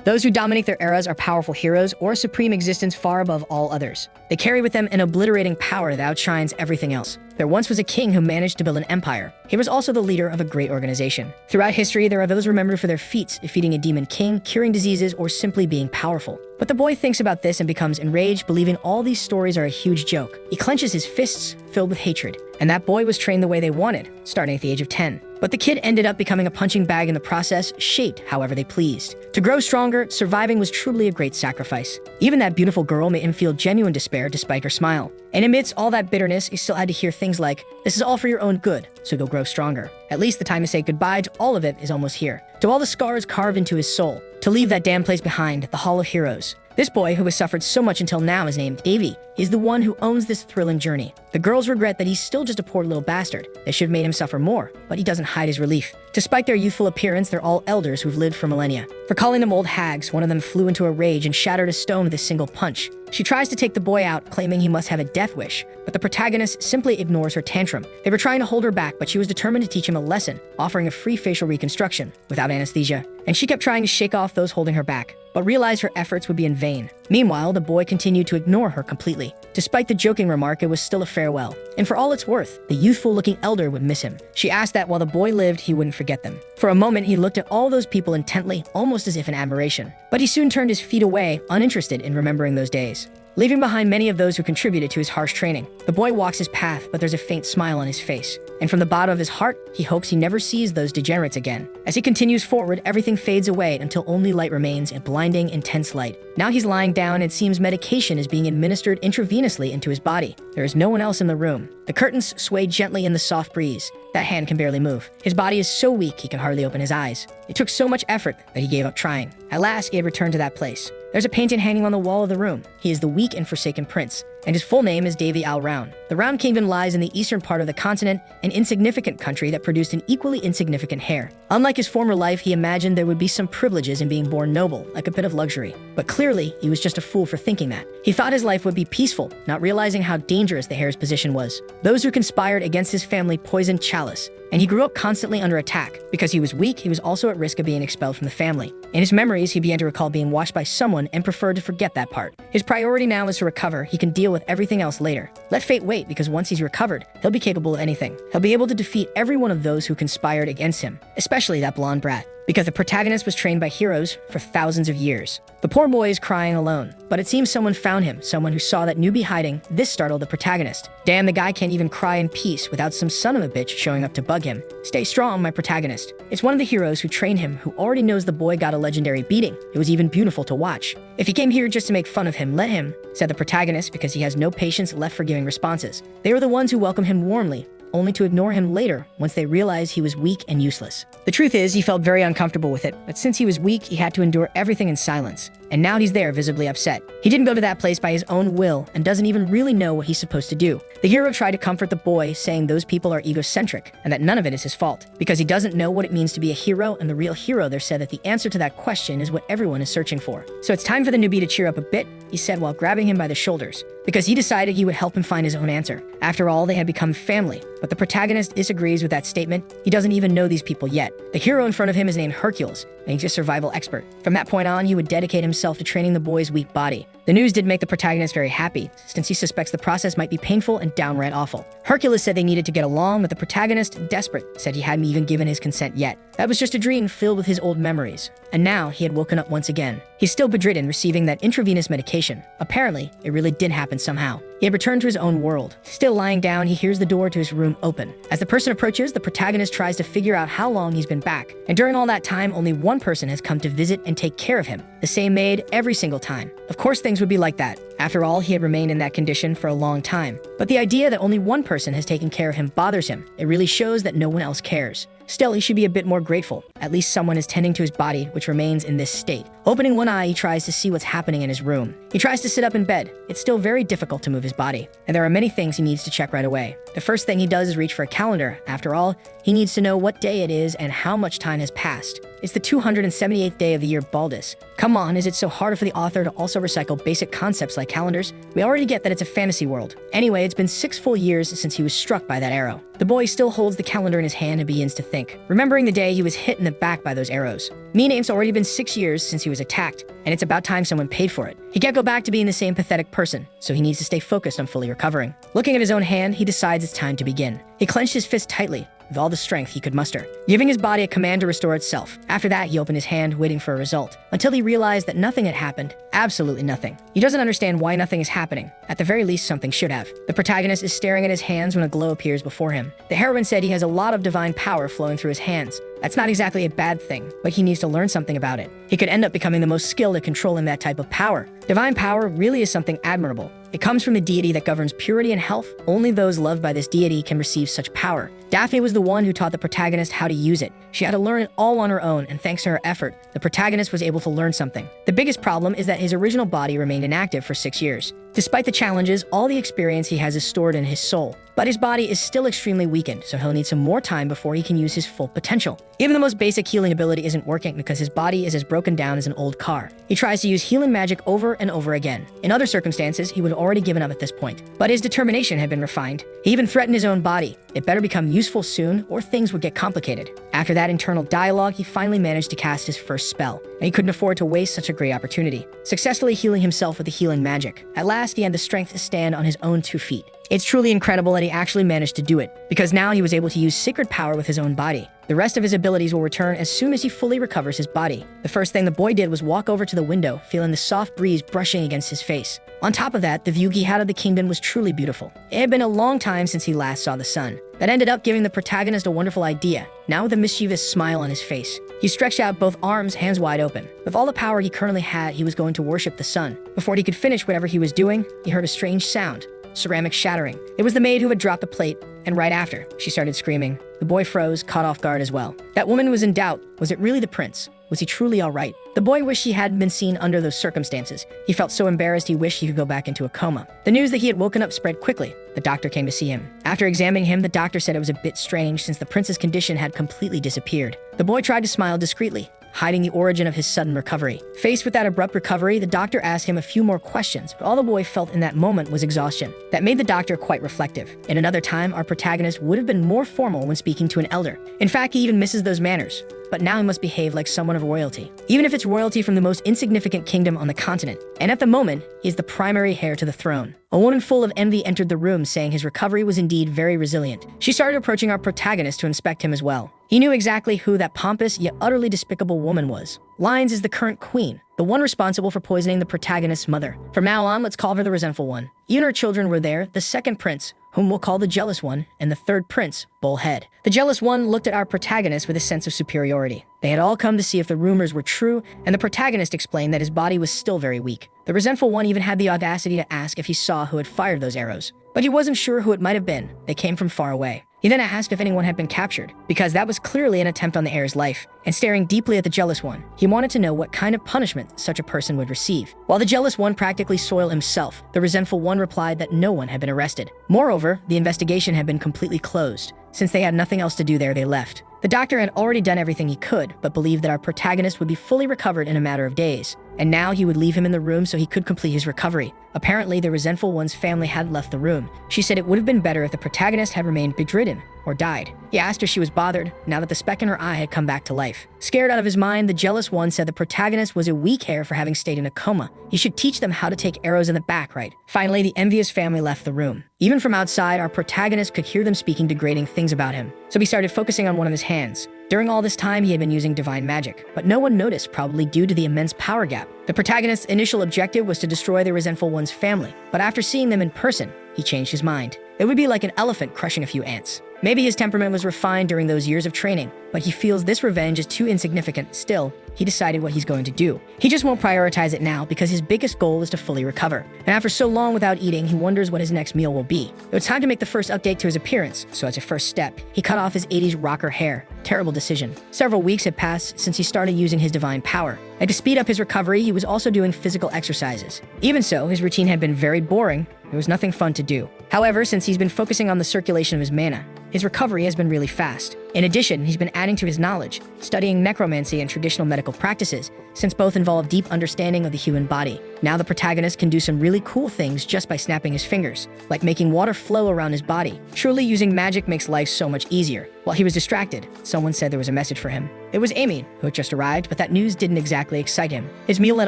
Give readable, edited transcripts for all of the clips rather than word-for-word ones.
Those who dominate their eras are powerful heroes or a supreme existence far above all others. They carry with them an obliterating power that outshines everything else. There once was a king who managed to build an empire. He was also the leader of a great organization. Throughout history, there are those remembered for their feats, defeating a demon king, curing diseases, or simply being powerful. But the boy thinks about this and becomes enraged, believing all these stories are a huge joke. He clenches his fists, filled with hatred. And that boy was trained the way they wanted, starting at the age of 10. But the kid ended up becoming a punching bag in the process, shaped however they pleased. To grow stronger, surviving was truly a great sacrifice. Even that beautiful girl made him feel genuine despair despite her smile. And amidst all that bitterness, he still had to hear things like, "This is all for your own good, so you'll grow stronger." At least the time to say goodbye to all of it is almost here. To all the scars carved into his soul. To leave that damn place behind, the Hall of Heroes. This boy, who has suffered so much until now, is named Davy. He's the one who owns this thrilling journey. The girls regret that he's still just a poor little bastard. They should have made him suffer more, but he doesn't hide his relief. Despite their youthful appearance, they're all elders who've lived for millennia. For calling them old hags, one of them flew into a rage and shattered a stone with a single punch. She tries to take the boy out, claiming he must have a death wish, but the protagonist simply ignores her tantrum. They were trying to hold her back, but she was determined to teach him a lesson, offering a free facial reconstruction without anesthesia. And she kept trying to shake off those holding her back, but realized her efforts would be in vain. Meanwhile, the boy continued to ignore her completely. Despite the joking remark, it was still a farewell. And for all it's worth, the youthful-looking elder would miss him. She asked that while the boy lived, he wouldn't forget them. For a moment, he looked at all those people intently, almost as if in admiration. But he soon turned his feet away, uninterested in remembering those days, leaving behind many of those who contributed to his harsh training. The boy walks his path, but there's a faint smile on his face. And from the bottom of his heart, he hopes he never sees those degenerates again. As he continues forward, everything fades away until only light remains, a blinding, intense light. Now he's lying down, and it seems medication is being administered intravenously into his body. There is no one else in the room. The curtains sway gently in the soft breeze. That hand can barely move. His body is so weak he can hardly open his eyes. It took so much effort that he gave up trying. At last, Gabe returned to that place. There's a painting hanging on the wall of the room. He is the weak and forsaken prince, and his full name is Davy Al Round. The Round Kingdom lies in the eastern part of the continent, an insignificant country that produced an equally insignificant heir. Unlike his former life, he imagined there would be some privileges in being born noble, like a bit of luxury. But clearly, he was just a fool for thinking that. He thought his life would be peaceful, not realizing how dangerous the heir's position was. Those who conspired against his family poisoned Chalice, and he grew up constantly under attack. Because he was weak, he was also at risk of being expelled from the family. In his memories, he began to recall being watched by someone and preferred to forget that part. His priority now is to recover. He can deal with everything else later. Let fate wait, because once he's recovered, he'll be capable of anything. He'll be able to defeat every one of those who conspired against him, especially that blonde brat. Because the protagonist was trained by heroes for thousands of years. The poor boy is crying alone, but it seems someone found him, someone who saw that newbie hiding. This startled the protagonist. Damn, the guy can't even cry in peace without some son of a bitch showing up to bug him. Stay strong, my protagonist. It's one of the heroes who trained him, who already knows the boy got a legendary beating. It was even beautiful to watch. If he came here just to make fun of him, let him, said the protagonist, because he has no patience left for giving responses. They were the ones who welcomed him warmly, only to ignore him later once they realized he was weak and useless. The truth is, he felt very uncomfortable with it, but since he was weak, he had to endure everything in silence. And now he's there, visibly upset. He didn't go to that place by his own will and doesn't even really know what he's supposed to do. The hero tried to comfort the boy, saying those people are egocentric and that none of it is his fault, because he doesn't know what it means to be a hero, and the real hero there said that the answer to that question is what everyone is searching for. So it's time for the newbie to cheer up a bit, he said while grabbing him by the shoulders, because he decided he would help him find his own answer. After all, they had become family, but the protagonist disagrees with that statement. He doesn't even know these people yet. The hero in front of him is named Hercules, and he's a survival expert. From that point on, he would dedicate himself to training the boy's weak body. The news did make the protagonist very happy, since he suspects the process might be painful and downright awful. Hercules said they needed to get along, but the protagonist, desperate, said he hadn't even given his consent yet. That was just a dream filled with his old memories. And now he had woken up once again. He's still bedridden, receiving that intravenous medication. Apparently, it really did happen somehow. He had returned to his own world. Still lying down, he hears the door to his room open. As the person approaches, the protagonist tries to figure out how long he's been back. And during all that time, only one person has come to visit and take care of him. The same maid every single time. Of course, things would be like that. After all, he had remained in that condition for a long time. But the idea that only one person has taken care of him bothers him. It really shows that no one else cares. Still, he should be a bit more grateful. At least someone is tending to his body, which remains in this state. Opening one eye, he tries to see what's happening in his room. He tries to sit up in bed. It's still very difficult to move his body, and there are many things he needs to check right away. The first thing he does is reach for a calendar. After all, he needs to know what day it is and how much time has passed. It's the 278th day of the year Baldus. Come on, is it so hard for the author to also recycle basic concepts like calendars, we already get that it's a fantasy world. Anyway, it's been 6 full years since he was struck by that arrow. The boy still holds the calendar in his hand and begins to think, remembering the day he was hit in the back by those arrows. Meaning it's already been 6 years since he was attacked, and it's about time someone paid for it. He can't go back to being the same pathetic person, so he needs to stay focused on fully recovering. Looking at his own hand, he decides it's time to begin. He clenched his fist tightly, with all the strength he could muster, giving his body a command to restore itself. After that, he opened his hand, waiting for a result, until he realized that nothing had happened. Absolutely nothing. He doesn't understand why nothing is happening. At the very least, something should have. The protagonist is staring at his hands when a glow appears before him. The heroine said he has a lot of divine power flowing through his hands. That's not exactly a bad thing, but he needs to learn something about it. He could end up becoming the most skilled at controlling that type of power. Divine power really is something admirable. It comes from the deity that governs purity and health. Only those loved by this deity can receive such power. Daphne was the one who taught the protagonist how to use it. She had to learn it all on her own, and thanks to her effort, the protagonist was able to learn something. The biggest problem is that his original body remained inactive for 6 years. Despite the challenges, all the experience he has is stored in his soul. But his body is still extremely weakened, so he'll need some more time before he can use his full potential. Even the most basic healing ability isn't working because his body is as broken down as an old car. He tries to use healing magic over and over again. In other circumstances, he would have already given up at this point. But his determination had been refined. He even threatened his own body. It better become useful soon, or things would get complicated. After that internal dialogue, he finally managed to cast his first spell, and he couldn't afford to waste such a great opportunity, successfully healing himself with the healing magic. At last, he had the strength to stand on his own 2 feet. It's truly incredible that he actually managed to do it, because now he was able to use sacred power with his own body. The rest of his abilities will return as soon as he fully recovers his body. The first thing the boy did was walk over to the window, feeling the soft breeze brushing against his face. On top of that, the view he had of the kingdom was truly beautiful. It had been a long time since he last saw the sun. That ended up giving the protagonist a wonderful idea, now with a mischievous smile on his face. He stretched out both arms, hands wide open. With all the power he currently had, he was going to worship the sun. Before he could finish whatever he was doing, he heard a strange sound. Ceramic shattering. It was the maid who had dropped the plate, and right after, she started screaming. The boy froze, caught off guard as well. That woman was in doubt. Was it really the prince? Was he truly all right? The boy wished he hadn't been seen under those circumstances. He felt so embarrassed he wished he could go back into a coma. The news that he had woken up spread quickly. The doctor came to see him. After examining him, the doctor said it was a bit strange since the prince's condition had completely disappeared. The boy tried to smile discreetly, hiding the origin of his sudden recovery. Faced with that abrupt recovery, the doctor asked him a few more questions, but all the boy felt in that moment was exhaustion. That made the doctor quite reflective. In another time, our protagonist would have been more formal when speaking to an elder. In fact, he even misses those manners. But now he must behave like someone of royalty, even if it's royalty from the most insignificant kingdom on the continent. And at the moment, he is the primary heir to the throne. A woman full of envy entered the room, saying his recovery was indeed very resilient. She started approaching our protagonist to inspect him as well. He knew exactly who that pompous yet utterly despicable woman was. Lyons is the current queen, the one responsible for poisoning the protagonist's mother. From now on, let's call her the resentful one. Even her children were there, the second prince, whom we'll call the jealous one, and the third prince, Bullhead. The jealous one looked at our protagonist with a sense of superiority. They had all come to see if the rumors were true, and the protagonist explained that his body was still very weak. The resentful one even had the audacity to ask if he saw who had fired those arrows. But he wasn't sure who it might have been. They came from far away. He then asked if anyone had been captured, because that was clearly an attempt on the heir's life. And staring deeply at the jealous one, he wanted to know what kind of punishment such a person would receive. While the jealous one practically soiled himself, the resentful one replied that no one had been arrested. Moreover, the investigation had been completely closed. Since they had nothing else to do there, they left. The doctor had already done everything he could, but believed that our protagonist would be fully recovered in a matter of days. And now he would leave him in the room so he could complete his recovery. Apparently, the resentful one's family had left the room. She said it would have been better if the protagonist had remained bedridden or died. He asked if she was bothered, now that the speck in her eye had come back to life. Scared out of his mind, the jealous one said the protagonist was a weak heir for having stayed in a coma. He should teach them how to take arrows in the back, right? Finally, the envious family left the room. Even from outside, our protagonist could hear them speaking degrading things about him. So he started focusing on one of his hands. During all this time, he had been using divine magic, but no one noticed, probably due to the immense power gap. The protagonist's initial objective was to destroy the resentful one's family, but after seeing them in person, he changed his mind. It would be like an elephant crushing a few ants. Maybe his temperament was refined during those years of training, but he feels this revenge is too insignificant. Still, he decided what he's going to do. He just won't prioritize it now because his biggest goal is to fully recover. And after so long without eating, he wonders what his next meal will be. It was time to make the first update to his appearance, so as a first step, he cut off his 80s rocker hair. Terrible decision. Several weeks had passed since he started using his divine power. And to speed up his recovery, he was also doing physical exercises. Even so, his routine had been very boring. There was nothing fun to do. However, since he's been focusing on the circulation of his mana, his recovery has been really fast. In addition, he's been adding to his knowledge, studying necromancy and traditional medical practices, since both involve deep understanding of the human body. Now the protagonist can do some really cool things just by snapping his fingers, like making water flow around his body. Truly, using magic makes life so much easier. While he was distracted, someone said there was a message for him. It was Amy, who had just arrived, but that news didn't exactly excite him. His meal had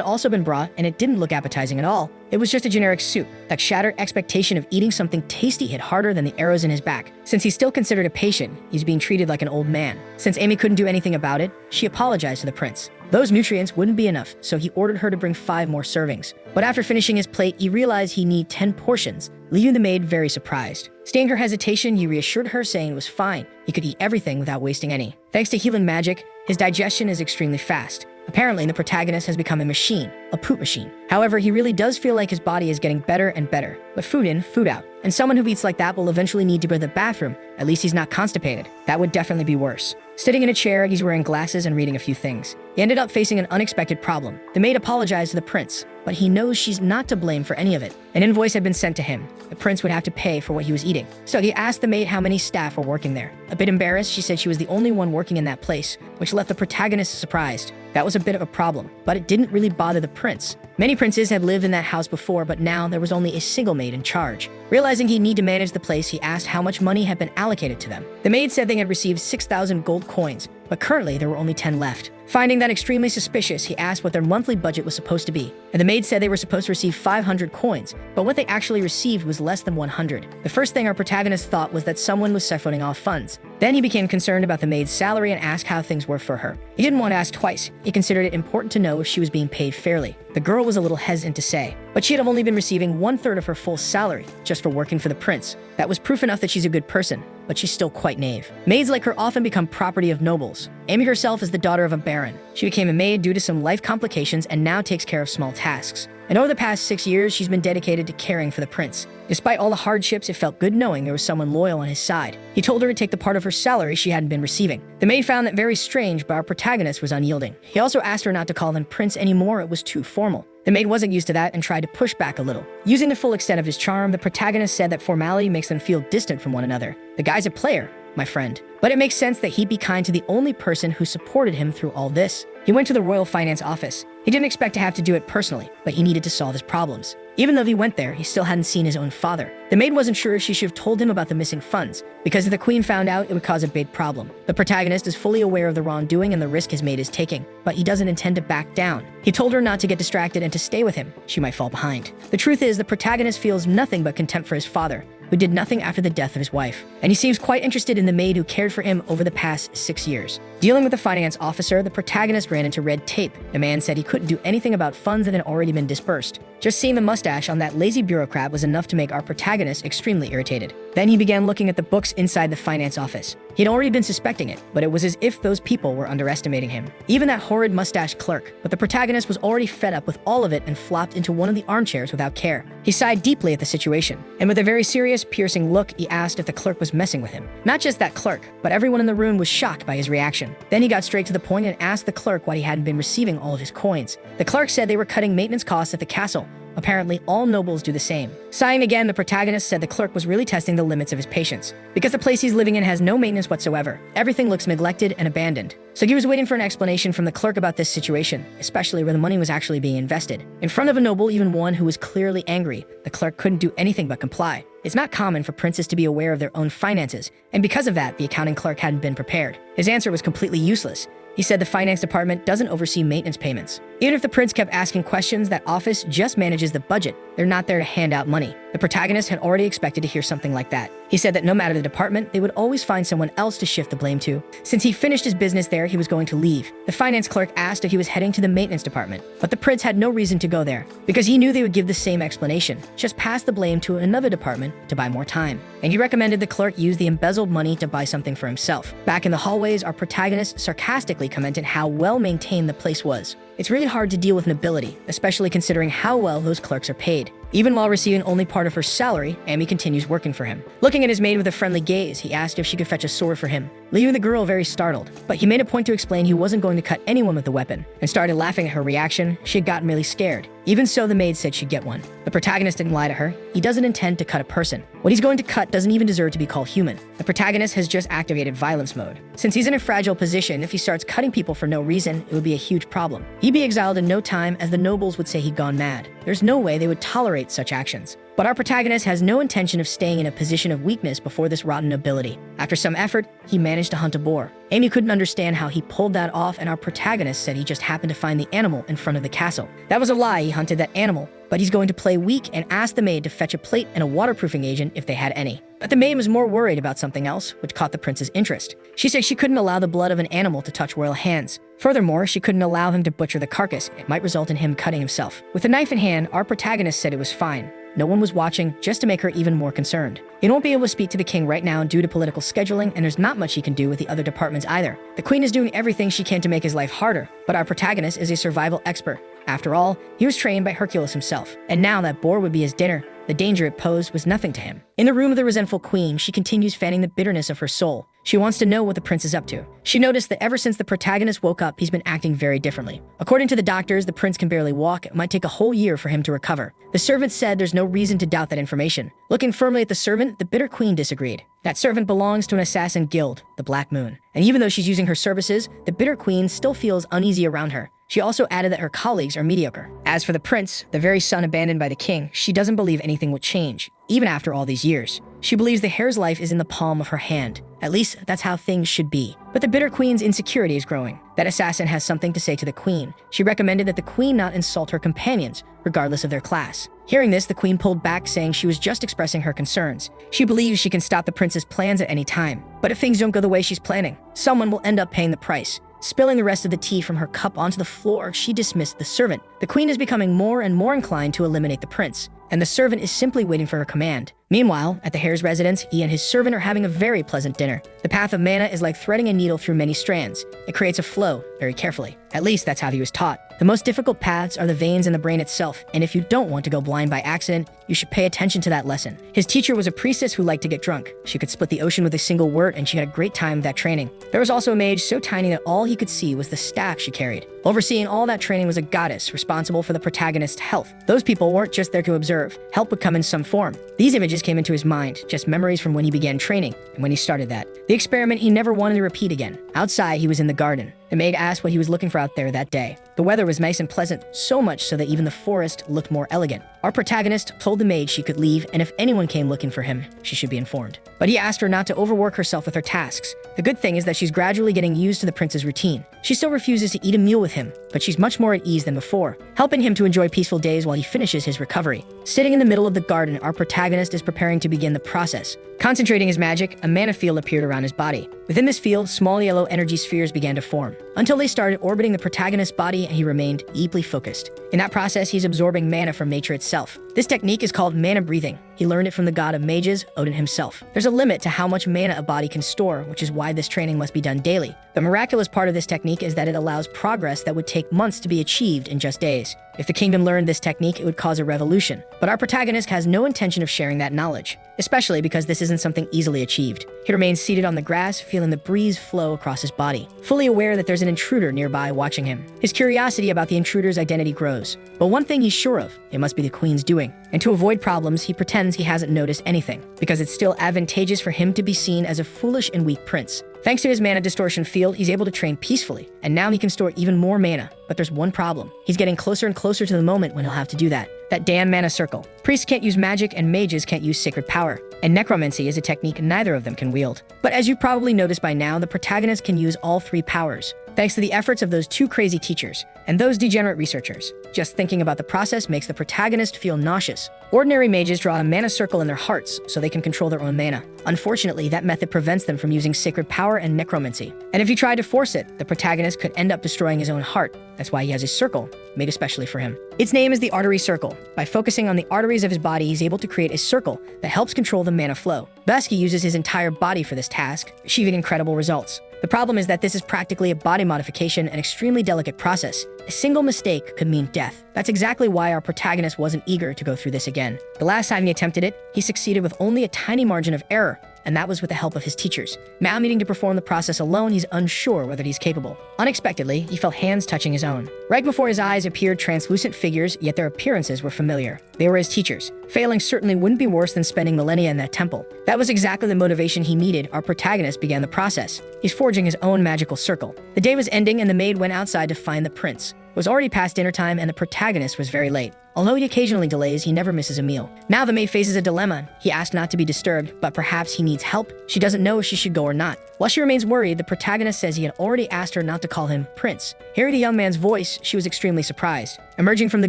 also been brought, and it didn't look appetizing at all. It was just a generic soup. That shattered expectation of eating something tasty hit harder than the arrows in his back. Since he's still considered a patient, he's being treated like an old man. Since Amy couldn't do anything about it, she apologized to the prince. Those nutrients wouldn't be enough, so he ordered her to bring 5 more servings. But after finishing his plate, he realized he needed 10 portions, leaving the maid very surprised. Seeing her hesitation, he reassured her, saying it was fine. He could eat everything without wasting any. Thanks to healing magic, his digestion is extremely fast. Apparently, the protagonist has become a machine, a poop machine. However, he really does feel like his body is getting better and better. But food in, food out. And someone who eats like that will eventually need to go to the bathroom. At least he's not constipated. That would definitely be worse. Sitting in a chair, he's wearing glasses and reading a few things. He ended up facing an unexpected problem. The maid apologized to the prince, but he knows she's not to blame for any of it. An invoice had been sent to him. The prince would have to pay for what he was eating. So he asked the maid how many staff were working there. A bit embarrassed, she said she was the only one working in that place, which left the protagonist surprised. That was a bit of a problem, but it didn't really bother the prince. Many princes had lived in that house before, but now there was only a single maid in charge. Realizing he'd need to manage the place, he asked how much money had been allocated to them. The maid said they had received 6,000 gold coins, but currently there were only 10 left. Finding that extremely suspicious, he asked what their monthly budget was supposed to be, and the maid said they were supposed to receive 500 coins, but what they actually received was less than 100. The first thing our protagonist thought was that someone was siphoning off funds. Then he became concerned about the maid's salary and asked how things were for her. He didn't want to ask twice. He considered it important to know if she was being paid fairly. The girl was a little hesitant to say, but she had only been receiving 1/3 of her full salary just for working for the prince. That was proof enough that she's a good person, but she's still quite naive. Maids like her often become property of nobles. Amy herself is the daughter of a baron. She became a maid due to some life complications and now takes care of small tasks. And over the past 6 years, she's been dedicated to caring for the prince. Despite all the hardships, it felt good knowing there was someone loyal on his side. He told her to take the part of her salary she hadn't been receiving. The maid found that very strange, but our protagonist was unyielding. He also asked her not to call him prince anymore, it was too formal. The maid wasn't used to that and tried to push back a little. Using the full extent of his charm, the protagonist said that formality makes them feel distant from one another. The guy's a player, my friend. But it makes sense that he'd be kind to the only person who supported him through all this. He went to the royal finance office. He didn't expect to have to do it personally, but he needed to solve his problems. Even though he went there, he still hadn't seen his own father. The maid wasn't sure if she should have told him about the missing funds, because if the queen found out, it would cause a big problem. The protagonist is fully aware of the wrongdoing and the risk his maid is taking, but he doesn't intend to back down. He told her not to get distracted and to stay with him. She might fall behind. The truth is, the protagonist feels nothing but contempt for his father, who did nothing after the death of his wife. And he seems quite interested in the maid who cared for him over the past 6 years. Dealing with the finance officer, the protagonist ran into red tape. The man said he couldn't do anything about funds that had already been dispersed. Just seeing the mustache on that lazy bureaucrat was enough to make our protagonist extremely irritated. Then he began looking at the books inside the finance office. He'd already been suspecting it, but it was as if those people were underestimating him. Even that horrid mustached clerk. But the protagonist was already fed up with all of it and flopped into one of the armchairs without care. He sighed deeply at the situation, and with a very serious, piercing look, he asked if the clerk was messing with him. Not just that clerk, but everyone in the room was shocked by his reaction. Then he got straight to the point and asked the clerk why he hadn't been receiving all of his coins. The clerk said they were cutting maintenance costs at the castle. Apparently, all nobles do the same. Sighing again, the protagonist said the clerk was really testing the limits of his patience. Because the place he's living in has no maintenance whatsoever. Everything looks neglected and abandoned. So he was waiting for an explanation from the clerk about this situation, especially where the money was actually being invested. In front of a noble, even one who was clearly angry, the clerk couldn't do anything but comply. It's not common for princes to be aware of their own finances, and because of that, the accounting clerk hadn't been prepared. His answer was completely useless. He said the finance department doesn't oversee maintenance payments. Even if the prince kept asking questions, that office just manages the budget. They're not there to hand out money. The protagonist had already expected to hear something like that. He said that no matter the department, they would always find someone else to shift the blame to. Since he finished his business there, he was going to leave. The finance clerk asked if he was heading to the maintenance department, but the prince had no reason to go there, because he knew they would give the same explanation, just pass the blame to another department to buy more time. And he recommended the clerk use the embezzled money to buy something for himself. Back in the hallways, our protagonist sarcastically commented how well maintained the place was. It's really hard to deal with nobility, especially considering how well those clerks are paid. Even while receiving only part of her salary, Amy continues working for him. Looking at his maid with a friendly gaze, he asked if she could fetch a sword for him, leaving the girl very startled. But he made a point to explain he wasn't going to cut anyone with the weapon, and started laughing at her reaction. She had gotten really scared. Even so, the maid said she'd get one. The protagonist didn't lie to her. He doesn't intend to cut a person. What he's going to cut doesn't even deserve to be called human. The protagonist has just activated violence mode. Since he's in a fragile position, if he starts cutting people for no reason, it would be a huge problem. He'd be exiled in no time, as the nobles would say he'd gone mad. There's no way they would tolerate such actions. But our protagonist has no intention of staying in a position of weakness before this rotten ability. After some effort, he managed to hunt a boar. Amy couldn't understand how he pulled that off, and our protagonist said he just happened to find the animal in front of the castle. That was a lie, he hunted that animal, but he's going to play weak and ask the maid to fetch a plate and a waterproofing agent if they had any. But the maid was more worried about something else, which caught the prince's interest. She said she couldn't allow the blood of an animal to touch royal hands. Furthermore, she couldn't allow him to butcher the carcass. It might result in him cutting himself. With a knife in hand, our protagonist said it was fine. No one was watching, just to make her even more concerned. He won't be able to speak to the king right now due to political scheduling, and there's not much he can do with the other departments either. The queen is doing everything she can to make his life harder, but our protagonist is a survival expert. After all, he was trained by Hercules himself, and now that boar would be his dinner. The danger it posed was nothing to him. In the room of the resentful queen, she continues fanning the bitterness of her soul. She wants to know what the prince is up to. She noticed that ever since the protagonist woke up, he's been acting very differently. According to the doctors, the prince can barely walk. It might take a whole year for him to recover. The servant said there's no reason to doubt that information. Looking firmly at the servant, the bitter queen disagreed. That servant belongs to an assassin guild, the Black Moon. And even though she's using her services, the bitter queen still feels uneasy around her. She also added that her colleagues are mediocre. As for the prince, the very son abandoned by the king, she doesn't believe anything would change, even after all these years. She believes the heir's life is in the palm of her hand. At least, that's how things should be. But the bitter queen's insecurity is growing. That assassin has something to say to the queen. She recommended that the queen not insult her companions, regardless of their class. Hearing this, the queen pulled back, saying she was just expressing her concerns. She believes she can stop the prince's plans at any time. But if things don't go the way she's planning, someone will end up paying the price. Spilling the rest of the tea from her cup onto the floor, she dismissed the servant. The queen is becoming more and more inclined to eliminate the prince, and the servant is simply waiting for her command. Meanwhile, at the heir's residence, he and his servant are having a very pleasant dinner. The path of mana is like threading a needle through many strands. It creates a flow, very carefully. At least that's how he was taught. The most difficult paths are the veins in the brain itself, and if you don't want to go blind by accident, you should pay attention to that lesson. His teacher was a priestess who liked to get drunk. She could split the ocean with a single word, and she had a great time with that training. There was also a mage so tiny that all he could see was the staff she carried. Overseeing all that training was a goddess responsible for the protagonist's health. Those people weren't just there to observe. Help would come in some form. These images came into his mind, just memories from when he began training and when he started that. The experiment he never wanted to repeat again. Outside, he was in the garden. The maid asked what he was looking for out there that day. The weather was nice and pleasant, so much so that even the forest looked more elegant. Our protagonist told the maid she could leave, and if anyone came looking for him, she should be informed. But he asked her not to overwork herself with her tasks. The good thing is that she's gradually getting used to the prince's routine. She still refuses to eat a meal with him, but she's much more at ease than before, helping him to enjoy peaceful days while he finishes his recovery. Sitting in the middle of the garden, our protagonist is preparing to begin the process. Concentrating his magic, a mana field appeared around his body. Within this field, small yellow energy spheres began to form, until they started orbiting the protagonist's body and he remained deeply focused. In that process, he's absorbing mana from nature itself. This technique is called mana breathing. He learned it from the god of mages, Odin himself. There's a limit to how much mana a body can store, which is why this training must be done daily. The miraculous part of this technique is that it allows progress that would take months to be achieved in just days. If the kingdom learned this technique, it would cause a revolution. But our protagonist has no intention of sharing that knowledge, especially because this isn't something easily achieved. He remains seated on the grass, feeling the breeze flow across his body, fully aware that there's an intruder nearby watching him. His curiosity about the intruder's identity grows. But one thing he's sure of, it must be the queen's doing. And to avoid problems, he pretends he hasn't noticed anything, because it's still advantageous for him to be seen as a foolish and weak prince. Thanks to his mana distortion field, he's able to train peacefully, and now he can store even more mana. But there's one problem. He's getting closer and closer to the moment when he'll have to do that. That damn mana circle. Priests can't use magic and mages can't use sacred power. And necromancy is a technique neither of them can wield. But as you probably noticed by now, the protagonist can use all three powers, thanks to the efforts of those two crazy teachers and those degenerate researchers. Just thinking about the process makes the protagonist feel nauseous. Ordinary mages draw a mana circle in their hearts so they can control their own mana. Unfortunately, that method prevents them from using sacred power and necromancy. And if he tried to force it, the protagonist could end up destroying his own heart. That's why he has a circle made especially for him. Its name is the artery circle. By focusing on the arteries of his body, he's able to create a circle that helps control the mana flow. Thus, he uses his entire body for this task, achieving incredible results. The problem is that this is practically a body modification, an extremely delicate process. A single mistake could mean death. That's exactly why our protagonist wasn't eager to go through this again. The last time he attempted it, he succeeded with only a tiny margin of error, and that was with the help of his teachers. Now needing to perform the process alone, he's unsure whether he's capable. Unexpectedly, he felt hands touching his own. Right before his eyes appeared translucent figures, yet their appearances were familiar. They were his teachers. Failing certainly wouldn't be worse than spending millennia in that temple. That was exactly the motivation he needed. Our protagonist began the process. He's forging his own magical circle. The day was ending and the maid went outside to find the prince. It was already past dinner time and the protagonist was very late. Although he occasionally delays, he never misses a meal. Now the maid faces a dilemma. He asked not to be disturbed, but perhaps he needs help. She doesn't know if she should go or not. While she remains worried, the protagonist says he had already asked her not to call him Prince. Hearing the young man's voice, she was extremely surprised. Emerging from the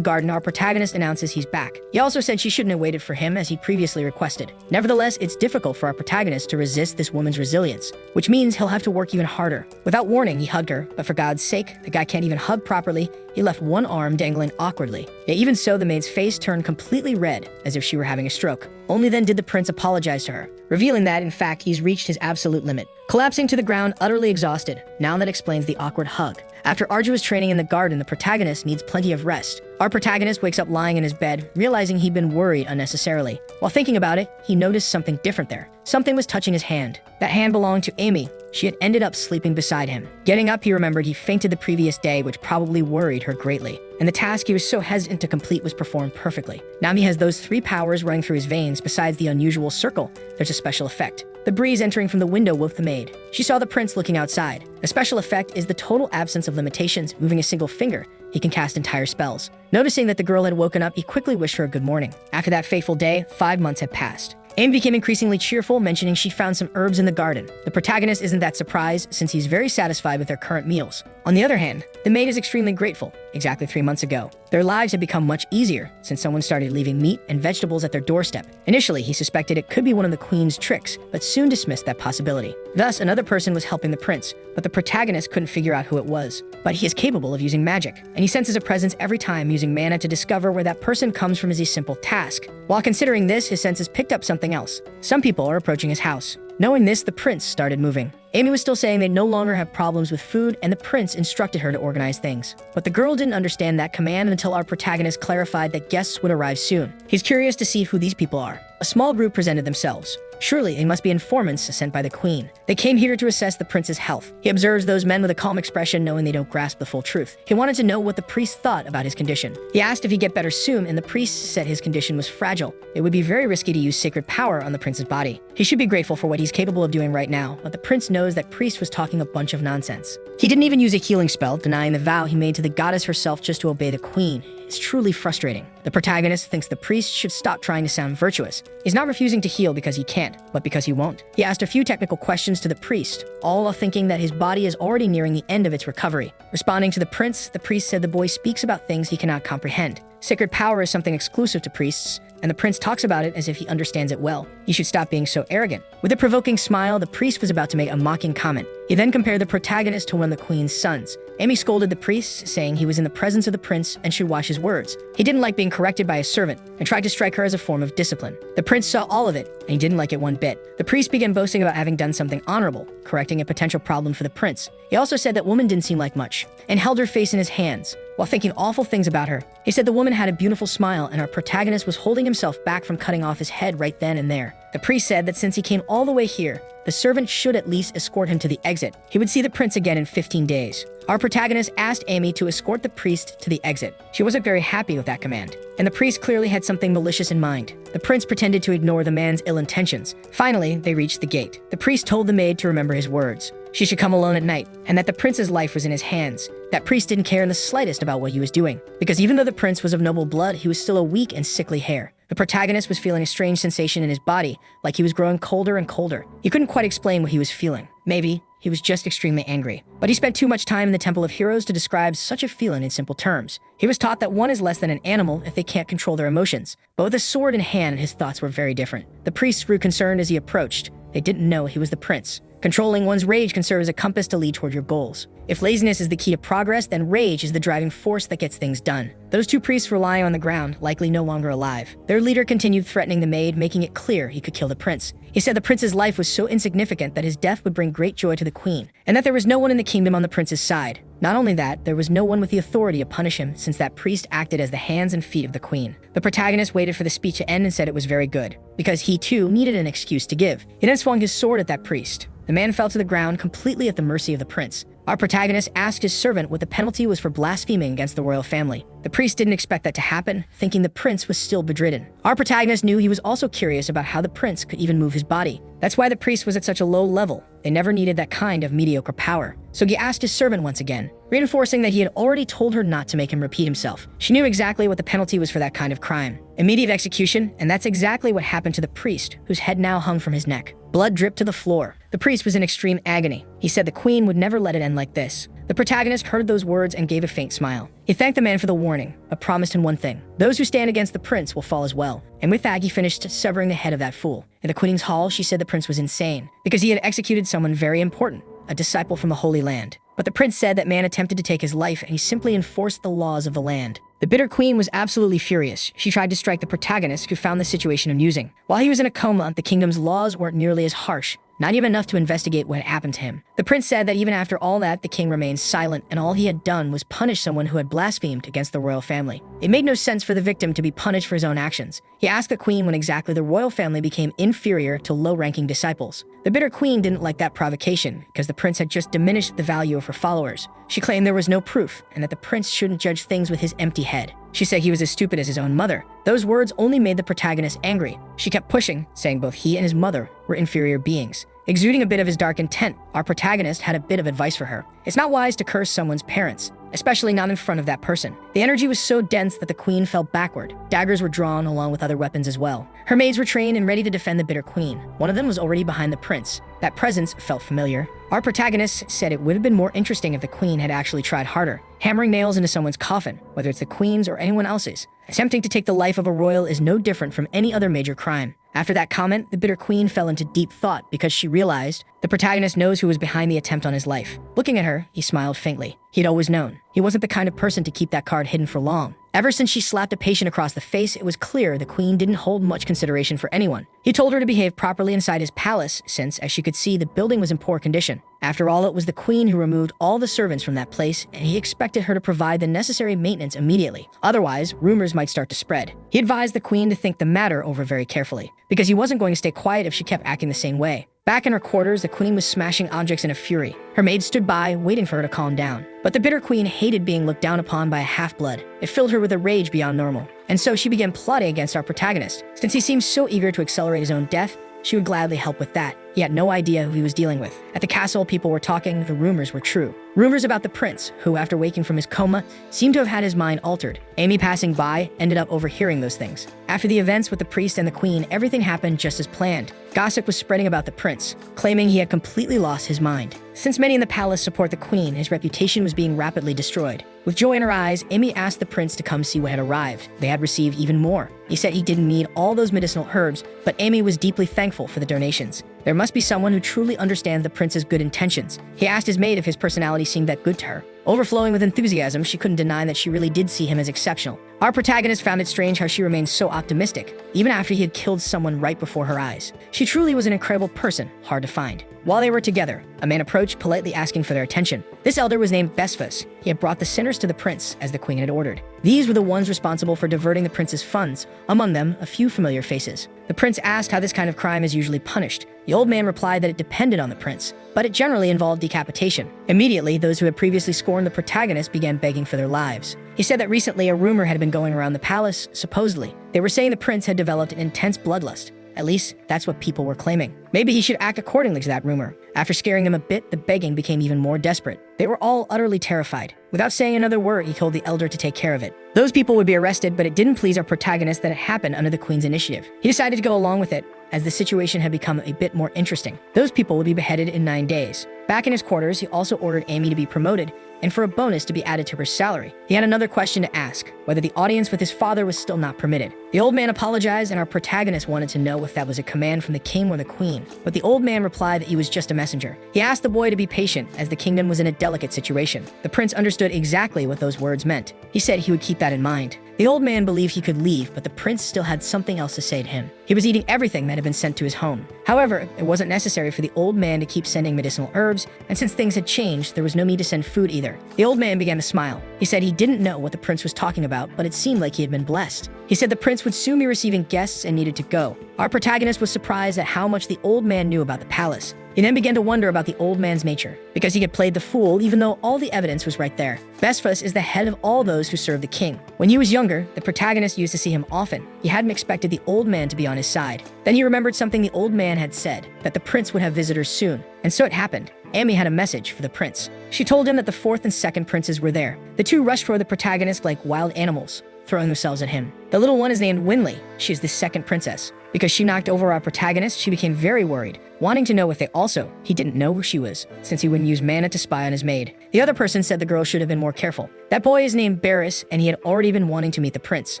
garden, our protagonist announces he's back. He also said she shouldn't have waited for him as he previously requested. Nevertheless, it's difficult for our protagonist to resist this woman's resilience, which means he'll have to work even harder. Without warning, he hugged her, but for God's sake, the guy can't even hug properly. He left one arm dangling awkwardly. Yet even so, the maid's face turned completely red, as if she were having a stroke. Only then did the prince apologize to her, revealing that, in fact, he's reached his absolute limit. Collapsing to the ground, utterly exhausted. Now that explains the awkward hug. After arduous training in the garden, the protagonist needs plenty of rest. Our protagonist wakes up lying in his bed, realizing he'd been worried unnecessarily. While thinking about it, he noticed something different there. Something was touching his hand. That hand belonged to Amy. She had ended up sleeping beside him. Getting up, he remembered he fainted the previous day, which probably worried her greatly. And the task he was so hesitant to complete was performed perfectly. Now he has those 3 powers running through his veins. Besides the unusual circle, there's a special effect. The breeze entering from the window woke the maid. She saw the prince looking outside. The special effect is the total absence of limitations. Moving a single finger, he can cast entire spells. Noticing that the girl had woken up, he quickly wished her a good morning. After that fateful day, 5 months had passed. Amy became increasingly cheerful, mentioning she found some herbs in the garden. The protagonist isn't that surprised, since he's very satisfied with their current meals. On the other hand, the maid is extremely grateful. Exactly 3 months ago, their lives had become much easier since someone started leaving meat and vegetables at their doorstep. Initially, he suspected it could be one of the queen's tricks, but soon dismissed that possibility. Thus, another person was helping the prince, but the protagonist couldn't figure out who it was. But he is capable of using magic, and he senses a presence every time. Using mana to discover where that person comes from is a simple task. While considering this, his senses picked up something else. Some people are approaching his house. Knowing this, the prince started moving. Amy was still saying they no longer have problems with food, and the prince instructed her to organize things. But the girl didn't understand that command until our protagonist clarified that guests would arrive soon. He's curious to see who these people are. A small group presented themselves. Surely they must be informants sent by the queen. They came here to assess the prince's health. He observes those men with a calm expression, knowing they don't grasp the full truth. He wanted to know what the priest thought about his condition. He asked if he'd get better soon, and the priest said his condition was fragile. It would be very risky to use sacred power on the prince's body. He should be grateful for what he's capable of doing right now, but the prince knows that priest was talking a bunch of nonsense. He didn't even use a healing spell, denying the vow he made to the goddess herself just to obey the queen. It's truly frustrating. The protagonist thinks the priest should stop trying to sound virtuous. He's not refusing to heal because he can't, but because he won't. He asked a few technical questions to the priest, all while thinking that his body is already nearing the end of its recovery. Responding to the prince, the priest said the boy speaks about things he cannot comprehend. Sacred power is something exclusive to priests, and the prince talks about it as if he understands it well. You should stop being so arrogant. With a provoking smile, the priest was about to make a mocking comment. He then compared the protagonist to one of the queen's sons. Amy scolded the priest, saying he was in the presence of the prince and should watch his words. He didn't like being corrected by a servant and tried to strike her as a form of discipline. The prince saw all of it, and he didn't like it one bit. The priest began boasting about having done something honorable, correcting a potential problem for the prince. He also said that woman didn't seem like much, and held her face in his hands, while thinking awful things about her. He said the woman had a beautiful smile, and our protagonist was holding himself back from cutting off his head right then and there. The priest said that since he came all the way here, the servant should at least escort him to the exit. He would see the prince again in 15 days. Our protagonist asked Amy to escort the priest to the exit. She wasn't very happy with that command, and the priest clearly had something malicious in mind. The prince pretended to ignore the man's ill intentions. Finally, they reached the gate. The priest told the maid to remember his words. She should come alone at night, and that the prince's life was in his hands. That priest didn't care in the slightest about what he was doing, because even though the prince was of noble blood, he was still a weak and sickly hair. The protagonist was feeling a strange sensation in his body, like he was growing colder and colder. He couldn't quite explain what he was feeling. Maybe he was just extremely angry. But he spent too much time in the Temple of Heroes to describe such a feeling in simple terms. He was taught that one is less than an animal if they can't control their emotions. But with a sword in hand, his thoughts were very different. The priests grew concerned as he approached. They didn't know he was the prince. Controlling one's rage can serve as a compass to lead toward your goals. If laziness is the key to progress, then rage is the driving force that gets things done. Those two priests were lying on the ground, likely no longer alive. Their leader continued threatening the maid, making it clear he could kill the prince. He said the prince's life was so insignificant that his death would bring great joy to the queen, and that there was no one in the kingdom on the prince's side. Not only that, there was no one with the authority to punish him, since that priest acted as the hands and feet of the queen. The protagonist waited for the speech to end and said it was very good, because he too needed an excuse to give. He then swung his sword at that priest. The man fell to the ground, completely at the mercy of the prince. Our protagonist asked his servant what the penalty was for blaspheming against the royal family. The priest didn't expect that to happen, thinking the prince was still bedridden. Our protagonist knew he was also curious about how the prince could even move his body. That's why the priest was at such a low level. They never needed that kind of mediocre power. So he asked his servant once again, reinforcing that he had already told her not to make him repeat himself. She knew exactly what the penalty was for that kind of crime. Immediate execution, and that's exactly what happened to the priest, whose head now hung from his neck. Blood dripped to the floor. The priest was in extreme agony. He said the queen would never let it end like this. The protagonist heard those words and gave a faint smile. He thanked the man for the warning, but promised him one thing. Those who stand against the prince will fall as well. And with that, he finished severing the head of that fool. In the queen's hall, she said the prince was insane, because he had executed someone very important, a disciple from the Holy Land. But the prince said that man attempted to take his life, and he simply enforced the laws of the land. The bitter queen was absolutely furious. She tried to strike the protagonist, who found the situation amusing. While he was in a coma, the kingdom's laws weren't nearly as harsh, not even enough to investigate what had happened to him. The prince said that even after all that, the king remained silent, and all he had done was punish someone who had blasphemed against the royal family. It made no sense for the victim to be punished for his own actions. He asked the queen when exactly the royal family became inferior to low-ranking disciples. The bitter queen didn't like that provocation, because the prince had just diminished the value of her followers. She claimed there was no proof, and that the prince shouldn't judge things with his empty head. She said he was as stupid as his own mother. Those words only made the protagonist angry. She kept pushing, saying both he and his mother were inferior beings. Exuding a bit of his dark intent, our protagonist had a bit of advice for her. It's not wise to curse someone's parents, especially not in front of that person. The energy was so dense that the queen fell backward. Daggers were drawn along with other weapons as well. Her maids were trained and ready to defend the bitter queen. One of them was already behind the prince. That presence felt familiar. Our protagonist said it would have been more interesting if the queen had actually tried harder, hammering nails into someone's coffin, whether it's the queen's or anyone else's. Attempting to take the life of a royal is no different from any other major crime. After that comment, the bitter queen fell into deep thought because she realized the protagonist knows who was behind the attempt on his life. Looking at her, he smiled faintly. He'd always known. He wasn't the kind of person to keep that card hidden for long. Ever since she slapped a patient across the face, it was clear the queen didn't hold much consideration for anyone. He told her to behave properly inside his palace since, as she could see, the building was in poor condition. After all, it was the queen who removed all the servants from that place, and he expected her to provide the necessary maintenance immediately. Otherwise, rumors might start to spread. He advised the queen to think the matter over very carefully, because he wasn't going to stay quiet if she kept acting the same way. Back in her quarters, the queen was smashing objects in a fury. Her maid stood by, waiting for her to calm down. But the bitter queen hated being looked down upon by a half-blood. It filled her with a rage beyond normal. And so she began plotting against our protagonist. Since he seemed so eager to accelerate his own death, she would gladly help with that. He had no idea who he was dealing with. At the castle, people were talking. The rumors were true. Rumors about the prince, who, after waking from his coma, seemed to have had his mind altered. Amy, passing by, ended up overhearing those things. After the events with the priest and the queen, everything happened just as planned. Gossip was spreading about the prince, claiming he had completely lost his mind. Since many in the palace support the queen, his reputation was being rapidly destroyed. With joy in her eyes, Amy asked the prince to come see what had arrived. They had received even more. He said he didn't need all those medicinal herbs, but Amy was deeply thankful for the donations. There must be someone who truly understands the prince's good intentions. He asked his maid if his personality seemed that good to her. Overflowing with enthusiasm, she couldn't deny that she really did see him as exceptional. Our protagonist found it strange how she remained so optimistic, even after he had killed someone right before her eyes. She truly was an incredible person, hard to find. While they were together, a man approached, politely asking for their attention. This elder was named Besphus. He had brought the sinners to the prince, as the queen had ordered. These were the ones responsible for diverting the prince's funds, among them a few familiar faces. The prince asked how this kind of crime is usually punished. The old man replied that it depended on the prince, but it generally involved decapitation. Immediately, those who had previously scorned the protagonist began begging for their lives. He said that recently a rumor had been going around the palace, supposedly. They were saying the prince had developed an intense bloodlust. At least, that's what people were claiming. Maybe he should act accordingly to that rumor. After scaring them a bit, the begging became even more desperate. They were all utterly terrified. Without saying another word, he told the elder to take care of it. Those people would be arrested, but it didn't please our protagonist that it happened under the queen's initiative. He decided to go along with it. as the situation had become a bit more interesting. Those people would be beheaded in 9 days. Back in his quarters, he also ordered Amy to be promoted and for a bonus to be added to her salary. He had another question to ask, whether the audience with his father was still not permitted. The old man apologized, and our protagonist wanted to know if that was a command from the king or the queen, but the old man replied that he was just a messenger. He asked the boy to be patient, as the kingdom was in a delicate situation. The prince understood exactly what those words meant. He said he would keep that in mind. The old man believed he could leave, but the prince still had something else to say to him. He was eating everything that had been sent to his home. However, it wasn't necessary for the old man to keep sending medicinal herbs, and since things had changed, there was no need to send food either. The old man began to smile. He said he didn't know what the prince was talking about, but it seemed like he had been blessed. He said the prince would soon be receiving guests and needed to go. Our protagonist was surprised at how much the old man knew about the palace. He then began to wonder about the old man's nature, because he had played the fool even though all the evidence was right there. Besfus is the head of all those who serve the king. When he was younger, the protagonist used to see him often. He hadn't expected the old man to be on his side. Then he remembered something the old man had said, that the prince would have visitors soon. And so it happened. Amy had a message for the prince. She told him that the fourth and second princes were there. The two rushed toward the protagonist like wild animals, throwing themselves at him. The little one is named Winley. She is the second princess. Because she knocked over our protagonist, she became very worried, wanting to know if he didn't know who she was, since he wouldn't use mana to spy on his maid. The other person said the girl should have been more careful. That boy is named Barris, and he had already been wanting to meet the prince.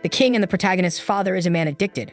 The king and the protagonist's father is a man addicted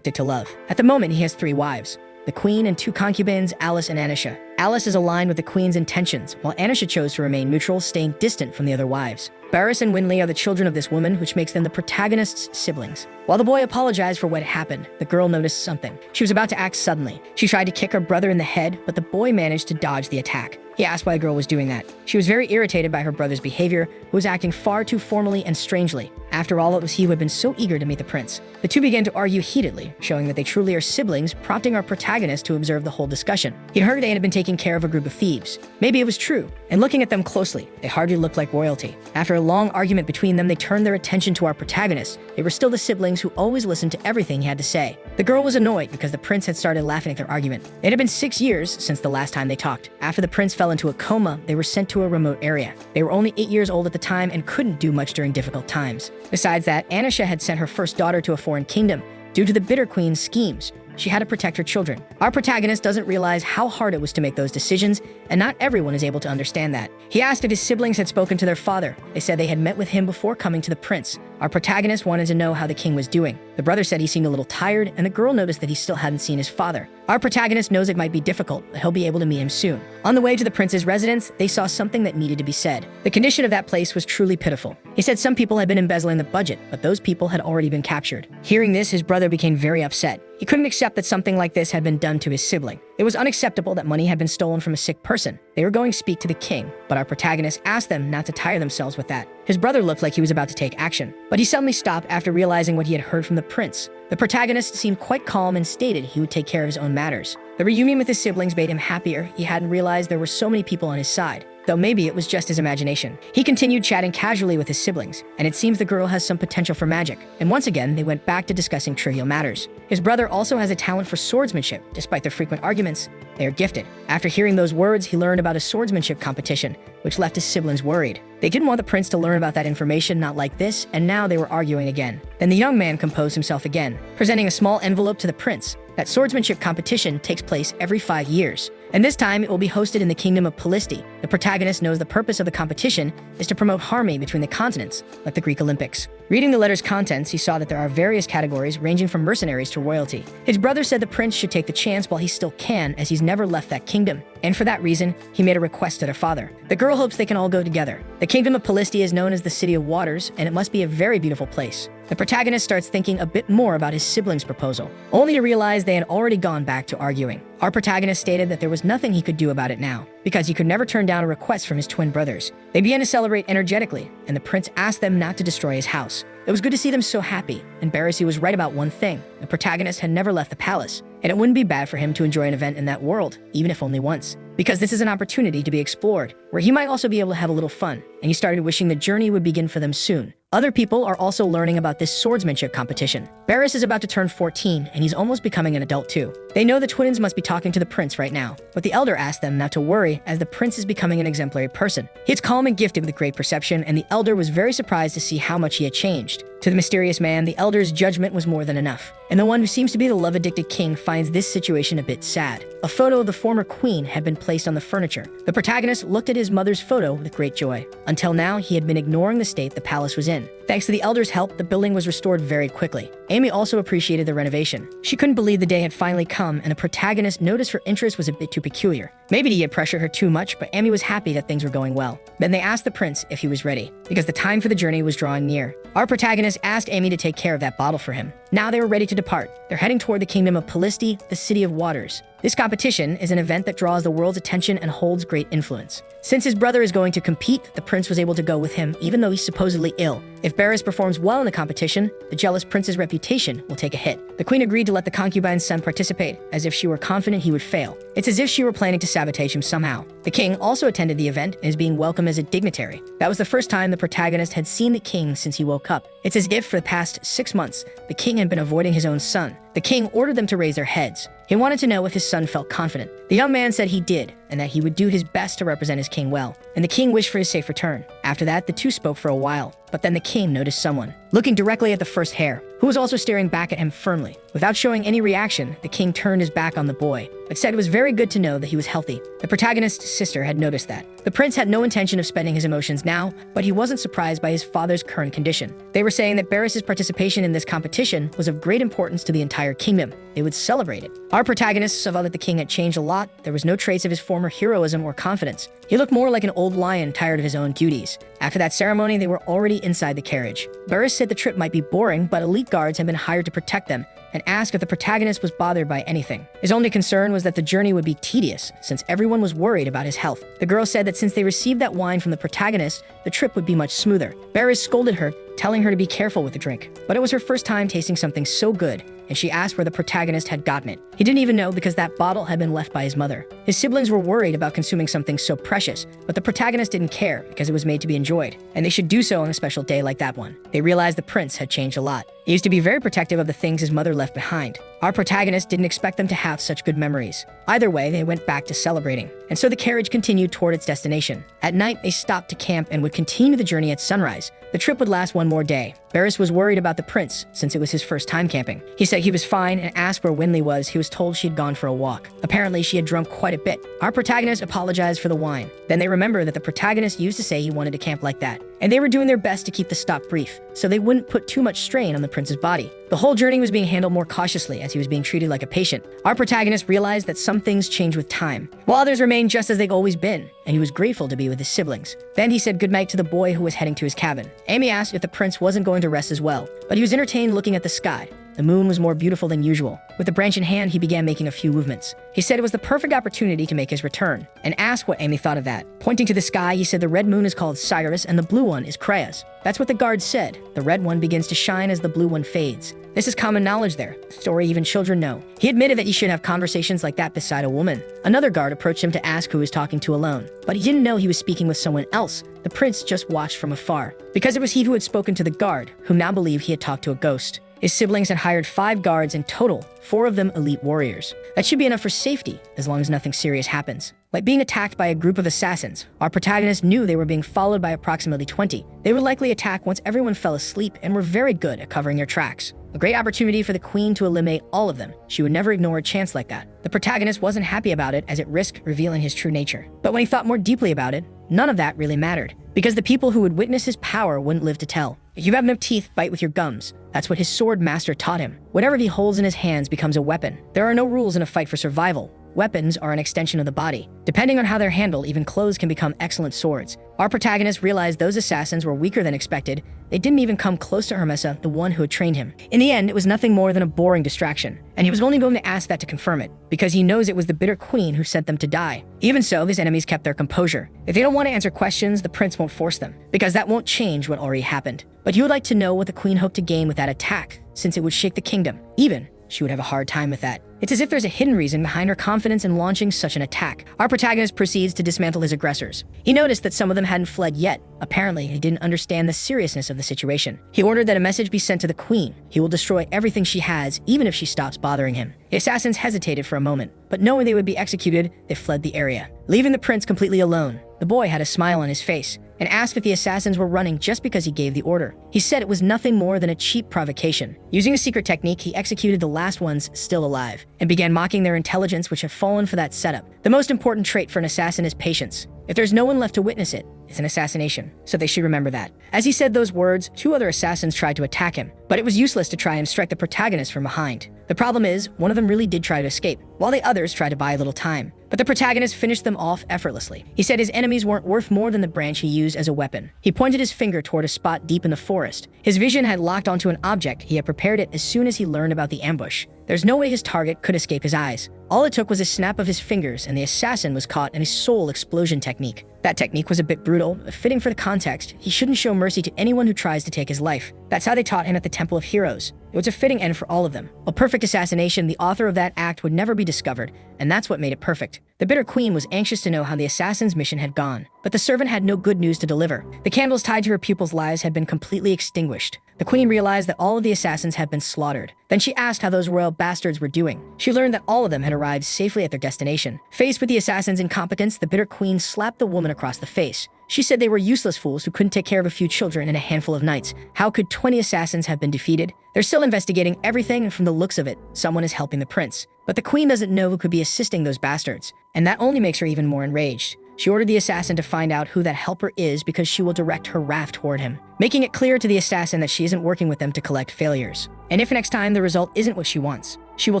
to love. At the moment, he has 3 wives. The queen and 2 concubines, Alice and Anisha. Alice is aligned with the queen's intentions, while Anisha chose to remain neutral, staying distant from the other wives. Barris and Winley are the children of this woman, which makes them the protagonist's siblings. While the boy apologized for what had happened, the girl noticed something. She was about to act suddenly. She tried to kick her brother in the head, but the boy managed to dodge the attack. He asked why the girl was doing that. She was very irritated by her brother's behavior, who was acting far too formally and strangely. After all, it was he who had been so eager to meet the prince. The two began to argue heatedly, showing that they truly are siblings, prompting our protagonist to observe the whole discussion. He'd heard they had been taking care of a group of thieves. Maybe it was true, and looking at them closely, they hardly looked like royalty. After a long argument between them, they turned their attention to our protagonist. They were still the siblings who always listened to everything he had to say. The girl was annoyed because the prince had started laughing at their argument. It had been 6 years since the last time they talked. After the prince fell into a coma, they were sent to a remote area. They were only 8 years old at the time and couldn't do much during difficult times. Besides that, Anisha had sent her first daughter to a foreign kingdom. Due to the Bitter Queen's schemes, she had to protect her children. Our protagonist doesn't realize how hard it was to make those decisions, and not everyone is able to understand that. He asked if his siblings had spoken to their father. They said they had met with him before coming to the prince. Our protagonist wanted to know how the king was doing. The brother said he seemed a little tired, and the girl noticed that he still hadn't seen his father. Our protagonist knows it might be difficult, but he'll be able to meet him soon. On the way to the prince's residence, they saw something that needed to be said. The condition of that place was truly pitiful. He said some people had been embezzling the budget, but those people had already been captured. Hearing this, his brother became very upset. He couldn't accept that something like this had been done to his sibling. It was unacceptable that money had been stolen from a sick person. They were going to speak to the king, but our protagonist asked them not to tire themselves with that. His brother looked like he was about to take action, but he suddenly stopped after realizing what he had heard from the prince. The protagonist seemed quite calm and stated he would take care of his own matters. The reunion with his siblings made him happier. He hadn't realized there were so many people on his side, though maybe it was just his imagination. He continued chatting casually with his siblings, and it seems the girl has some potential for magic. And once again, they went back to discussing trivial matters. His brother also has a talent for swordsmanship. Despite their frequent arguments, they are gifted. After hearing those words, he learned about a swordsmanship competition, which left his siblings worried. They didn't want the prince to learn about that information, not like this, and now they were arguing again. Then the young man composed himself again, presenting a small envelope to the prince. That swordsmanship competition takes place every 5 years, and this time it will be hosted in the kingdom of Polisti. The protagonist knows the purpose of the competition is to promote harmony between the continents, like the Greek Olympics. Reading the letter's contents, he saw that there are various categories ranging from mercenaries to royalty. His brother said the prince should take the chance while he still can, as he's never left that kingdom, and for that reason, he made a request to their father. The girl hopes they can all go together. The kingdom of Polisti is known as the City of Waters, and it must be a very beautiful place. The protagonist starts thinking a bit more about his siblings' proposal, only to realize they had already gone back to arguing. Our protagonist stated that there was nothing he could do about it now, because he could never turn down a request from his twin brothers. They began to celebrate energetically, and the prince asked them not to destroy his house. It was good to see them so happy, and Barrisy was right about one thing. The protagonist had never left the palace, and it wouldn't be bad for him to enjoy an event in that world, even if only once. Because this is an opportunity to be explored, where he might also be able to have a little fun, and he started wishing the journey would begin for them soon. Other people are also learning about this swordsmanship competition. Barris is about to turn 14, and he's almost becoming an adult too. They know the twins must be talking to the prince right now, but the elder asked them not to worry as the prince is becoming an exemplary person. He's calm and gifted with great perception, and the elder was very surprised to see how much he had changed. To the mysterious man, the elder's judgment was more than enough. and the one who seems to be the love-addicted king finds this situation a bit sad. A photo of the former queen had been placed on the furniture. The protagonist looked at his mother's photo with great joy. Until now, he had been ignoring the state the palace was in. Thanks to the elders' help, the building was restored very quickly. Amy also appreciated the renovation. She couldn't believe the day had finally come, and the protagonist noticed her interest was a bit too peculiar. Maybe he had pressured her too much, but Amy was happy that things were going well. Then they asked the prince if he was ready, because the time for the journey was drawing near. Our protagonist asked Amy to take care of that bottle for him. Now they were ready to depart. They're heading toward the kingdom of Polisti, the City of Waters. This competition is an event that draws the world's attention and holds great influence. Since his brother is going to compete, the prince was able to go with him even though he's supposedly ill. If Barris performs well in the competition, the jealous prince's reputation will take a hit. The queen agreed to let the concubine's son participate, as if she were confident he would fail. It's as if she were planning to sabotage him somehow. The king also attended the event and is being welcomed as a dignitary. That was the first time the protagonist had seen the king since he woke up. It's as if for the past 6 months, the king had been avoiding his own son. The king ordered them to raise their heads. He wanted to know if his son felt confident. The young man said he did, and that he would do his best to represent his king well. And the king wished for his safe return. After that, the two spoke for a while. But then the king noticed someone, looking directly at the first heir, who was also staring back at him firmly. Without showing any reaction, the king turned his back on the boy, but said it was very good to know that he was healthy. The protagonist's sister had noticed that. The prince had no intention of spending his emotions now, but he wasn't surprised by his father's current condition. They were saying that Barris's participation in this competition was of great importance to the entire kingdom. They would celebrate it. Our protagonist saw that the king had changed a lot. There was no trace of his former heroism or confidence. He looked more like an old lion tired of his own duties. After that ceremony, they were already inside the carriage. Barris said the trip might be boring, but elite guards had been hired to protect them, and asked if the protagonist was bothered by anything. His only concern was that the journey would be tedious, since everyone was worried about his health. The girl said that since they received that wine from the protagonist, the trip would be much smoother. Barris scolded her, telling her to be careful with the drink. But it was her first time tasting something so good, and she asked where the protagonist had gotten it. He didn't even know because that bottle had been left by his mother. His siblings were worried about consuming something so precious, but the protagonist didn't care because it was made to be enjoyed, and they should do so on a special day like that one. They realized the prince had changed a lot. He used to be very protective of the things his mother left behind. Our protagonist didn't expect them to have such good memories. Either way, they went back to celebrating, and so the carriage continued toward its destination. At night, they stopped to camp and would continue the journey at sunrise. The trip would last one more day. Barris was worried about the prince, since it was his first time camping. He said he was fine and asked where Winley was. He was told she had gone for a walk. Apparently, she had drunk quite a bit. Our protagonist apologized for the wine. Then they remembered that the protagonist used to say he wanted to camp like that, and they were doing their best to keep the stop brief, so they wouldn't put too much strain on the prince's body. The whole journey was being handled more cautiously as he was being treated like a patient. Our protagonist realized that some things change with time, while others remained just as they've always been, and he was grateful to be with his siblings. Then he said goodnight to the boy who was heading to his cabin. Amy asked if the prince wasn't going to rest as well, but he was entertained looking at the sky. The moon was more beautiful than usual. With the branch in hand, he began making a few movements. He said it was the perfect opportunity to make his return, and asked what Amy thought of that. Pointing to the sky, he said the red moon is called Cyrus and the blue one is Creas. That's what the guard said. The red one begins to shine as the blue one fades. This is common knowledge there. The story even children know. He admitted that you should have conversations like that beside a woman. Another guard approached him to ask who he was talking to alone, but he didn't know he was speaking with someone else. The prince just watched from afar, because it was he who had spoken to the guard, who now believed he had talked to a ghost. His siblings had hired 5 guards in total, 4 of them elite warriors. That should be enough for safety, as long as nothing serious happens. Like being attacked by a group of assassins, our protagonist knew they were being followed by approximately 20. They would likely attack once everyone fell asleep and were very good at covering their tracks. A great opportunity for the queen to eliminate all of them. She would never ignore a chance like that. The protagonist wasn't happy about it as it risked revealing his true nature. But when he thought more deeply about it, none of that really mattered, because the people who would witness his power wouldn't live to tell. If you have no teeth, bite with your gums. That's what his sword master taught him. Whatever he holds in his hands becomes a weapon. There are no rules in a fight for survival. Weapons are an extension of the body. Depending on how they're handled, even clothes can become excellent swords. Our protagonist realized those assassins were weaker than expected. They didn't even come close to Hermessa, the one who had trained him. In the end, it was nothing more than a boring distraction, and he was only going to ask that to confirm it, because he knows it was the bitter queen who sent them to die. Even so, his enemies kept their composure. If they don't want to answer questions, the prince won't force them, because that won't change what already happened. But he would like to know what the queen hoped to gain with that attack, since it would shake the kingdom. Even she would have a hard time with that. It's as if there's a hidden reason behind her confidence in launching such an attack. Our protagonist proceeds to dismantle his aggressors. He noticed that some of them hadn't fled yet. Apparently, he didn't understand the seriousness of the situation. He ordered that a message be sent to the queen. He will destroy everything she has, even if she stops bothering him. The assassins hesitated for a moment, but knowing they would be executed, they fled the area, leaving the prince completely alone. The boy had a smile on his face. and asked if the assassins were running just because he gave the order. He said it was nothing more than a cheap provocation. Using a secret technique, he executed the last ones still alive, and began mocking their intelligence, which had fallen for that setup. The most important trait for an assassin is patience. If there's no one left to witness it, it's an assassination, so they should remember that. As he said those words, 2 other assassins tried to attack him, but it was useless to try and strike the protagonist from behind. The problem is, one of them really did try to escape, while the others tried to buy a little time. But the protagonist finished them off effortlessly. He said his enemies weren't worth more than the branch he used as a weapon. He pointed his finger toward a spot deep in the forest. His vision had locked onto an object. He had prepared it as soon as he learned about the ambush. There's no way his target could escape his eyes. All it took was a snap of his fingers, and the assassin was caught in a soul explosion technique. That technique was a bit brutal, but fitting for the context. He shouldn't show mercy to anyone who tries to take his life. That's how they taught him at the Temple of Heroes. It was a fitting end for all of them. A perfect assassination, the author of that act would never be discovered, and that's what made it perfect. The bitter queen was anxious to know how the assassin's mission had gone, but the servant had no good news to deliver. The candles tied to her pupils' lives had been completely extinguished. The queen realized that all of the assassins had been slaughtered. Then she asked how those royal bastards were doing. She learned that all of them had arrived safely at their destination. Faced with the assassin's incompetence, the bitter queen slapped the woman across the face. She said they were useless fools who couldn't take care of a few children in a handful of nights. How could 20 assassins have been defeated? They're still investigating everything, and from the looks of it, someone is helping the prince. But the queen doesn't know who could be assisting those bastards, and that only makes her even more enraged. She ordered the assassin to find out who that helper is because she will direct her wrath toward him, making it clear to the assassin that she isn't working with them to collect failures. And if next time the result isn't what she wants, she will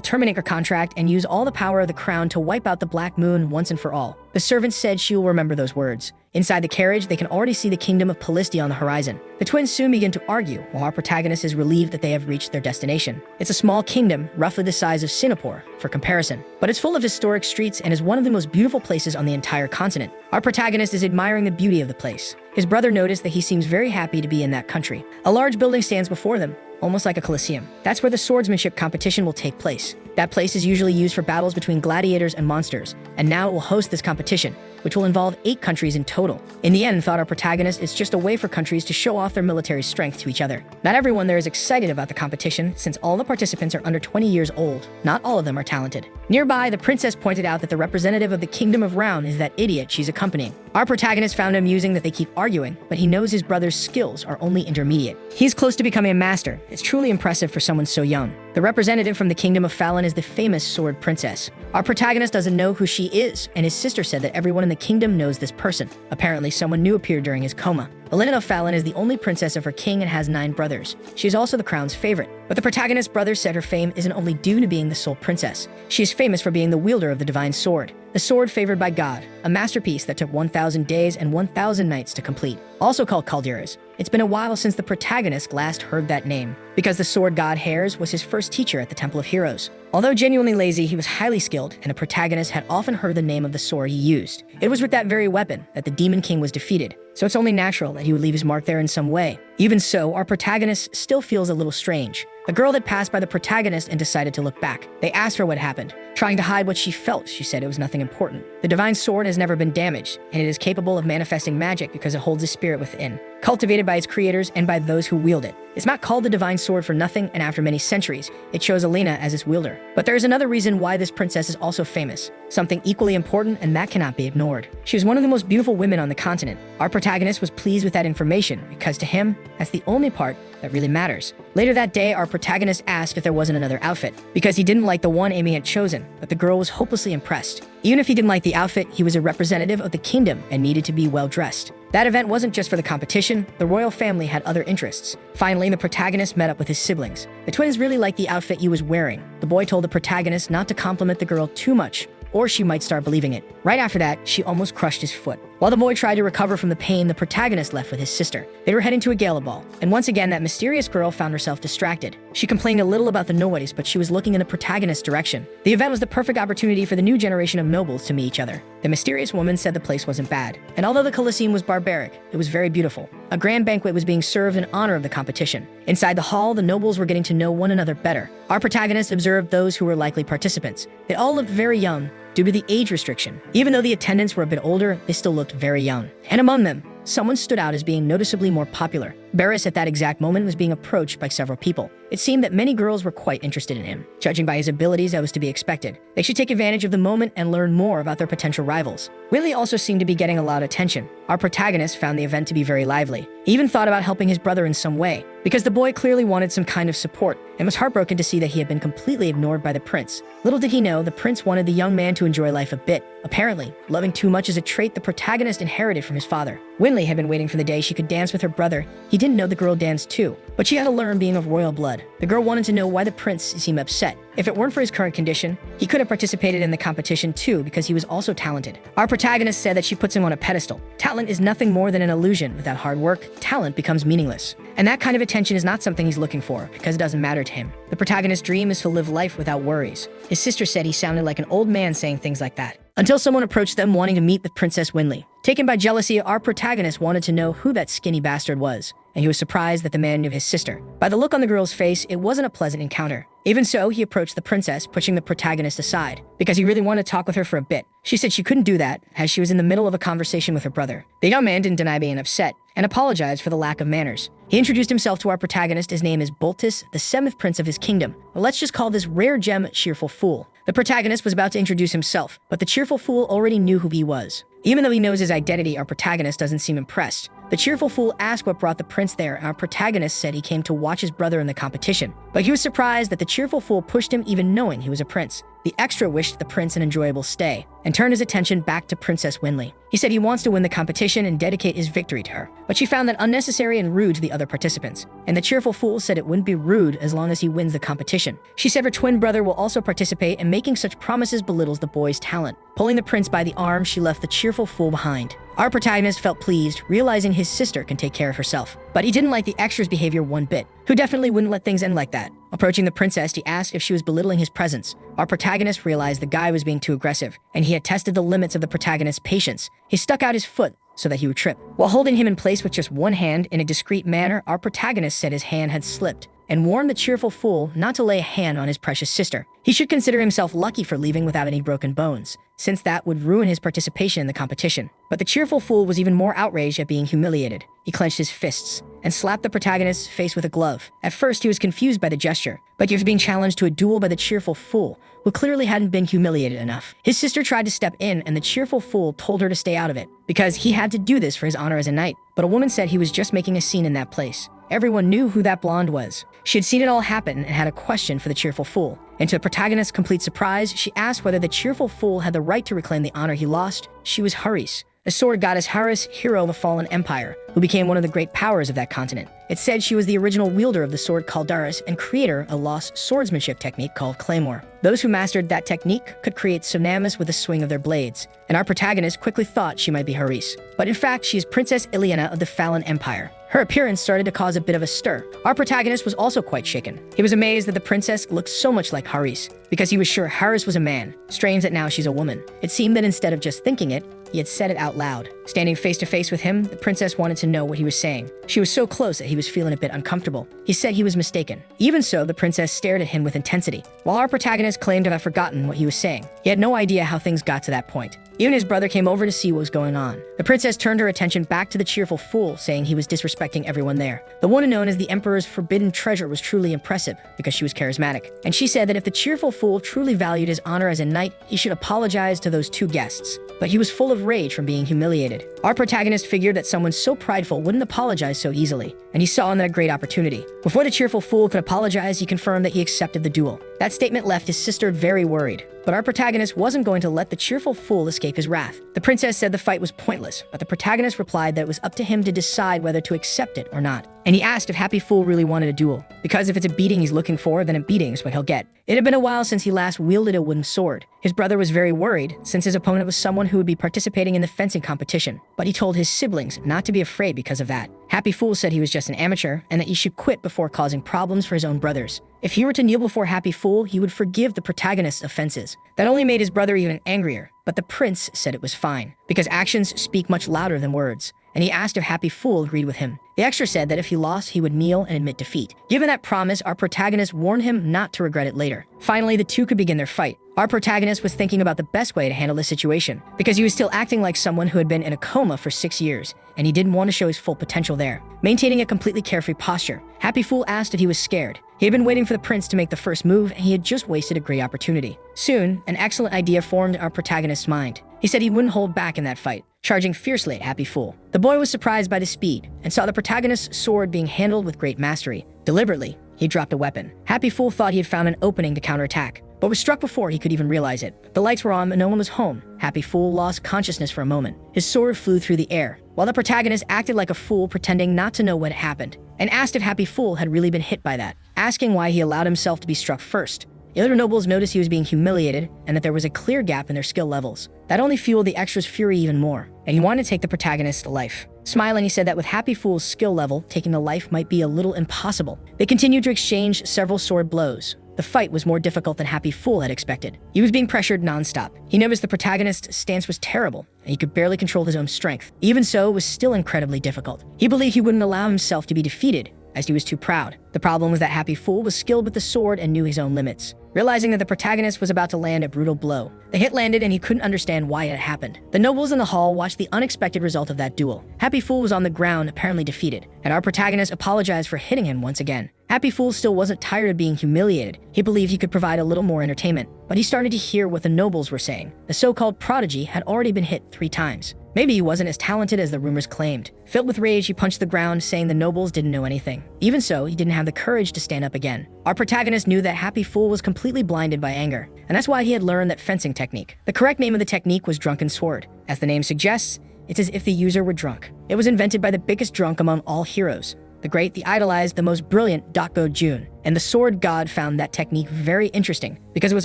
terminate her contract and use all the power of the crown to wipe out the Black Moon once and for all. The servant said she will remember those words. Inside the carriage, they can already see the kingdom of Palestia on the horizon. The twins soon begin to argue, while our protagonist is relieved that they have reached their destination. It's a small kingdom, roughly the size of Singapore, for comparison, but it's full of historic streets and is one of the most beautiful places on the entire continent. Our protagonist is admiring the beauty of the place. His brother noticed that he seems very happy to be in that country. A large building stands before them, almost like a coliseum. That's where the swordsmanship competition will take place. That place is usually used for battles between gladiators and monsters, and now it will host this competition, which will involve 8 countries in total. In the end, thought our protagonist, it's just a way for countries to show off their military strength to each other. Not everyone there is excited about the competition, since all the participants are under 20 years old. Not all of them are talented. Nearby, the princess pointed out that the representative of the Kingdom of Round is that idiot she's accompanying. Our protagonist found amusing that they keep arguing, but he knows his brother's skills are only intermediate. He's close to becoming a master. It's truly impressive for someone so young. The representative from the Kingdom of Fallon is the famous sword princess. Our protagonist doesn't know who she is, and his sister said that everyone in the kingdom knows this person. Apparently, someone new appeared during his coma. Elena of Fallon is the only princess of her king and has 9 brothers. She is also the crown's favorite. But the protagonist's brother said her fame isn't only due to being the sole princess. She is famous for being the wielder of the divine sword. The sword favored by God, a masterpiece that took 1,000 days and 1,000 nights to complete. Also called Calderas. It's been a while since the protagonist last heard that name, because the sword god Hares was his first teacher at the Temple of Heroes. Although genuinely lazy, he was highly skilled, and the protagonist had often heard the name of the sword he used. It was with that very weapon that the Demon King was defeated, so it's only natural that he would leave his mark there in some way. Even so, our protagonist still feels a little strange. The girl had passed by the protagonist and decided to look back. They asked her what happened. Trying to hide what she felt, she said it was nothing important. The divine sword has never been damaged, and it is capable of manifesting magic because it holds a spirit within, cultivated by its creators and by those who wield it. It's not called the divine sword for nothing, and after many centuries, it chose Elena as its wielder. But there is another reason why this princess is also famous. Something equally important, and that cannot be ignored. She was one of the most beautiful women on the continent. Our protagonist was pleased with that information, because to him, that's the only part that really matters. Later that day, our protagonist asked if there wasn't another outfit, because he didn't like the one Amy had chosen, but the girl was hopelessly impressed. Even if he didn't like the outfit, he was a representative of the kingdom and needed to be well dressed. That event wasn't just for the competition, the royal family had other interests. Finally, the protagonist met up with his siblings. The twins really liked the outfit he was wearing. The boy told the protagonist not to compliment the girl too much, or she might start believing it. Right after that, she almost crushed his foot. While the boy tried to recover from the pain, the protagonist left with his sister. They were heading to a gala ball, and once again, that mysterious girl found herself distracted. She complained a little about the noise, but she was looking in the protagonist's direction. The event was the perfect opportunity for the new generation of nobles to meet each other. The mysterious woman said the place wasn't bad, and although the Colosseum was barbaric, it was very beautiful. A grand banquet was being served in honor of the competition. Inside the hall, the nobles were getting to know one another better. Our protagonist observed those who were likely participants. They all looked very young, due to the age restriction. Even though the attendants were a bit older, they still looked very young. And among them, someone stood out as being noticeably more popular. Barris at that exact moment was being approached by several people. It seemed that many girls were quite interested in him. Judging by his abilities, that was to be expected. They should take advantage of the moment and learn more about their potential rivals. Winley also seemed to be getting a lot of attention. Our protagonist found the event to be very lively. He even thought about helping his brother in some way, because the boy clearly wanted some kind of support and was heartbroken to see that he had been completely ignored by the prince. Little did he know, the prince wanted the young man to enjoy life a bit. Apparently, loving too much is a trait the protagonist inherited from his father. Winley had been waiting for the day she could dance with her brother. He didn't know the girl danced too, but she had to learn being of royal blood. The girl wanted to know why the prince seemed upset. If it weren't for his current condition, he could have participated in the competition too because he was also talented. Our protagonist said that she puts him on a pedestal. Talent is nothing more than an illusion. Without hard work, talent becomes meaningless. And that kind of attention is not something he's looking for because it doesn't matter to him. The protagonist's dream is to live life without worries. His sister said he sounded like an old man saying things like that, until someone approached them wanting to meet with Princess Winley. Taken by jealousy, our protagonist wanted to know who that skinny bastard was, and he was surprised that the man knew his sister. By the look on the girl's face, it wasn't a pleasant encounter. Even so, he approached the princess, pushing the protagonist aside, because he really wanted to talk with her for a bit. She said she couldn't do that, as she was in the middle of a conversation with her brother. The young man didn't deny being upset, and apologized for the lack of manners. He introduced himself to our protagonist. His name is Boltus, the 7th prince of his kingdom. Well, let's just call this rare gem Cheerful Fool. The protagonist was about to introduce himself, but the Cheerful Fool already knew who he was. Even though he knows his identity, our protagonist doesn't seem impressed. The Cheerful Fool asked what brought the prince there, and our protagonist said he came to watch his brother in the competition. But he was surprised that the Cheerful Fool pushed him even knowing he was a prince. The extra wished the prince an enjoyable stay, and turned his attention back to Princess Winley. He said he wants to win the competition and dedicate his victory to her, but she found that unnecessary and rude to the other participants. And the Cheerful Fool said it wouldn't be rude as long as he wins the competition. She said her twin brother will also participate, and making such promises belittles the boy's talent. Pulling the prince by the arm, she left the Cheerful Fool behind. Our protagonist felt pleased, realizing his sister can take care of herself. But he didn't like the extra's behavior one bit, who definitely wouldn't let things end like that. Approaching the princess, he asked if she was belittling his presence. Our protagonist realized the guy was being too aggressive, and he had tested the limits of the protagonist's patience. He stuck out his foot so that he would trip. While holding him in place with just one hand in a discreet manner, our protagonist said his hand had slipped, and warned the Cheerful Fool not to lay a hand on his precious sister. He should consider himself lucky for leaving without any broken bones, since that would ruin his participation in the competition. But the Cheerful Fool was even more outraged at being humiliated. He clenched his fists and slapped the protagonist's face with a glove. At first, he was confused by the gesture, but he was being challenged to a duel by the Cheerful Fool, who clearly hadn't been humiliated enough. His sister tried to step in, and the Cheerful Fool told her to stay out of it, because he had to do this for his honor as a knight. But a woman said he was just making a scene in that place. Everyone knew who that blonde was. She had seen it all happen and had a question for the Cheerful Fool. And to the protagonist's complete surprise, she asked whether the Cheerful Fool had the right to reclaim the honor he lost. She was Haris, the sword goddess Haris, hero of a fallen empire, who became one of the great powers of that continent. It said she was the original wielder of the sword Caldaris and creator of a lost swordsmanship technique called Claymore. Those who mastered that technique could create tsunamis with the swing of their blades, and our protagonist quickly thought she might be Haris. But in fact, she is Princess Ileana of the Fallen Empire. Her appearance started to cause a bit of a stir. Our protagonist was also quite shaken. He was amazed that the princess looked so much like Haris, because he was sure Haris was a man. Strange that now she's a woman. It seemed that instead of just thinking it, he had said it out loud. Standing face to face with him, the princess wanted to know what he was saying. She was so close that he was feeling a bit uncomfortable. He said he was mistaken. Even so, the princess stared at him with intensity, while our protagonist claimed to have forgotten what he was saying. He had no idea how things got to that point. Even his brother came over to see what was going on. The princess turned her attention back to the Cheerful Fool, saying he was disrespecting everyone there. The one known as the Emperor's Forbidden Treasure was truly impressive because she was charismatic. And she said that if the Cheerful Fool truly valued his honor as a knight, he should apologize to those two guests. But he was full of rage from being humiliated. Our protagonist figured that someone so prideful wouldn't apologize so easily, and he saw in that a great opportunity. Before the Cheerful Fool could apologize, he confirmed that he accepted the duel. That statement left his sister very worried. But our protagonist wasn't going to let the Cheerful Fool escape his wrath. The princess said the fight was pointless, but the protagonist replied that it was up to him to decide whether to accept it or not. And he asked if Happy Fool really wanted a duel, because if it's a beating he's looking for, then a beating is what he'll get. It had been a while since he last wielded a wooden sword. His brother was very worried, since his opponent was someone who would be participating in the fencing competition, but he told his siblings not to be afraid because of that. Happy Fool said he was just an amateur, and that he should quit before causing problems for his own brothers. If he were to kneel before Happy Fool, he would forgive the protagonist's offenses. That only made his brother even angrier, but the prince said it was fine, because actions speak much louder than words. and he asked if Happy Fool agreed with him. The extra said that if he lost, he would kneel and admit defeat. Given that promise, our protagonist warned him not to regret it later. Finally, the two could begin their fight. Our protagonist was thinking about the best way to handle the situation, because he was still acting like someone who had been in a coma for 6 years, and he didn't want to show his full potential there. Maintaining a completely carefree posture, Happy Fool asked if he was scared. He had been waiting for the prince to make the first move, and he had just wasted a great opportunity. Soon, an excellent idea formed in our protagonist's mind. He said he wouldn't hold back in that fight, charging fiercely at Happy Fool. The boy was surprised by the speed, and saw the protagonist's sword being handled with great mastery. Deliberately, he dropped a weapon. Happy Fool thought he had found an opening to counterattack, but was struck before he could even realize it. The lights were on, but no one was home. Happy Fool lost consciousness for a moment. His sword flew through the air, while the protagonist acted like a fool, pretending not to know what had happened, and asked if Happy Fool had really been hit by that, asking why he allowed himself to be struck first. The other nobles noticed he was being humiliated and that there was a clear gap in their skill levels. That only fueled the extra's fury even more, and he wanted to take the protagonist to life. Smiling, he said that with Happy Fool's skill level, taking the life might be a little impossible. They continued to exchange several sword blows. The fight was more difficult than Happy Fool had expected. He was being pressured non-stop. He noticed the protagonist's stance was terrible, and he could barely control his own strength. Even so, it was still incredibly difficult. He believed he wouldn't allow himself to be defeated, as he was too proud. The problem was that Happy Fool was skilled with the sword and knew his own limits. Realizing that the protagonist was about to land a brutal blow, the hit landed and he couldn't understand why it had happened. The nobles in the hall watched the unexpected result of that duel. Happy Fool was on the ground, apparently defeated, and our protagonist apologized for hitting him once again. Happy Fool still wasn't tired of being humiliated. He believed he could provide a little more entertainment, but he started to hear what the nobles were saying. The so-called prodigy had already been hit 3 times. Maybe he wasn't as talented as the rumors claimed. Filled with rage, he punched the ground, saying the nobles didn't know anything. Even so, he didn't have the courage to stand up again. Our protagonist knew that Happy Fool was completely blinded by anger, and that's why he had learned that fencing technique. The correct name of the technique was Drunken Sword. As the name suggests, it's as if the user were drunk. It was invented by the biggest drunk among all heroes, the great, the idolized, the most brilliant Dako Jun. And the sword god found that technique very interesting because it was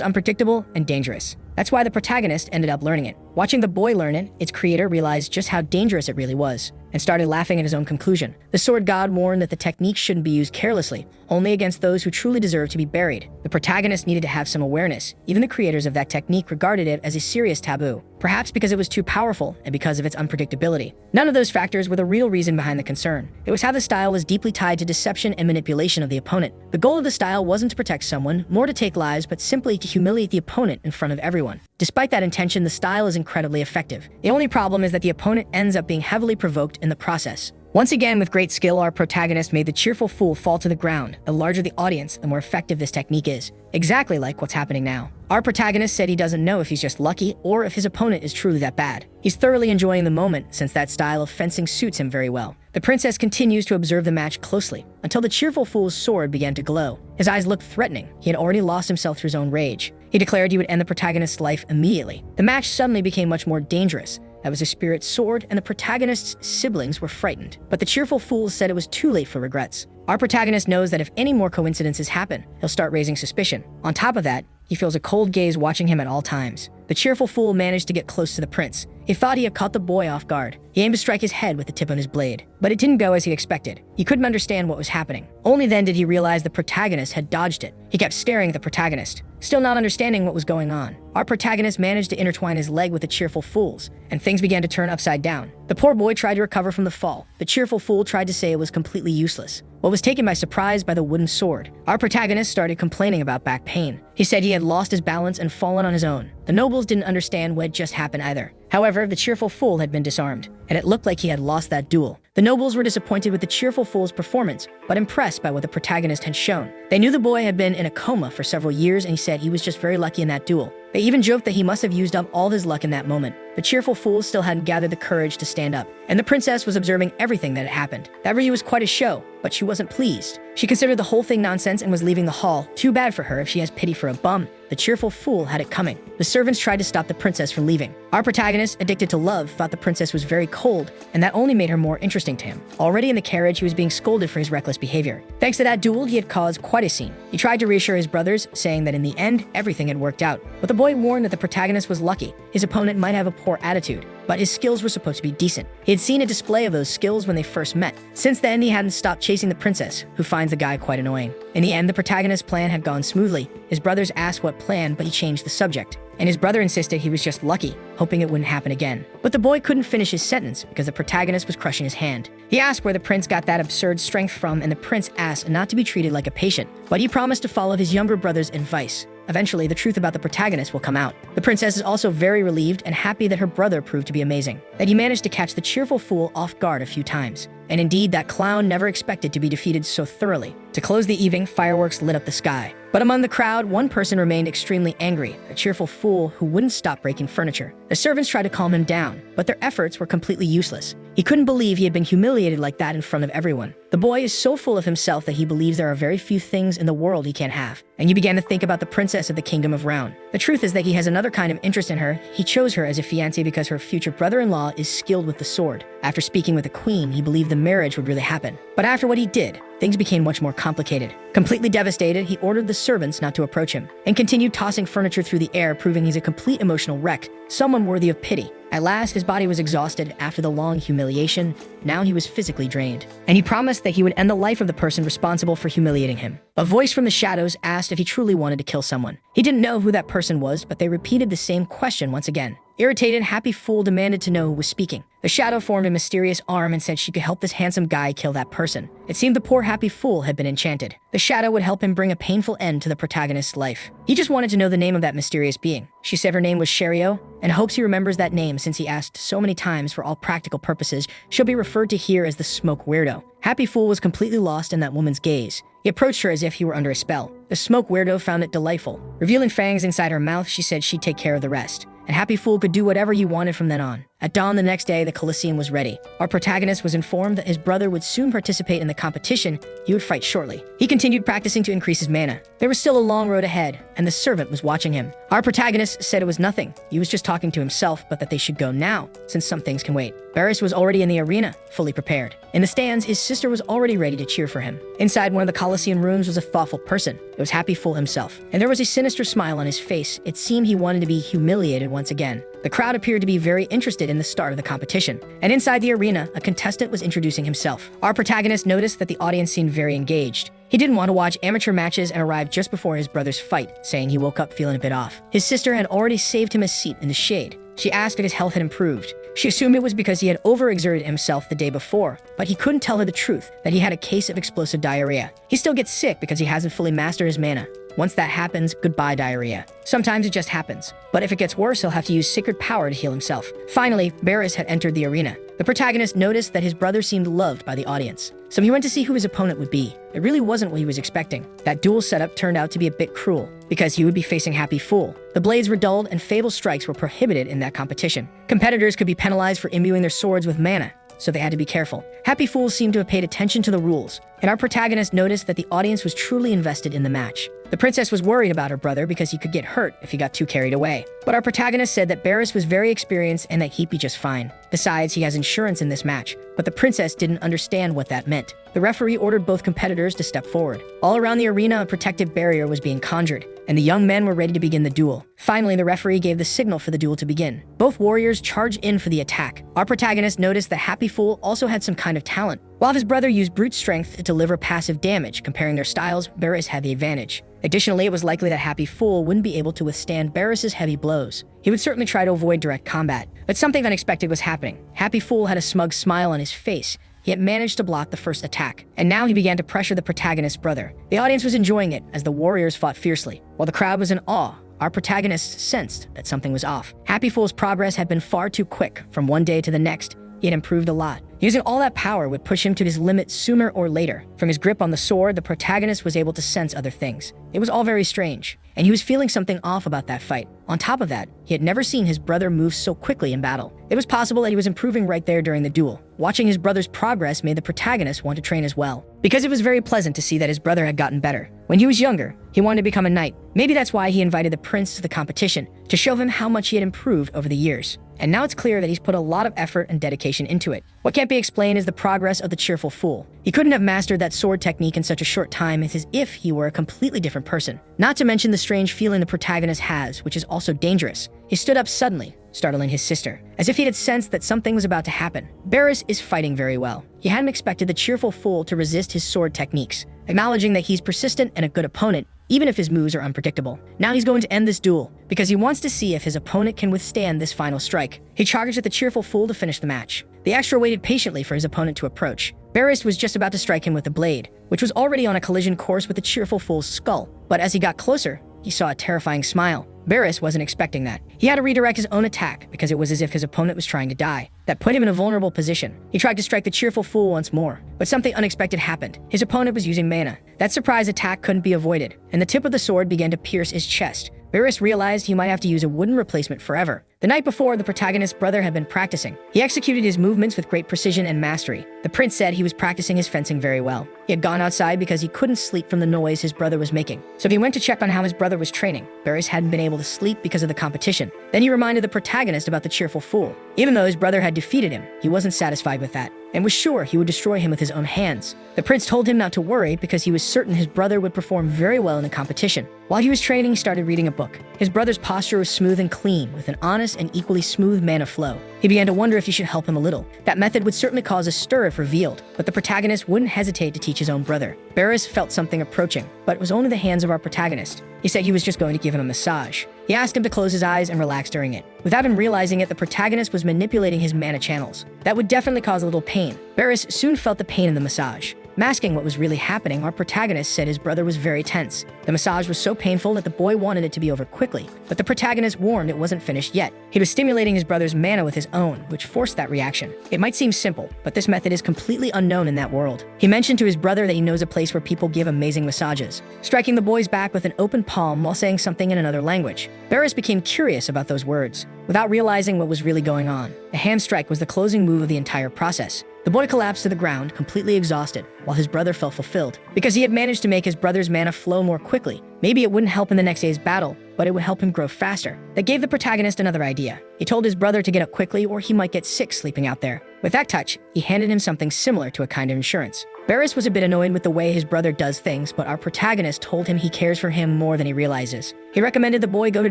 unpredictable and dangerous. That's why the protagonist ended up learning it. Watching the boy learn it, its creator realized just how dangerous it really was and started laughing at his own conclusion. The sword god warned that the technique shouldn't be used carelessly, only against those who truly deserve to be buried. The protagonist needed to have some awareness. Even the creators of that technique regarded it as a serious taboo, perhaps because it was too powerful and because of its unpredictability. None of those factors were the real reason behind the concern. It was how the style was deeply tied to deception and manipulation of the opponent. The goal of the style wasn't to protect someone, nor to take lives, but simply to humiliate the opponent in front of everyone. Despite that intention, the style is incredibly effective. The only problem is that the opponent ends up being heavily provoked in the process. Once again, with great skill, our protagonist made the cheerful fool fall to the ground. The larger the audience, the more effective this technique is. Exactly like what's happening now. Our protagonist said he doesn't know if he's just lucky or if his opponent is truly that bad. He's thoroughly enjoying the moment since that style of fencing suits him very well. The princess continues to observe the match closely until the cheerful fool's sword began to glow. His eyes looked threatening. He had already lost himself through his own rage. He declared he would end the protagonist's life immediately. The match suddenly became much more dangerous. That was a spirit's sword, and the protagonist's siblings were frightened. But the cheerful fool said it was too late for regrets. Our protagonist knows that if any more coincidences happen, he'll start raising suspicion. On top of that, he feels a cold gaze watching him at all times. The cheerful fool managed to get close to the prince. He thought he had caught the boy off guard. He aimed to strike his head with the tip of his blade, but it didn't go as he expected. He couldn't understand what was happening. Only then did he realize the protagonist had dodged it. He kept staring at the protagonist, still not understanding what was going on. Our protagonist managed to intertwine his leg with the cheerful fool's, and things began to turn upside down. The poor boy tried to recover from the fall. The cheerful fool tried to say it was completely useless, but was taken by surprise by the wooden sword. Our protagonist started complaining about back pain. He said he had lost his balance and fallen on his own. The nobles didn't understand what had just happened either. However, the cheerful fool had been disarmed, and it looked like he had lost that duel. The nobles were disappointed with the cheerful fool's performance, but impressed by what the protagonist had shown. They knew the boy had been in a coma for several years, and he said he was just very lucky in that duel. They even joked that he must have used up all his luck in that moment. The cheerful fool still hadn't gathered the courage to stand up, and the princess was observing everything that had happened. That really was quite a show, but she wasn't pleased. She considered the whole thing nonsense and was leaving the hall. Too bad for her if she has pity for a bum. The cheerful fool had it coming. The servants tried to stop the princess from leaving. Our protagonist, addicted to love, thought the princess was very cold, and that only made her more interesting to him. Already in the carriage, he was being scolded for his reckless behavior. Thanks to that duel, he had caused quite a scene. He tried to reassure his brothers, saying that in the end, everything had worked out. But the boy warned that the protagonist was lucky. His opponent might have a poor attitude, but his skills were supposed to be decent. He had seen a display of those skills when they first met. Since then, he hadn't stopped chasing the princess, who finds the guy quite annoying. In the end, the protagonist's plan had gone smoothly. His brothers asked what plan, but he changed the subject. And his brother insisted he was just lucky, hoping it wouldn't happen again. But the boy couldn't finish his sentence because the protagonist was crushing his hand. He asked where the prince got that absurd strength from, and the prince asked not to be treated like a patient, but he promised to follow his younger brother's advice. Eventually, the truth about the protagonist will come out. The princess is also very relieved and happy that her brother proved to be amazing, that he managed to catch the cheerful fool off guard a few times. And indeed, that clown never expected to be defeated so thoroughly. To close the evening, fireworks lit up the sky. But among the crowd, one person remained extremely angry, a cheerful fool who wouldn't stop breaking furniture. The servants tried to calm him down, but their efforts were completely useless. He couldn't believe he had been humiliated like that in front of everyone. The boy is so full of himself that he believes there are very few things in the world he can't have. And you began to think about the princess of the kingdom of Round. The truth is that he has another kind of interest in her. He chose her as a fiancée because her future brother-in-law is skilled with the sword. After speaking with the queen, he believed the marriage would really happen. But after what he did, things became much more complicated. Completely devastated, he ordered the servants not to approach him, and continued tossing furniture through the air, proving he's a complete emotional wreck, someone worthy of pity. At last, his body was exhausted after the long humiliation. Now he was physically drained. And he promised that he would end the life of the person responsible for humiliating him. A voice from the shadows asked if he truly wanted to kill someone. He didn't know who that person was, but they repeated the same question once again. Irritated, Happy Fool demanded to know who was speaking. The shadow formed a mysterious arm and said she could help this handsome guy kill that person. It seemed the poor Happy Fool had been enchanted. The shadow would help him bring a painful end to the protagonist's life. He just wanted to know the name of that mysterious being. She said her name was Sherio, and hopes he remembers that name since he asked so many times. For all practical purposes, she'll be referred to here as the Smoke Weirdo. Happy Fool was completely lost in that woman's gaze. He approached her as if he were under a spell. The Smoke Weirdo found it delightful. Revealing fangs inside her mouth, she said she'd take care of the rest. And Happy Fool could do whatever he wanted from then on. At dawn the next day, the Colosseum was ready. Our protagonist was informed that his brother would soon participate in the competition. He would fight shortly. He continued practicing to increase his mana. There was still a long road ahead, and the servant was watching him. Our protagonist said it was nothing. He was just talking to himself, but that they should go now, since some things can wait. Barris was already in the arena, fully prepared. In the stands, his sister was already ready to cheer for him. Inside one of the Colosseum rooms was a thoughtful person. It was Happy Fool himself, and there was a sinister smile on his face. It seemed he wanted to be humiliated once again. The crowd appeared to be very interested in the start of the competition, and inside the arena, a contestant was introducing himself. Our protagonist noticed that the audience seemed very engaged. He didn't want to watch amateur matches and arrived just before his brother's fight, saying he woke up feeling a bit off. His sister had already saved him a seat in the shade. She asked if his health had improved. She assumed it was because he had overexerted himself the day before, but he couldn't tell her the truth, that he had a case of explosive diarrhea. He still gets sick because he hasn't fully mastered his mana. Once that happens, goodbye diarrhea. Sometimes it just happens, but if it gets worse, he'll have to use sacred power to heal himself. Finally, Barris had entered the arena. The protagonist noticed that his brother seemed loved by the audience, so he went to see who his opponent would be. It really wasn't what he was expecting. That duel setup turned out to be a bit cruel, because he would be facing Happy Fool. The blades were dulled and fatal strikes were prohibited in that competition. Competitors could be penalized for imbuing their swords with mana, so they had to be careful. Happy Fool seemed to have paid attention to the rules, and our protagonist noticed that the audience was truly invested in the match. The princess was worried about her brother because he could get hurt if he got too carried away. But our protagonist said that Barris was very experienced and that he'd be just fine. Besides, he has insurance in this match. But the princess didn't understand what that meant. The referee ordered both competitors to step forward. All around the arena, a protective barrier was being conjured, and the young men were ready to begin the duel. Finally, the referee gave the signal for the duel to begin. Both warriors charged in for the attack. Our protagonist noticed that Happy Fool also had some kind of talent. While his brother used brute strength to deliver passive damage, comparing their styles, Barris had the advantage. Additionally, it was likely that Happy Fool wouldn't be able to withstand Barris's heavy blows. He would certainly try to avoid direct combat, but something unexpected was happening. Happy Fool had a smug smile on his face. He had managed to block the first attack, and now he began to pressure the protagonist's brother. The audience was enjoying it as the warriors fought fiercely. While the crowd was in awe, our protagonist sensed that something was off. Happy Fool's progress had been far too quick. From one day to the next, he had improved a lot. Using all that power would push him to his limit sooner or later. From his grip on the sword, the protagonist was able to sense other things. It was all very strange, and he was feeling something off about that fight. On top of that, he had never seen his brother move so quickly in battle. It was possible that he was improving right there during the duel. Watching his brother's progress made the protagonist want to train as well, because it was very pleasant to see that his brother had gotten better. When he was younger, he wanted to become a knight. Maybe that's why he invited the prince to the competition, to show him how much he had improved over the years. And now it's clear that he's put a lot of effort and dedication into it. What can't be explained is the progress of the cheerful fool. He couldn't have mastered that sword technique in such a short time. It's as if he were a completely different person. Not to mention the strange feeling the protagonist has, which is also dangerous. He stood up suddenly, startling his sister. As if he had sensed that something was about to happen, Barris is fighting very well. He hadn't expected the cheerful fool to resist his sword techniques, acknowledging that he's persistent and a good opponent, even if his moves are unpredictable. Now he's going to end this duel, because he wants to see if his opponent can withstand this final strike. He charged at the cheerful fool to finish the match. The extra waited patiently for his opponent to approach. Barris was just about to strike him with the blade, which was already on a collision course with the cheerful fool's skull. But as he got closer, he saw a terrifying smile. Barris wasn't expecting that. He had to redirect his own attack because it was as if his opponent was trying to die. That put him in a vulnerable position. He tried to strike the cheerful fool once more, but something unexpected happened. His opponent was using mana. That surprise attack couldn't be avoided, and the tip of the sword began to pierce his chest. Barris realized he might have to use a wooden replacement forever. The night before, the protagonist's brother had been practicing. He executed his movements with great precision and mastery. The prince said he was practicing his fencing very well. He had gone outside because he couldn't sleep from the noise his brother was making. So he went to check on how his brother was training. Barris hadn't been able to sleep because of the competition. Then he reminded the protagonist about the cheerful fool. Even though his brother had defeated him, he wasn't satisfied with that, and was sure he would destroy him with his own hands. The prince told him not to worry because he was certain his brother would perform very well in the competition. While he was training, he started reading a book. His brother's posture was smooth and clean, with an honest and equally smooth mana flow. He began to wonder if he should help him a little. That method would certainly cause a stir if revealed, but the protagonist wouldn't hesitate to teach his own brother. Barris felt something approaching, but it was only the hands of our protagonist. He said he was just going to give him a massage. He asked him to close his eyes and relax during it. Without him realizing it, the protagonist was manipulating his mana channels. That would definitely cause a little pain. Barris soon felt the pain in the massage. Masking what was really happening, our protagonist said his brother was very tense. The massage was so painful that the boy wanted it to be over quickly, but the protagonist warned it wasn't finished yet. He was stimulating his brother's mana with his own, which forced that reaction. It might seem simple, but this method is completely unknown in that world. He mentioned to his brother that he knows a place where people give amazing massages, striking the boy's back with an open palm while saying something in another language. Barris became curious about those words, without realizing what was really going on. A hand strike was the closing move of the entire process. The boy collapsed to the ground, completely exhausted, while his brother felt fulfilled. Because he had managed to make his brother's mana flow more quickly. Maybe it wouldn't help in the next day's battle, but it would help him grow faster. That gave the protagonist another idea. He told his brother to get up quickly or he might get sick sleeping out there. With that touch, he handed him something similar to a kind of insurance. Barris was a bit annoyed with the way his brother does things, but our protagonist told him he cares for him more than he realizes. He recommended the boy go to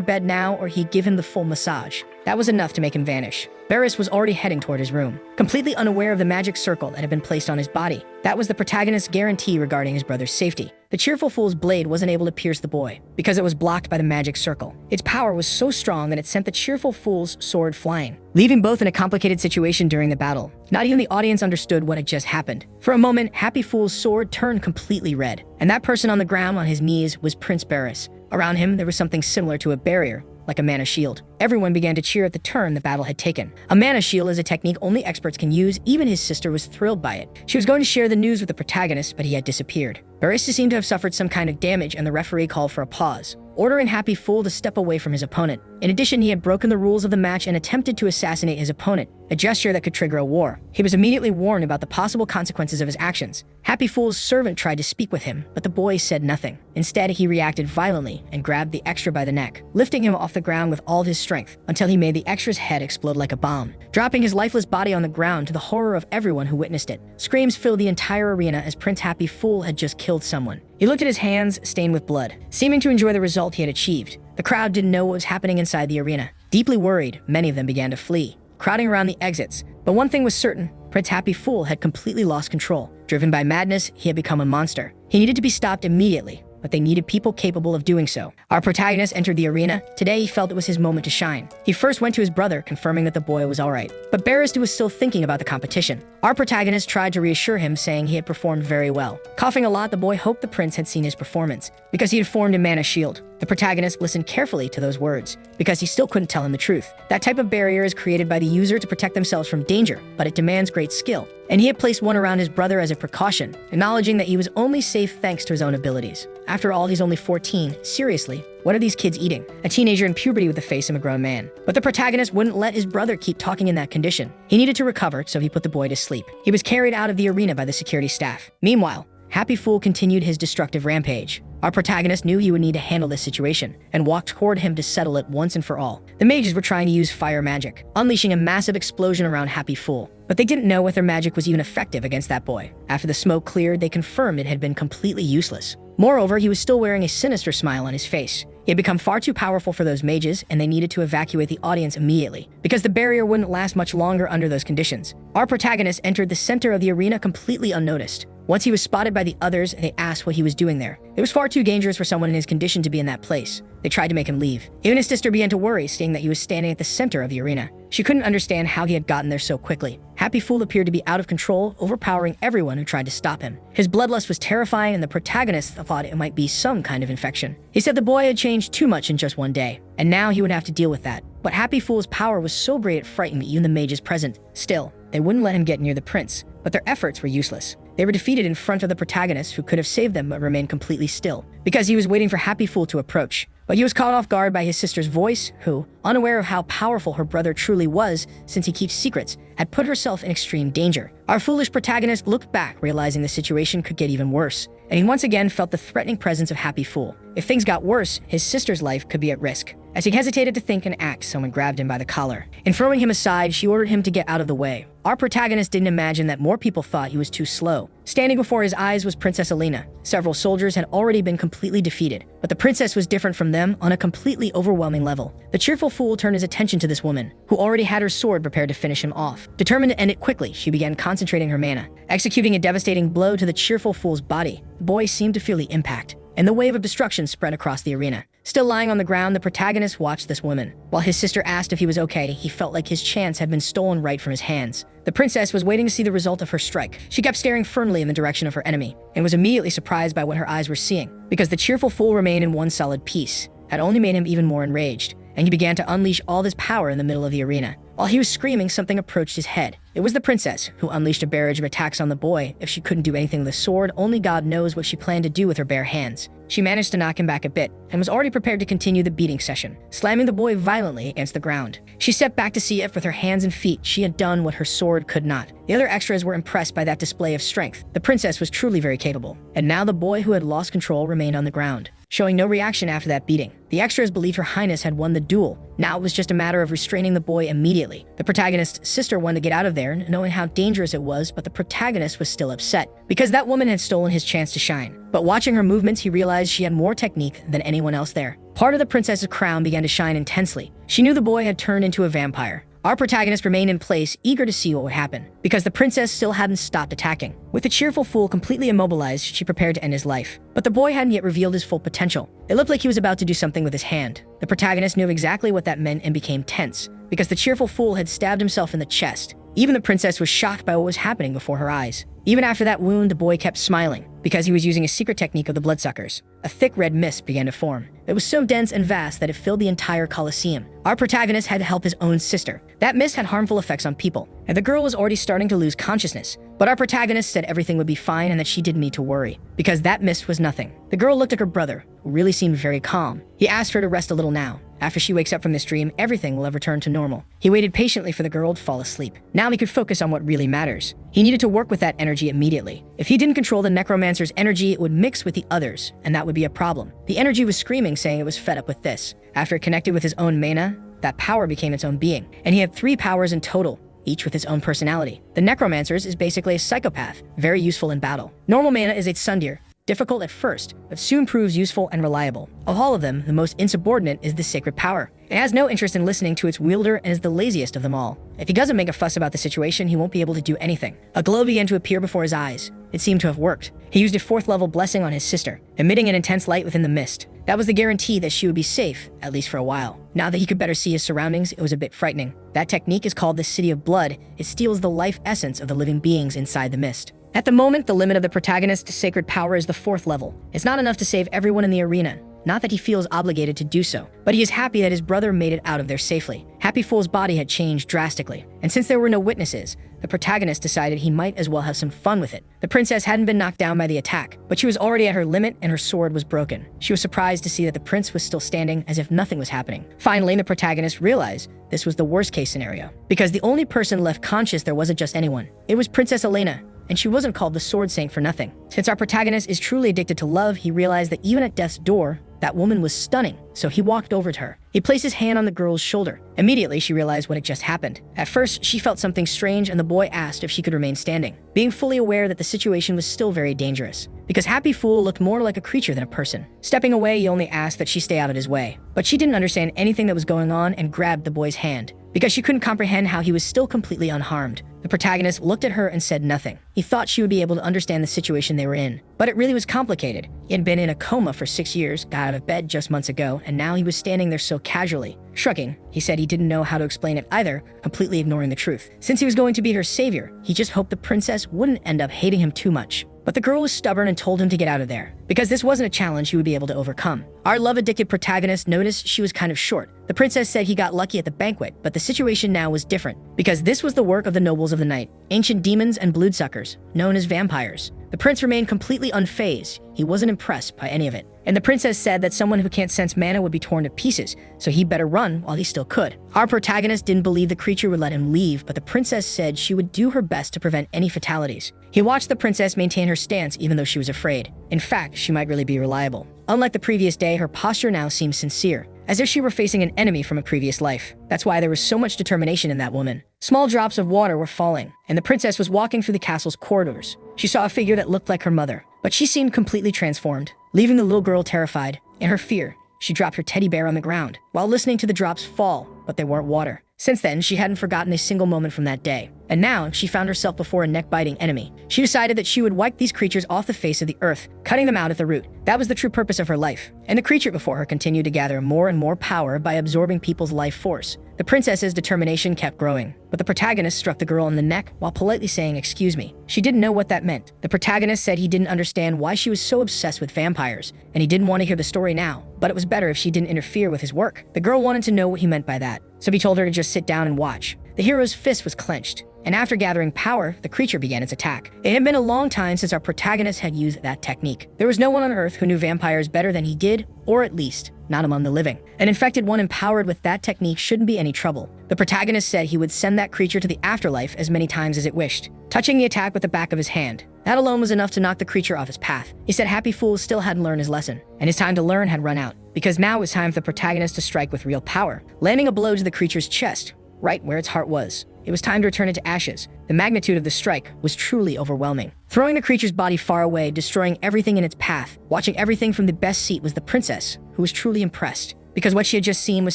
bed now or he'd give him the full massage. That was enough to make him vanish. Barris was already heading toward his room, completely unaware of the magic circle that had been placed on his body. That was the protagonist's guarantee regarding his brother's safety. The cheerful fool's blade wasn't able to pierce the boy, because it was blocked by the magic circle. Its power was so strong that it sent the cheerful fool's sword flying, leaving both in a complicated situation during the battle. Not even the audience understood what had just happened. For a moment, Happy Fool's sword turned completely red, and that person on the ground on his knees was Prince Barris. Around him, there was something similar to a barrier, like a mana shield. Everyone began to cheer at the turn the battle had taken. A mana shield is a technique only experts can use. Even his sister was thrilled by it. She was going to share the news with the protagonist, but he had disappeared. Barris seemed to have suffered some kind of damage, and the referee called for a pause, ordering Happy Fool to step away from his opponent. In addition, he had broken the rules of the match and attempted to assassinate his opponent, a gesture that could trigger a war. He was immediately warned about the possible consequences of his actions. Happy Fool's servant tried to speak with him, but the boy said nothing. Instead, he reacted violently and grabbed the extra by the neck, lifting him off the ground with all his strength until he made the extra's head explode like a bomb, dropping his lifeless body on the ground to the horror of everyone who witnessed it. Screams filled the entire arena as Prince Happy Fool had just killed someone. He looked at his hands, stained with blood, seeming to enjoy the result he had achieved. The crowd didn't know what was happening inside the arena. Deeply worried, many of them began to flee, crowding around the exits. But one thing was certain, Prince Happy Fool had completely lost control. Driven by madness, he had become a monster. He needed to be stopped immediately, but they needed people capable of doing so. Our protagonist entered the arena. Today, he felt it was his moment to shine. He first went to his brother, confirming that the boy was alright. But Barris was still thinking about the competition. Our protagonist tried to reassure him, saying he had performed very well. Coughing a lot, the boy hoped the prince had seen his performance, because he had formed a mana shield. The protagonist listened carefully to those words, because he still couldn't tell him the truth. That type of barrier is created by the user to protect themselves from danger, but it demands great skill. And he had placed one around his brother as a precaution, acknowledging that he was only safe thanks to his own abilities. After all, he's only 14. Seriously, what are these kids eating? A teenager in puberty with the face of a grown man. But the protagonist wouldn't let his brother keep talking in that condition. He needed to recover, so he put the boy to sleep. He was carried out of the arena by the security staff. Meanwhile, Happy Fool continued his destructive rampage. Our protagonist knew he would need to handle this situation, and walked toward him to settle it once and for all. The mages were trying to use fire magic, unleashing a massive explosion around Happy Fool. But they didn't know if their magic was even effective against that boy. After the smoke cleared, they confirmed it had been completely useless. Moreover, he was still wearing a sinister smile on his face. He had become far too powerful for those mages, and they needed to evacuate the audience immediately, because the barrier wouldn't last much longer under those conditions. Our protagonist entered the center of the arena completely unnoticed. Once he was spotted by the others, they asked what he was doing there. It was far too dangerous for someone in his condition to be in that place. They tried to make him leave. Even his sister began to worry, seeing that he was standing at the center of the arena. She couldn't understand how he had gotten there so quickly. Happy Fool appeared to be out of control, overpowering everyone who tried to stop him. His bloodlust was terrifying, and the protagonist thought it might be some kind of infection. He said the boy had changed too much in just one day, and now he would have to deal with that. But Happy Fool's power was so great it frightened even the mages present. Still, they wouldn't let him get near the prince, but their efforts were useless. They were defeated in front of the protagonist, who could have saved them but remained completely still, because he was waiting for Happy Fool to approach. But he was caught off guard by his sister's voice, who, unaware of how powerful her brother truly was since he keeps secrets, had put herself in extreme danger. Our foolish protagonist looked back, realizing the situation could get even worse, and he once again felt the threatening presence of Happy Fool. If things got worse, his sister's life could be at risk. As he hesitated to think and act, someone grabbed him by the collar. And throwing him aside, she ordered him to get out of the way. Our protagonist didn't imagine that more people thought he was too slow. Standing before his eyes was Princess Elena. Several soldiers had already been completely defeated, but the princess was different from them on a completely overwhelming level. The cheerful fool turned his attention to this woman, who already had her sword prepared to finish him off. Determined to end it quickly, she began concentrating her mana, executing a devastating blow to the cheerful fool's body. The boy seemed to feel the impact, and the wave of destruction spread across the arena. Still lying on the ground, the protagonist watched this woman. While his sister asked if he was okay, he felt like his chance had been stolen right from his hands. The princess was waiting to see the result of her strike. She kept staring firmly in the direction of her enemy, and was immediately surprised by what her eyes were seeing, because the cheerful fool remained in one solid piece. Had only made him even more enraged, and he began to unleash all his power in the middle of the arena. While he was screaming, something approached his head. It was the princess, who unleashed a barrage of attacks on the boy. If she couldn't do anything with the sword, only God knows what she planned to do with her bare hands. She managed to knock him back a bit, and was already prepared to continue the beating session, slamming the boy violently against the ground. She stepped back to see if with her hands and feet she had done what her sword could not. The other extras were impressed by that display of strength. The princess was truly very capable, and now the boy who had lost control remained on the ground, showing no reaction after that beating. The extras believed Her Highness had won the duel. Now it was just a matter of restraining the boy immediately. The protagonist's sister wanted to get out of there, knowing how dangerous it was, but the protagonist was still upset, because that woman had stolen his chance to shine. But watching her movements, he realized she had more technique than anyone else there. Part of the princess's crown began to shine intensely. She knew the boy had turned into a vampire. Our protagonist remained in place, eager to see what would happen, because the princess still hadn't stopped attacking. With the cheerful fool completely immobilized, she prepared to end his life. But the boy hadn't yet revealed his full potential. It looked like he was about to do something with his hand. The protagonist knew exactly what that meant and became tense, because the cheerful fool had stabbed himself in the chest. Even the princess was shocked by what was happening before her eyes. Even after that wound, the boy kept smiling, because he was using a secret technique of the bloodsuckers. A thick red mist began to form. It was so dense and vast that it filled the entire Colosseum. Our protagonist had to help his own sister. That mist had harmful effects on people, and the girl was already starting to lose consciousness. But our protagonist said everything would be fine and that she didn't need to worry, because that mist was nothing. The girl looked at her brother, who really seemed very calm. He asked her to rest a little now. After she wakes up from this dream, everything will have returned to normal. He waited patiently for the girl to fall asleep. Now he could focus on what really matters. He needed to work with that energy immediately. If he didn't control the necromancer's energy, it would mix with the others, and that would be a problem. The energy was screaming, saying it was fed up with this. After it connected with his own mana, that power became its own being, and he had 3 powers in total, each with his own personality. The necromancer's is basically a psychopath, very useful in battle. Normal mana is a Tsundir, difficult at first, but soon proves useful and reliable. Of all of them, the most insubordinate is the sacred power. It has no interest in listening to its wielder and is the laziest of them all. If he doesn't make a fuss about the situation, he won't be able to do anything. A glow began to appear before his eyes. It seemed to have worked. He used a 4th level blessing on his sister, emitting an intense light within the mist. That was the guarantee that she would be safe, at least for a while. Now that he could better see his surroundings, it was a bit frightening. That technique is called the City of Blood. It steals the life essence of the living beings inside the mist. At the moment, the limit of the protagonist's sacred power is the 4th level. It's not enough to save everyone in the arena. Not that he feels obligated to do so, but he is happy that his brother made it out of there safely. Happy Fool's body had changed drastically, and since there were no witnesses, the protagonist decided he might as well have some fun with it. The princess hadn't been knocked down by the attack, but she was already at her limit and her sword was broken. She was surprised to see that the prince was still standing as if nothing was happening. Finally, the protagonist realized this was the worst case scenario, because the only person left conscious there wasn't just anyone. It was Princess Elena, and she wasn't called the Sword Saint for nothing. Since our protagonist is truly addicted to love, he realized that even at death's door, that woman was stunning, so he walked over to her. He placed his hand on the girl's shoulder. Immediately, she realized what had just happened. At first, she felt something strange, and the boy asked if she could remain standing, being fully aware that the situation was still very dangerous. because Happy Fool looked more like a creature than a person. Stepping away, he only asked that she stay out of his way. But she didn't understand anything that was going on and grabbed the boy's hand, because she couldn't comprehend how he was still completely unharmed. The protagonist looked at her and said nothing. He thought she would be able to understand the situation they were in, but it really was complicated. He had been in a coma for 6 years, got out of bed just months ago, and now he was standing there so casually. Shrugging, he said he didn't know how to explain it either, completely ignoring the truth. Since he was going to be her savior, he just hoped the princess wouldn't end up hating him too much. But the girl was stubborn and told him to get out of there, because this wasn't a challenge he would be able to overcome. Our love-addicted protagonist noticed she was kind of short. The princess said he got lucky at the banquet, but the situation now was different, because this was the work of the nobles of the night, ancient demons and bloodsuckers, known as vampires. The prince remained completely unfazed. He wasn't impressed by any of it. And the princess said that someone who can't sense mana would be torn to pieces, so he better run while he still could. Our protagonist didn't believe the creature would let him leave, but the princess said she would do her best to prevent any fatalities. He watched the princess maintain her stance even though she was afraid. In fact, she might really be reliable. Unlike the previous day, her posture now seemed sincere, as if she were facing an enemy from a previous life. That's why there was so much determination in that woman. Small drops of water were falling, and the princess was walking through the castle's corridors. She saw a figure that looked like her mother, but she seemed completely transformed, leaving the little girl terrified. In her fear, she dropped her teddy bear on the ground, while listening to the drops fall, but they weren't water. Since then, she hadn't forgotten a single moment from that day. And now, she found herself before a neck-biting enemy. She decided that she would wipe these creatures off the face of the earth, cutting them out at the root. That was the true purpose of her life. And the creature before her continued to gather more and more power by absorbing people's life force. The princess's determination kept growing, but the protagonist struck the girl in the neck while politely saying, "Excuse me." She didn't know what that meant. The protagonist said he didn't understand why she was so obsessed with vampires, and he didn't want to hear the story now, but it was better if she didn't interfere with his work. The girl wanted to know what he meant by that, so he told her to just sit down and watch. The hero's fist was clenched, and after gathering power, the creature began its attack. It had been a long time since our protagonist had used that technique. There was no one on Earth who knew vampires better than he did, or at least, not among the living. An infected one empowered with that technique shouldn't be any trouble. The protagonist said he would send that creature to the afterlife as many times as it wished, touching the attack with the back of his hand. That alone was enough to knock the creature off his path. He said Happy Fool still hadn't learned his lesson, and his time to learn had run out, because now it was time for the protagonist to strike with real power, landing a blow to the creature's chest, right where its heart was. It was time to return it to ashes. The magnitude of the strike was truly overwhelming, throwing the creature's body far away, destroying everything in its path. Watching everything from the best seat was the princess, who was truly impressed, because what she had just seen was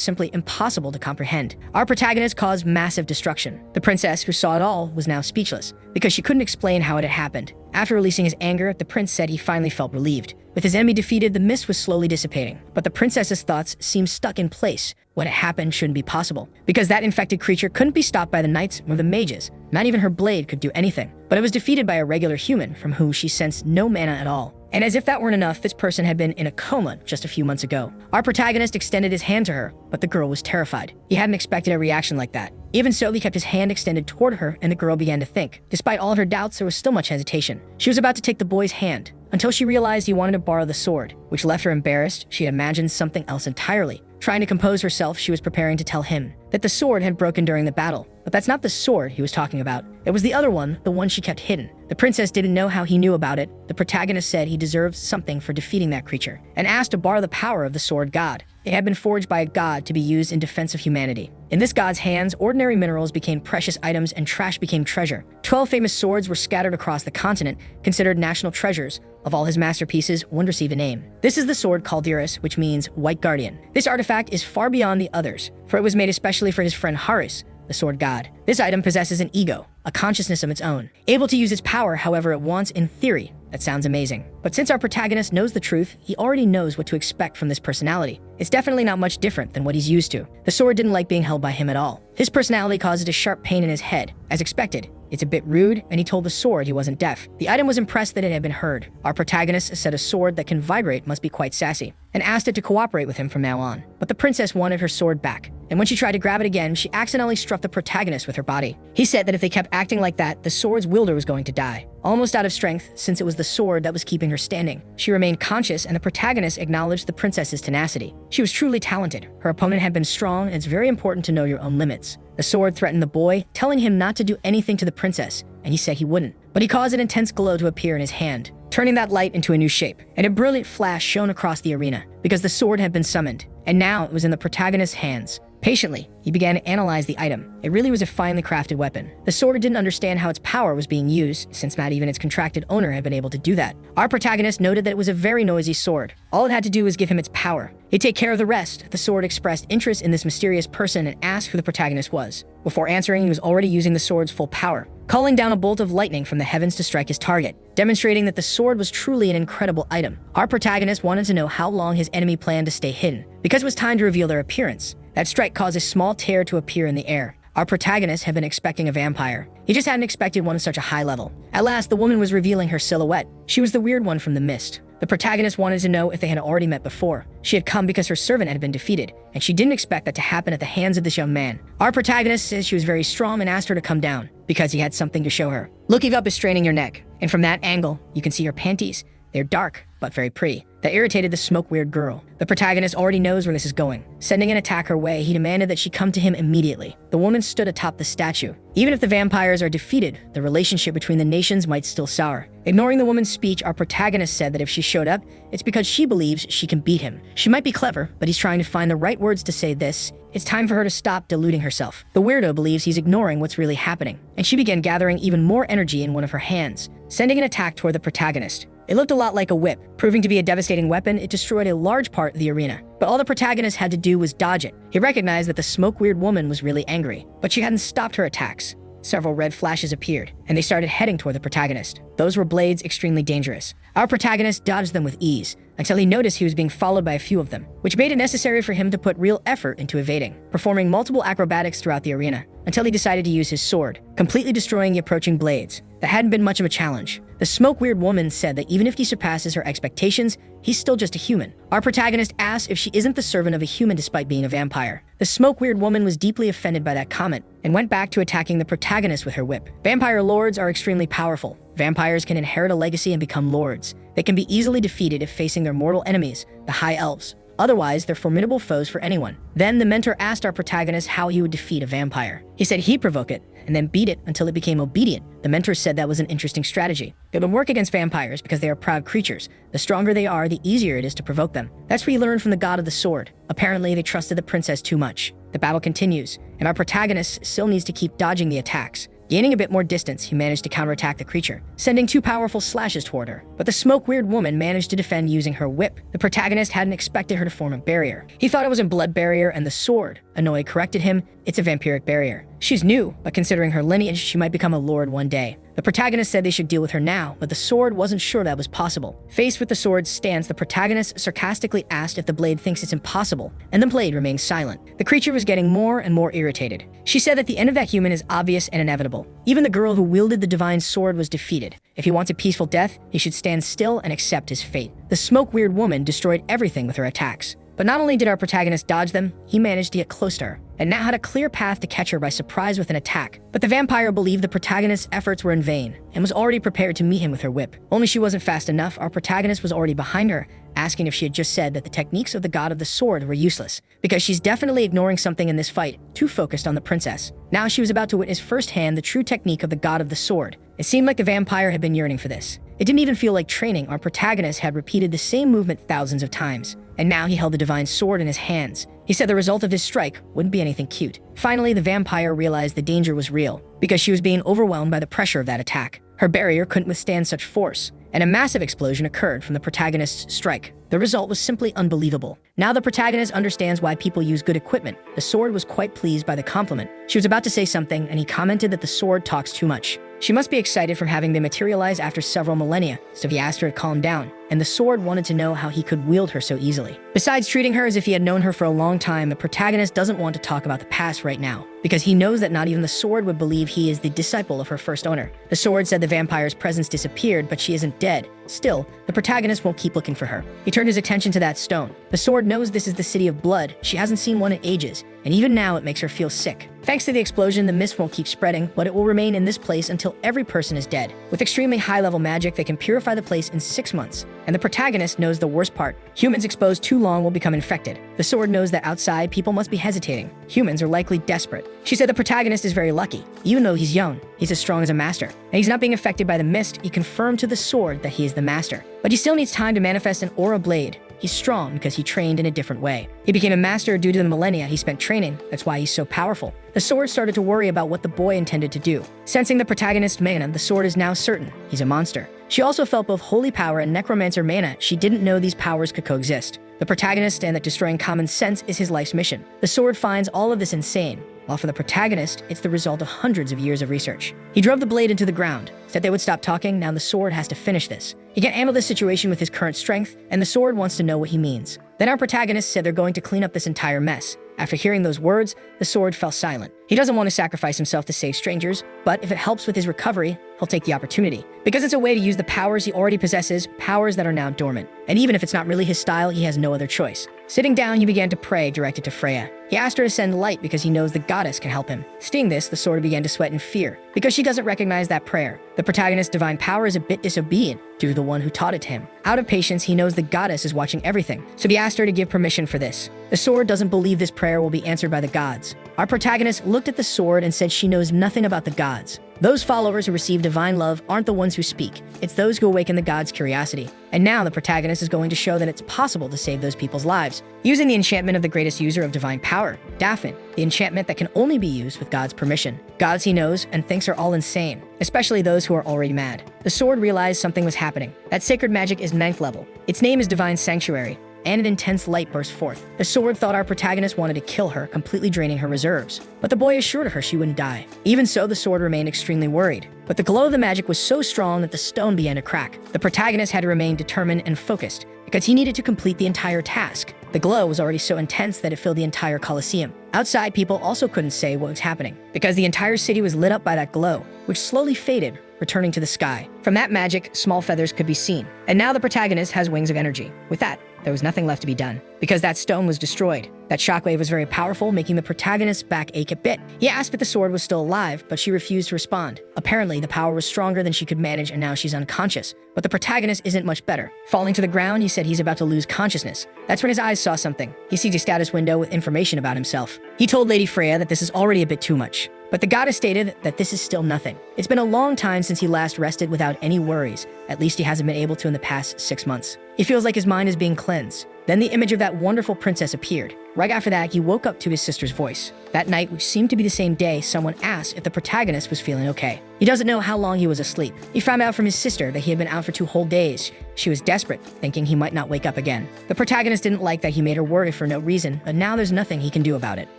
simply impossible to comprehend. Our protagonist caused massive destruction. The princess, who saw it all, was now speechless, because she couldn't explain how it had happened. After releasing his anger, the prince said he finally felt relieved. With his enemy defeated, the mist was slowly dissipating, but the princess's thoughts seemed stuck in place. What had happened shouldn't be possible, because that infected creature couldn't be stopped by the knights or the mages. Not even her blade could do anything, but it was defeated by a regular human from whom she sensed no mana at all. And as if that weren't enough, this person had been in a coma just a few months ago. Our protagonist extended his hand to her, but the girl was terrified. He hadn't expected a reaction like that. Even so, he kept his hand extended toward her, and the girl began to think. Despite all of her doubts, there was still much hesitation. She was about to take the boy's hand, until she realized he wanted to borrow the sword, which left her embarrassed. She had imagined something else entirely. Trying to compose herself, she was preparing to tell him that the sword had broken during the battle. But that's not the sword he was talking about. It was the other one, the one she kept hidden. The princess didn't know how he knew about it. The protagonist said he deserved something for defeating that creature, and asked to borrow the power of the sword god. It had been forged by a god to be used in defense of humanity. In this god's hands, ordinary minerals became precious items and trash became treasure. 12 famous swords were scattered across the continent, considered national treasures. Of all his masterpieces, one received a name. This is the sword called Calderis, which means White Guardian. This artifact is far beyond the others, for it was made especially for his friend Haris, the sword god. This item possesses an ego, a consciousness of its own, able to use its power however it wants in theory. That sounds amazing. But since our protagonist knows the truth, he already knows what to expect from this personality. It's definitely not much different than what he's used to. The sword didn't like being held by him at all. His personality caused a sharp pain in his head. As expected, it's a bit rude, and he told the sword he wasn't deaf. The item was impressed that it had been heard. Our protagonist said a sword that can vibrate must be quite sassy, and asked it to cooperate with him from now on. But the princess wanted her sword back, and when she tried to grab it again, she accidentally struck the protagonist with her body. He said that if they kept acting like that, the sword's wielder was going to die. Almost out of strength, since it was the sword that was keeping her standing. She remained conscious, and the protagonist acknowledged the princess's tenacity. She was truly talented. Her opponent had been strong, and it's very important to know your own limits. The sword threatened the boy, telling him not to do anything to the princess, and he said he wouldn't. But he caused an intense glow to appear in his hand, turning that light into a new shape, and a brilliant flash shone across the arena, because the sword had been summoned, and now it was in the protagonist's hands. Patiently, he began to analyze the item. It really was a finely crafted weapon. The sword didn't understand how its power was being used, since not even its contracted owner had been able to do that. Our protagonist noted that it was a very noisy sword. All it had to do was give him its power. He'd take care of the rest. The sword expressed interest in this mysterious person and asked who the protagonist was. Before answering, he was already using the sword's full power, calling down a bolt of lightning from the heavens to strike his target, demonstrating that the sword was truly an incredible item. Our protagonist wanted to know how long his enemy planned to stay hidden, because it was time to reveal their appearance. That strike caused a small tear to appear in the air. Our protagonist had been expecting a vampire. He just hadn't expected one at such a high level. At last, the woman was revealing her silhouette. She was the weird one from the mist. The protagonist wanted to know if they had already met before. She had come because her servant had been defeated, and she didn't expect that to happen at the hands of this young man. Our protagonist says she was very strong and asked her to come down, because he had something to show her. Looking up is straining your neck, and from that angle, you can see her panties. They're dark, but very pretty. That irritated the smoke-weird girl. The protagonist already knows where this is going. Sending an attack her way, he demanded that she come to him immediately. The woman stood atop the statue. Even if the vampires are defeated, the relationship between the nations might still sour. Ignoring the woman's speech, our protagonist said that if she showed up, it's because she believes she can beat him. She might be clever, but he's trying to find the right words to say this. It's time for her to stop deluding herself. The weirdo believes he's ignoring what's really happening, and she began gathering even more energy in one of her hands, sending an attack toward the protagonist. It looked a lot like a whip. Proving to be a devastating weapon, it destroyed a large part of the arena. But all the protagonist had to do was dodge it. He recognized that the smoke-weird woman was really angry, but she hadn't stopped her attacks. Several red flashes appeared, and they started heading toward the protagonist. Those were blades extremely dangerous. Our protagonist dodged them with ease, until he noticed he was being followed by a few of them, which made it necessary for him to put real effort into evading, performing multiple acrobatics throughout the arena, until he decided to use his sword, completely destroying the approaching blades. That hadn't been much of a challenge. The smoke-weird woman said that even if he surpasses her expectations, he's still just a human. Our protagonist asked if she isn't the servant of a human despite being a vampire. The smoke-weird woman was deeply offended by that comment, and went back to attacking the protagonist with her whip. Vampire lords are extremely powerful. Vampires can inherit a legacy and become lords. They can be easily defeated if facing their mortal enemies, the High Elves. Otherwise, they're formidable foes for anyone. Then the mentor asked our protagonist how he would defeat a vampire. He said he'd provoke it, and then beat it until it became obedient. The mentor said that was an interesting strategy. It would work against vampires because they are proud creatures. The stronger they are, the easier it is to provoke them. That's what he learned from the god of the sword. Apparently, they trusted the princess too much. The battle continues, and our protagonist still needs to keep dodging the attacks. Gaining a bit more distance, he managed to counterattack the creature, sending 2 powerful slashes toward her. But the smoke-weird woman managed to defend using her whip. The protagonist hadn't expected her to form a barrier. He thought it was a blood barrier, and the sword. Annoy corrected him, it's a vampiric barrier. She's new, but considering her lineage, she might become a lord one day. The protagonist said they should deal with her now, but the sword wasn't sure that was possible. Faced with the sword's stance, the protagonist sarcastically asked if the blade thinks it's impossible, and the blade remained silent. The creature was getting more and more irritated. She said that the end of that human is obvious and inevitable. Even the girl who wielded the divine sword was defeated. If he wants a peaceful death, he should stand still and accept his fate. The smoke-weird woman destroyed everything with her attacks. But not only did our protagonist dodge them, he managed to get close to her, and now had a clear path to catch her by surprise with an attack. But the vampire believed the protagonist's efforts were in vain, and was already prepared to meet him with her whip. Only she wasn't fast enough, our protagonist was already behind her, asking if she had just said that the techniques of the god of the sword were useless, because she's definitely ignoring something in this fight, too focused on the princess. Now she was about to witness firsthand the true technique of the god of the sword. It seemed like the vampire had been yearning for this. It didn't even feel like training. Our protagonist had repeated the same movement thousands of times, and now he held the divine sword in his hands. He said the result of his strike wouldn't be anything cute. Finally, the vampire realized the danger was real, because she was being overwhelmed by the pressure of that attack. Her barrier couldn't withstand such force, and a massive explosion occurred from the protagonist's strike. The result was simply unbelievable. Now the protagonist understands why people use good equipment. The sword was quite pleased by the compliment. She was about to say something, and he commented that the sword talks too much. She must be excited from having been materialized after several millennia, so he asked her to calm down, and the sword wanted to know how he could wield her so easily. Besides treating her as if he had known her for a long time, the protagonist doesn't want to talk about the past right now, because he knows that not even the sword would believe he is the disciple of her first owner. The sword said the vampire's presence disappeared, but she isn't dead. Still, the protagonist won't keep looking for her. He turned his attention to that stone. The sword knows this is the city of blood. She hasn't seen one in ages, and even now it makes her feel sick. Thanks to the explosion, the mist won't keep spreading, but it will remain in this place until every person is dead. With extremely high-level magic, they can purify the place in 6 months. And the protagonist knows the worst part. Humans exposed too long will become infected. The sword knows that outside, people must be hesitating. Humans are likely desperate. She said the protagonist is very lucky. Even though he's young, he's as strong as a master. And he's not being affected by the mist. He confirmed to the sword that he is the master. But he still needs time to manifest an aura blade. He's strong because he trained in a different way. He became a master due to the millennia he spent training. That's why he's so powerful. The sword started to worry about what the boy intended to do. Sensing the protagonist's mana, the sword is now certain he's a monster. She also felt both holy power and necromancer mana. She didn't know these powers could coexist. The protagonist and that destroying common sense is his life's mission. The sword finds all of this insane, while for the protagonist, it's the result of hundreds of years of research. He drove the blade into the ground, said they would stop talking. Now the sword has to finish this. He can't handle this situation with his current strength, and the sword wants to know what he means. Then our protagonist said they're going to clean up this entire mess. After hearing those words, the sword fell silent. He doesn't want to sacrifice himself to save strangers, but if it helps with his recovery, he'll take the opportunity. Because it's a way to use the powers he already possesses, powers that are now dormant. And even if it's not really his style, he has no other choice. Sitting down, he began to pray, directed to Freya. He asked her to send light because he knows the goddess can help him. Seeing this, the sword began to sweat in fear, because she doesn't recognize that prayer. The protagonist's divine power is a bit disobedient due to the one who taught it to him. Out of patience, he knows the goddess is watching everything, so he asked her to give permission for this. The sword doesn't believe this prayer will be answered by the gods. Our protagonist looked at the sword and said she knows nothing about the gods. Those followers who receive divine love aren't the ones who speak. It's those who awaken the gods' curiosity. And now the protagonist is going to show that it's possible to save those people's lives, using the enchantment of the greatest user of divine power, Daphne, the enchantment that can only be used with God's permission. Gods he knows and thinks are all insane, especially those who are already mad. The sword realized something was happening. That sacred magic is 9th level. Its name is Divine Sanctuary, and an intense light burst forth. The sword thought our protagonist wanted to kill her, completely draining her reserves. But the boy assured her she wouldn't die. Even so, the sword remained extremely worried. But the glow of the magic was so strong that the stone began to crack. The protagonist had to remain determined and focused, because he needed to complete the entire task. The glow was already so intense that it filled the entire Colosseum. Outside, people also couldn't say what was happening, because the entire city was lit up by that glow, which slowly faded, returning to the sky. From that magic, small feathers could be seen. And now the protagonist has wings of energy. With that, there was nothing left to be done, because that stone was destroyed. That shockwave was very powerful, making the protagonist's back ache a bit. He asked if the sword was still alive, but she refused to respond. Apparently, the power was stronger than she could manage, and now she's unconscious. But the protagonist isn't much better. Falling to the ground, he said he's about to lose consciousness. That's when his eyes saw something. He sees a status window with information about himself. He told Lady Freya that this is already a bit too much. But the goddess stated that this is still nothing. It's been a long time since he last rested without any worries. At least he hasn't been able to in the past 6 months. He feels like his mind is being cleansed. Then the image of that wonderful princess appeared. Right after that, he woke up to his sister's voice. That night, which seemed to be the same day, someone asked if the protagonist was feeling okay. He doesn't know how long he was asleep. He found out from his sister that he had been out for 2 whole days. She was desperate, thinking he might not wake up again. The protagonist didn't like that he made her worry for no reason, but now there's nothing he can do about it.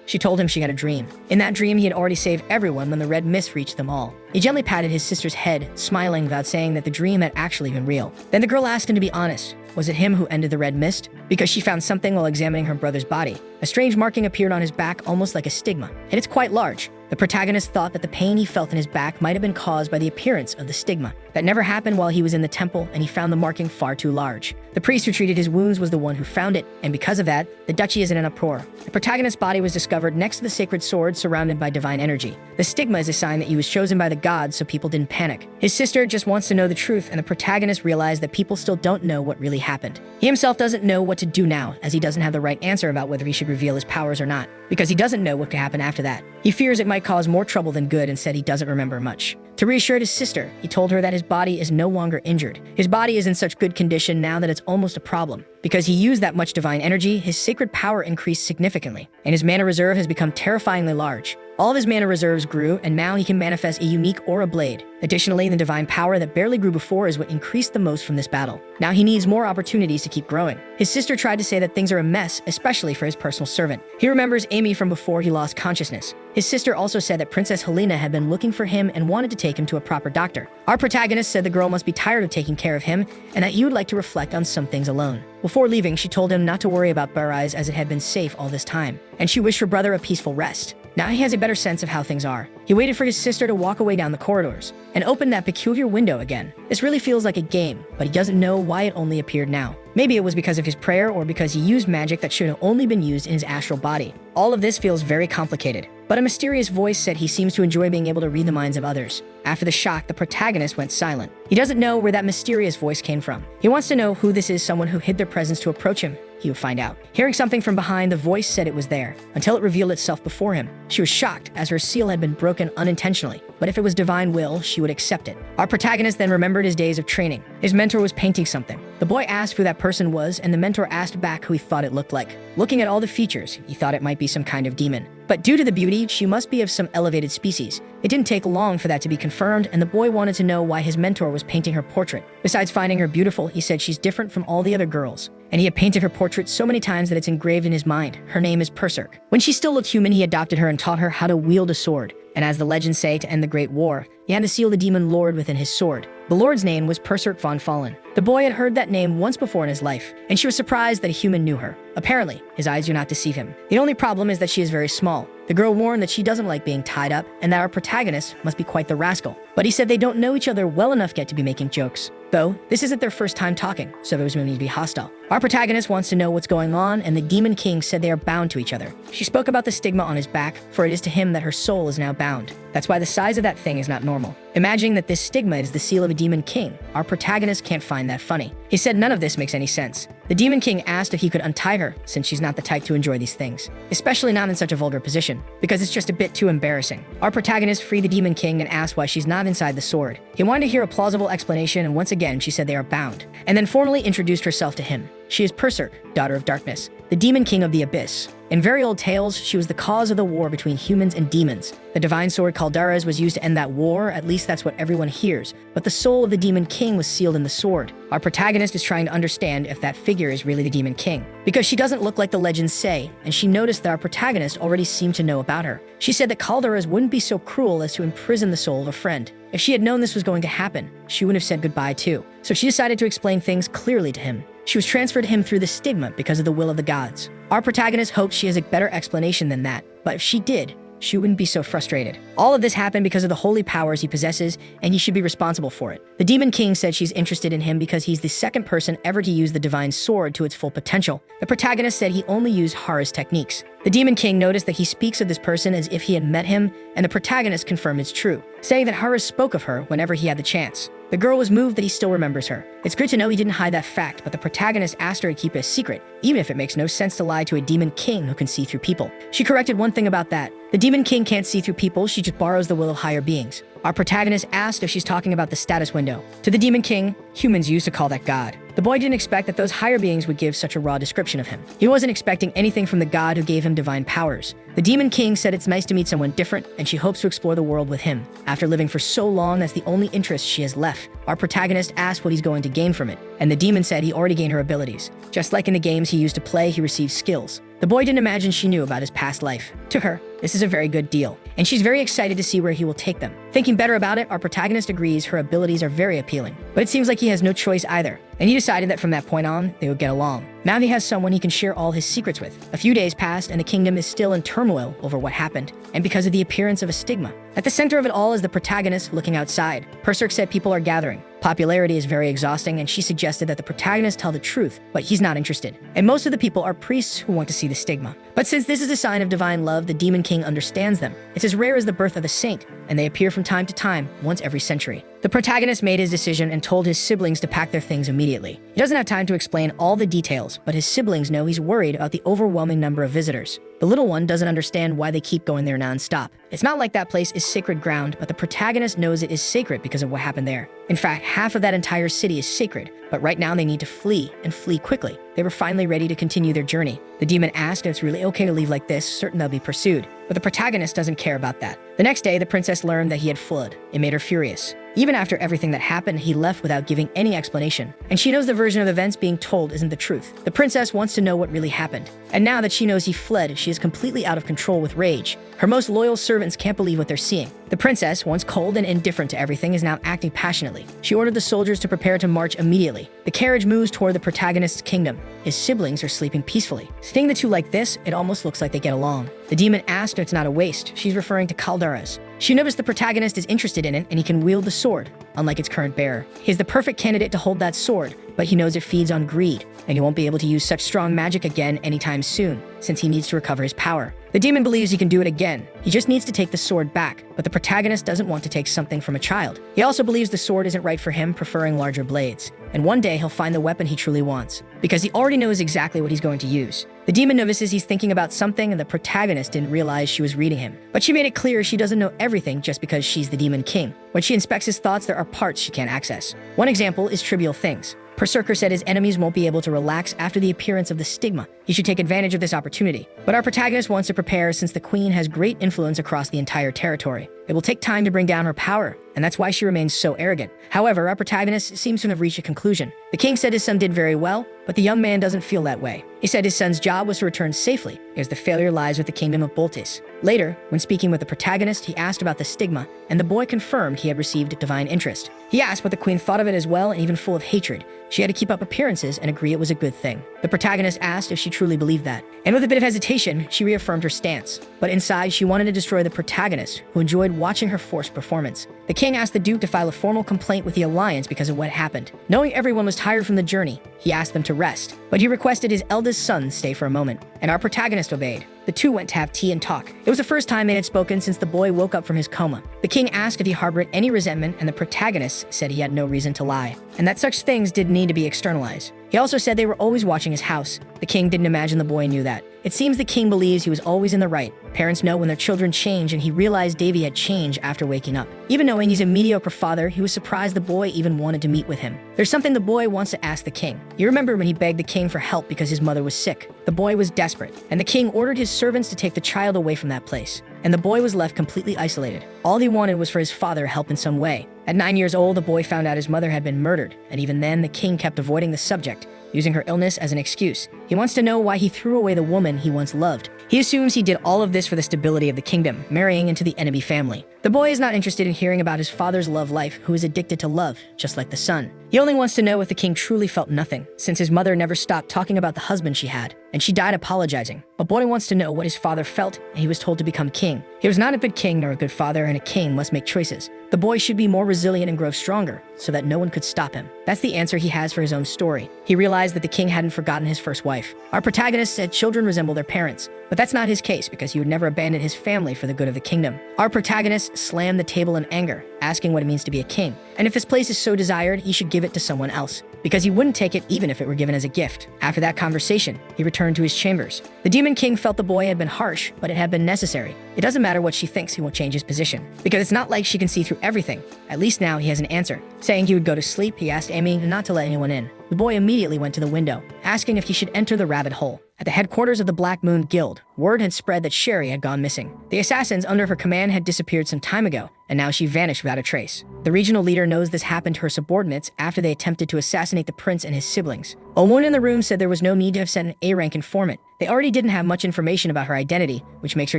She told him she had a dream. In that dream, he had already saved everyone when the red mist reached them all. He gently patted his sister's head, smiling without saying that the dream had actually been real. Then the girl asked him to be honest. Was it him who ended the red mist? Because she found something while examining her brother's body. A strange marking appeared on his back, almost like a stigma, and it's quite large. The protagonist thought that the pain he felt in his back might have been caused by the appearance of the stigma. That never happened while he was in the temple, and he found the marking far too large. The priest who treated his wounds was the one who found it, and because of that, the duchy is in an uproar. The protagonist's body was discovered next to the sacred sword, surrounded by divine energy. The stigma is a sign that he was chosen by the gods, so people didn't panic. His sister just wants to know the truth, and the protagonist realized that people still don't know what really happened. He himself doesn't know what to do now, as he doesn't have the right answer about whether he should reveal his powers or not, because he doesn't know what could happen after that. He fears it might cause more trouble than good and said he doesn't remember much. To reassure his sister, he told her that his body is no longer injured. His body is in such good condition now that it's almost a problem. Because he used that much divine energy, his sacred power increased significantly, and his mana reserve has become terrifyingly large. All of his mana reserves grew, and now he can manifest a unique aura blade. Additionally, the divine power that barely grew before is what increased the most from this battle. Now he needs more opportunities to keep growing. His sister tried to say that things are a mess, especially for his personal servant. He remembers Amy from before he lost consciousness. His sister also said that Princess Helena had been looking for him and wanted to take him to a proper doctor. Our protagonist said the girl must be tired of taking care of him and that he would like to reflect on some things alone. Before leaving, she told him not to worry about Bureyes as it had been safe all this time, and she wished her brother a peaceful rest. Now he has a better sense of how things are. He waited for his sister to walk away down the corridors and opened that peculiar window again. This really feels like a game, but he doesn't know why it only appeared now. Maybe it was because of his prayer or because he used magic that should have only been used in his astral body. All of this feels very complicated, but a mysterious voice said he seems to enjoy being able to read the minds of others. After the shock, the protagonist went silent. He doesn't know where that mysterious voice came from. He wants to know who this is, someone who hid their presence to approach him. he would find out. Hearing something from behind, the voice said it was there, until it revealed itself before him. She was shocked, as her seal had been broken unintentionally, but if it was divine will, she would accept it. Our protagonist then remembered his days of training. His mentor was painting something. The boy asked who that person was, and the mentor asked back who he thought it looked like. Looking at all the features, he thought it might be some kind of demon. But due to the beauty, she must be of some elevated species. It didn't take long for that to be confirmed, and the boy wanted to know why his mentor was painting her portrait. Besides finding her beautiful, he said she's different from all the other girls. And he had painted her portrait so many times that it's engraved in his mind. Her name is Perserk. When she still looked human, he adopted her and taught her how to wield a sword. And as the legends say, to end the Great War, he had to seal the demon lord within his sword. The lord's name was Perserk von Fallen. The boy had heard that name once before in his life, and she was surprised that a human knew her. Apparently, his eyes do not deceive him. The only problem is that she is very small. The girl warned that she doesn't like being tied up, and that our protagonist must be quite the rascal. But he said they don't know each other well enough yet to be making jokes. Though, this isn't their first time talking, so there was no need to be hostile. Our protagonist wants to know what's going on, and the Demon King said they are bound to each other. She spoke about the stigma on his back, for it is to him that her soul is now bound. That's why the size of that thing is not normal. Imagining that this stigma is the seal of a Demon King, our protagonist can't find that funny. He said none of this makes any sense. The Demon King asked if he could untie her, since she's not the type to enjoy these things. Especially not in such a vulgar position, because it's just a bit too embarrassing. Our protagonist freed the Demon King and asked why she's not inside the sword. He wanted to hear a plausible explanation, and once again she said they are bound, and then formally introduced herself to him. She is Perserk, daughter of darkness, the Demon King of the Abyss. In very old tales, she was the cause of the war between humans and demons. The divine sword Calderas was used to end that war, at least that's what everyone hears, but the soul of the Demon King was sealed in the sword. Our protagonist is trying to understand if that figure is really the Demon King, because she doesn't look like the legends say, and she noticed that our protagonist already seemed to know about her. She said that Calderas wouldn't be so cruel as to imprison the soul of a friend. If she had known this was going to happen, she wouldn't have said goodbye too. So she decided to explain things clearly to him. She was transferred to him through the stigma because of the will of the gods. Our protagonist hopes she has a better explanation than that, but if she did, she wouldn't be so frustrated. All of this happened because of the holy powers he possesses, and he should be responsible for it. The Demon King said she's interested in him because he's the second person ever to use the divine sword to its full potential. The protagonist said he only used Hara's techniques. The Demon King noticed that he speaks of this person as if he had met him, and the protagonist confirmed it's true, saying that Hara spoke of her whenever he had the chance. The girl was moved that he still remembers her. It's good to know he didn't hide that fact, but the protagonist asked her to keep it a secret, even if it makes no sense to lie to a Demon King who can see through people. She corrected one thing about that. The Demon King can't see through people, she just borrows the will of higher beings. Our protagonist asked if she's talking about the status window. To the Demon King, humans used to call that God. The boy didn't expect that those higher beings would give such a raw description of him. He wasn't expecting anything from the God who gave him divine powers. The Demon King said it's nice to meet someone different, and she hopes to explore the world with him. After living for so long, that's the only interest she has left. Our protagonist asked what he's going to gain from it, and the demon said he already gained her abilities. Just like in the games he used to play, he received skills. The boy didn't imagine she knew about his past life. To her, this is a very good deal, and she's very excited to see where he will take them. Thinking better about it, our protagonist agrees her abilities are very appealing, but it seems like he has no choice either, and he decided that from that point on, they would get along. Now he has someone he can share all his secrets with. A few days passed, and the kingdom is still in turmoil over what happened, and because of the appearance of a stigma. At the center of it all is the protagonist looking outside. Perserk said people are gathering. Popularity is very exhausting, and she suggested that the protagonist tell the truth, but he's not interested. And most of the people are priests who want to see the stigma. But since this is a sign of divine love, the Demon King understands them. It's as rare as the birth of a saint, and they appear from time to time, once every century. The protagonist made his decision and told his siblings to pack their things immediately. He doesn't have time to explain all the details, but his siblings know he's worried about the overwhelming number of visitors. The little one doesn't understand why they keep going there non-stop. It's not like that place is sacred ground, but the protagonist knows it is sacred because of what happened there. In fact, half of that entire city is sacred, but right now they need to flee, and flee quickly. They were finally ready to continue their journey. The demon asked if it's really okay to leave like this, certain they'll be pursued. But the protagonist doesn't care about that. The next day, the princess learned that he had fled. It made her furious. Even after everything that happened, he left without giving any explanation. And she knows the version of events being told isn't the truth. The princess wants to know what really happened. And now that she knows he fled, she is completely out of control with rage. Her most loyal servants can't believe what they're seeing. The princess, once cold and indifferent to everything, is now acting passionately. She ordered the soldiers to prepare to march immediately. The carriage moves toward the protagonist's kingdom. His siblings are sleeping peacefully. Seeing the two like this, it almost looks like they get along. The demon asked if it's not a waste. She's referring to Calderas. She noticed the protagonist is interested in it, and he can wield the sword, unlike its current bearer. He's the perfect candidate to hold that sword, but he knows it feeds on greed, and he won't be able to use such strong magic again anytime soon, since he needs to recover his power. The demon believes he can do it again. He just needs to take the sword back, but the protagonist doesn't want to take something from a child. He also believes the sword isn't right for him, preferring larger blades. And one day he'll find the weapon he truly wants, because he already knows exactly what he's going to use. The demon notices he's thinking about something, and the protagonist didn't realize she was reading him. But she made it clear she doesn't know everything just because she's the demon king. When she inspects his thoughts, there are parts she can't access. One example is trivial things. Berserker said his enemies won't be able to relax after the appearance of the stigma. He should take advantage of this opportunity. But our protagonist wants to prepare since the queen has great influence across the entire territory. It will take time to bring down her power, and that's why she remains so arrogant. However, our protagonist seems to have reached a conclusion. The king said his son did very well, but the young man doesn't feel that way. He said his son's job was to return safely, because the failure lies with the kingdom of Boltis. Later, when speaking with the protagonist, he asked about the stigma, and the boy confirmed he had received divine interest. He asked what the queen thought of it as well, and even full of hatred. She had to keep up appearances and agree it was a good thing. The protagonist asked if she truly believed that, and with a bit of hesitation, she reaffirmed her stance. But inside, she wanted to destroy the protagonist, who enjoyed watching her forced performance. The king asked the duke to file a formal complaint with the alliance because of what happened. Knowing everyone was tired from the journey, he asked them to rest, but he requested his eldest son stay for a moment, and our protagonist obeyed. The two went to have tea and talk. It was the first time they had spoken since the boy woke up from his coma. The king asked if he harbored any resentment, and the protagonist said he had no reason to lie, and that such things did need to be externalized. He also said they were always watching his house. The king didn't imagine the boy knew that. It seems the king believes he was always in the right. Parents know when their children change, and he realized Davy had changed after waking up. Even knowing he's a mediocre father, he was surprised the boy even wanted to meet with him. There's something the boy wants to ask the king. You remember when he begged the king for help because his mother was sick? The boy was desperate, and the king ordered his servants to take the child away from that place. And the boy was left completely isolated. All he wanted was for his father to help in some way. At 9 years old, the boy found out his mother had been murdered, and even then, the king kept avoiding the subject, using her illness as an excuse. He wants to know why he threw away the woman he once loved. He assumes he did all of this for the stability of the kingdom, marrying into the enemy family. The boy is not interested in hearing about his father's love life, who is addicted to love, just like the son. He only wants to know if the king truly felt nothing, since his mother never stopped talking about the husband she had, and she died apologizing. A boy wants to know what his father felt, and he was told to become king. He was not a good king nor a good father, and a king must make choices. The boy should be more resilient and grow stronger, so that no one could stop him. That's the answer he has for his own story. He realized that the king hadn't forgotten his first wife. Our protagonist said children resemble their parents, but that's not his case because he would never abandon his family for the good of the kingdom. Our protagonist slammed the table in anger, asking what it means to be a king. And if his place is so desired, he should give it to someone else, because he wouldn't take it even if it were given as a gift. After that conversation, he returned to his chambers. The demon king felt the boy had been harsh, but it had been necessary. It doesn't matter what she thinks, he won't change his position, because it's not like she can see through everything. At least now he has an answer. Saying he would go to sleep, he asked Amy not to let anyone in. The boy immediately went to the window, asking if he should enter the rabbit hole. At the headquarters of the Black Moon Guild, word had spread that Sherry had gone missing. The assassins under her command had disappeared some time ago, and now she vanished without a trace. The regional leader knows this happened to her subordinates after they attempted to assassinate the prince and his siblings. A woman in the room said there was no need to have sent an A-rank informant. They already didn't have much information about her identity, which makes her